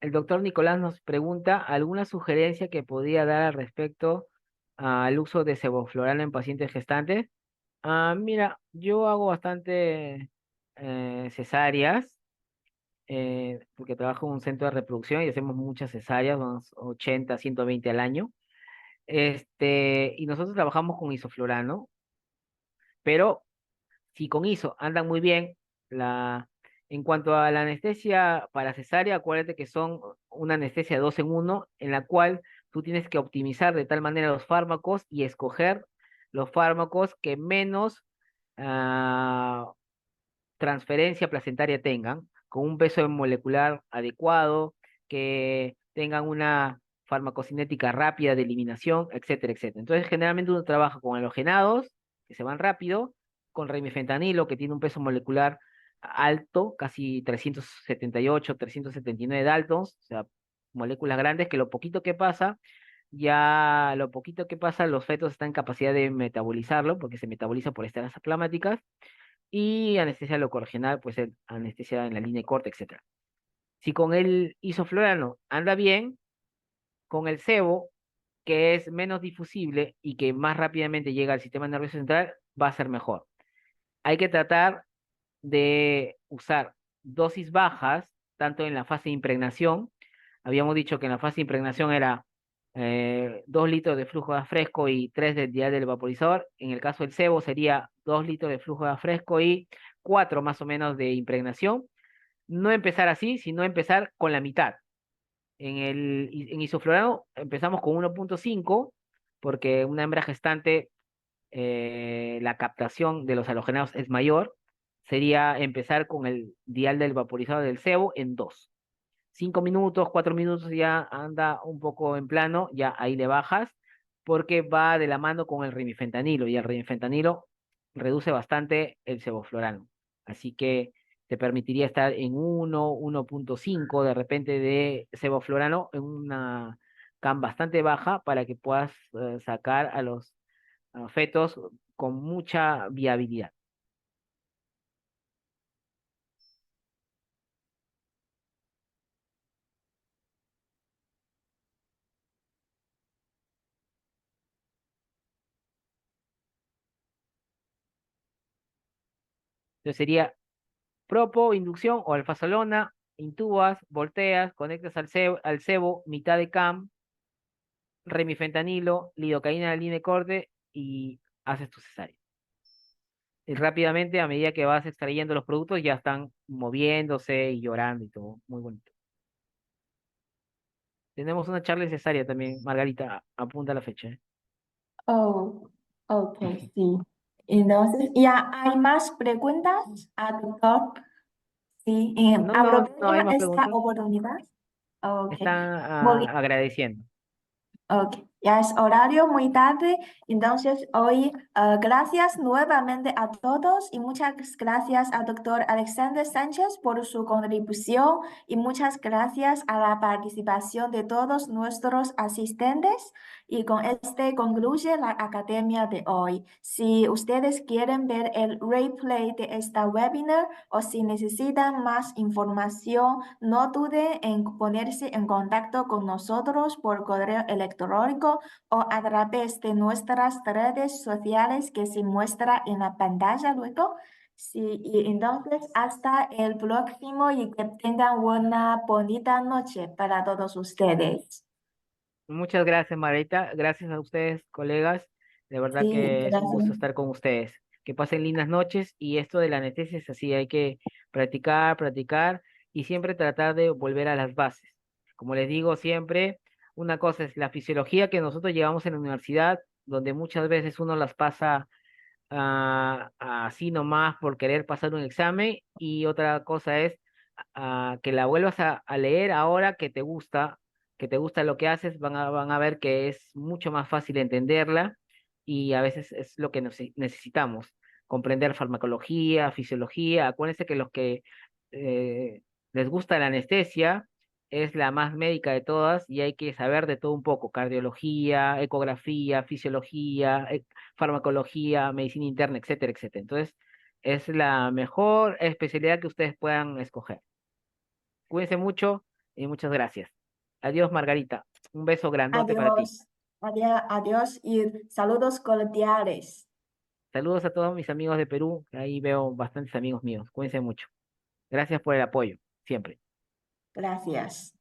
el doctor Nicolás nos pregunta alguna sugerencia que podría dar al respecto al uso de sevoflurano en pacientes gestantes. Mira, yo hago bastante cesáreas, porque trabajo en un centro de reproducción y hacemos muchas cesáreas, unos 80, 120 al año. Y nosotros trabajamos con isoflurano, pero si con ISO andan muy bien, en cuanto a la anestesia para cesárea, acuérdate que son una anestesia 2 en 1, en la cual tú tienes que optimizar de tal manera los fármacos y escoger los fármacos que menos ah, transferencia placentaria tengan, con un peso molecular adecuado, que tengan una farmacocinética rápida de eliminación, etcétera, etcétera. Entonces, generalmente uno trabaja con halogenados, que se van rápido, con remifentanilo, que tiene un peso molecular alto, casi 378, 379 Daltons, o sea, moléculas grandes, que lo poquito que pasa, los fetos están en capacidad de metabolizarlo, porque se metaboliza por esteras aplámaticas, y anestesia locorregional, pues anestesia en la línea corta, etcétera. Si con el isoflurano anda bien, con el sebo, que es menos difusible y que más rápidamente llega al sistema nervioso central, va a ser mejor. Hay que tratar de usar dosis bajas, tanto en la fase de impregnación. Habíamos dicho que en la fase de impregnación era 2 litros de flujo de gas fresco y 3 del dial del vaporizador. En el caso del sebo sería 2 litros de flujo de gas fresco y 4 más o menos de impregnación. No empezar así, sino empezar con la mitad. En isoflurano empezamos con 1,5 porque una hembra gestante, la captación de los halogenados es mayor. Sería empezar con el dial del vaporizador del sebo en 2. 5 minutos, 4 minutos ya anda un poco en plano, ya ahí le bajas, porque va de la mano con el remifentanilo, y el remifentanilo reduce bastante el sevoflurano. Así que te permitiría estar en 1,5 de repente de sevoflurano en una CAM bastante baja para que puedas sacar a los fetos con mucha viabilidad. Entonces sería propo, inducción o alfazolona, intubas, volteas, conectas al sebo, mitad de CAM, remifentanilo, lidocaína en la línea de corte y haces tu cesárea. Y rápidamente, a medida que vas extrayendo los productos, ya están moviéndose y llorando y todo. Muy bonito. Tenemos una charla de cesárea también, Margarita, apunta la fecha.
Oh, ok, sí. Entonces, ¿ya hay más preguntas al doctor? Sí,
No, no, no
aprovecho
hay más
esta
preguntas.
oportunidad. Ok.
Están
Muy,
agradeciendo.
Ok, ya es horario muy tarde, entonces hoy gracias nuevamente a todos y muchas gracias al doctor Alexander Sánchez por su contribución y muchas gracias a la participación de todos nuestros asistentes y con este concluye la academia de hoy. Si ustedes quieren ver el replay de esta webinar o si necesitan más información, no duden en ponerse en contacto con nosotros por correo electrónico o a través de nuestras redes sociales que se muestra en la pantalla luego. Sí, y entonces hasta el próximo y que tengan una bonita noche para todos ustedes.
Muchas gracias, Margarita. Gracias a ustedes, colegas. De verdad
Sí,
que es un gusto
gracias.
estar con ustedes. Que pasen lindas noches, y esto de la anestesia es así, hay que practicar, practicar y siempre tratar de volver a las bases. Como les digo siempre, una cosa es la fisiología que nosotros llevamos en la universidad, donde muchas veces uno las pasa así nomás por querer pasar un examen, y otra cosa es que la vuelvas a leer ahora que te gusta lo que haces, van a ver que es mucho más fácil entenderla, y a veces es lo que necesitamos, comprender farmacología, fisiología. Acuérdense que los que eh, les gusta la anestesia es la más médica de todas, y hay que saber de todo un poco: cardiología, ecografía, fisiología, farmacología, medicina interna, etcétera, etcétera. Entonces, es la mejor especialidad que ustedes puedan escoger. Cuídense mucho, y muchas gracias. Adiós, Margarita. Un beso grandote para ti.
Adiós, adiós y saludos cordiales.
Saludos a todos mis amigos de Perú. Ahí veo bastantes amigos míos. Cuídense mucho. Gracias por el apoyo, siempre.
Gracias.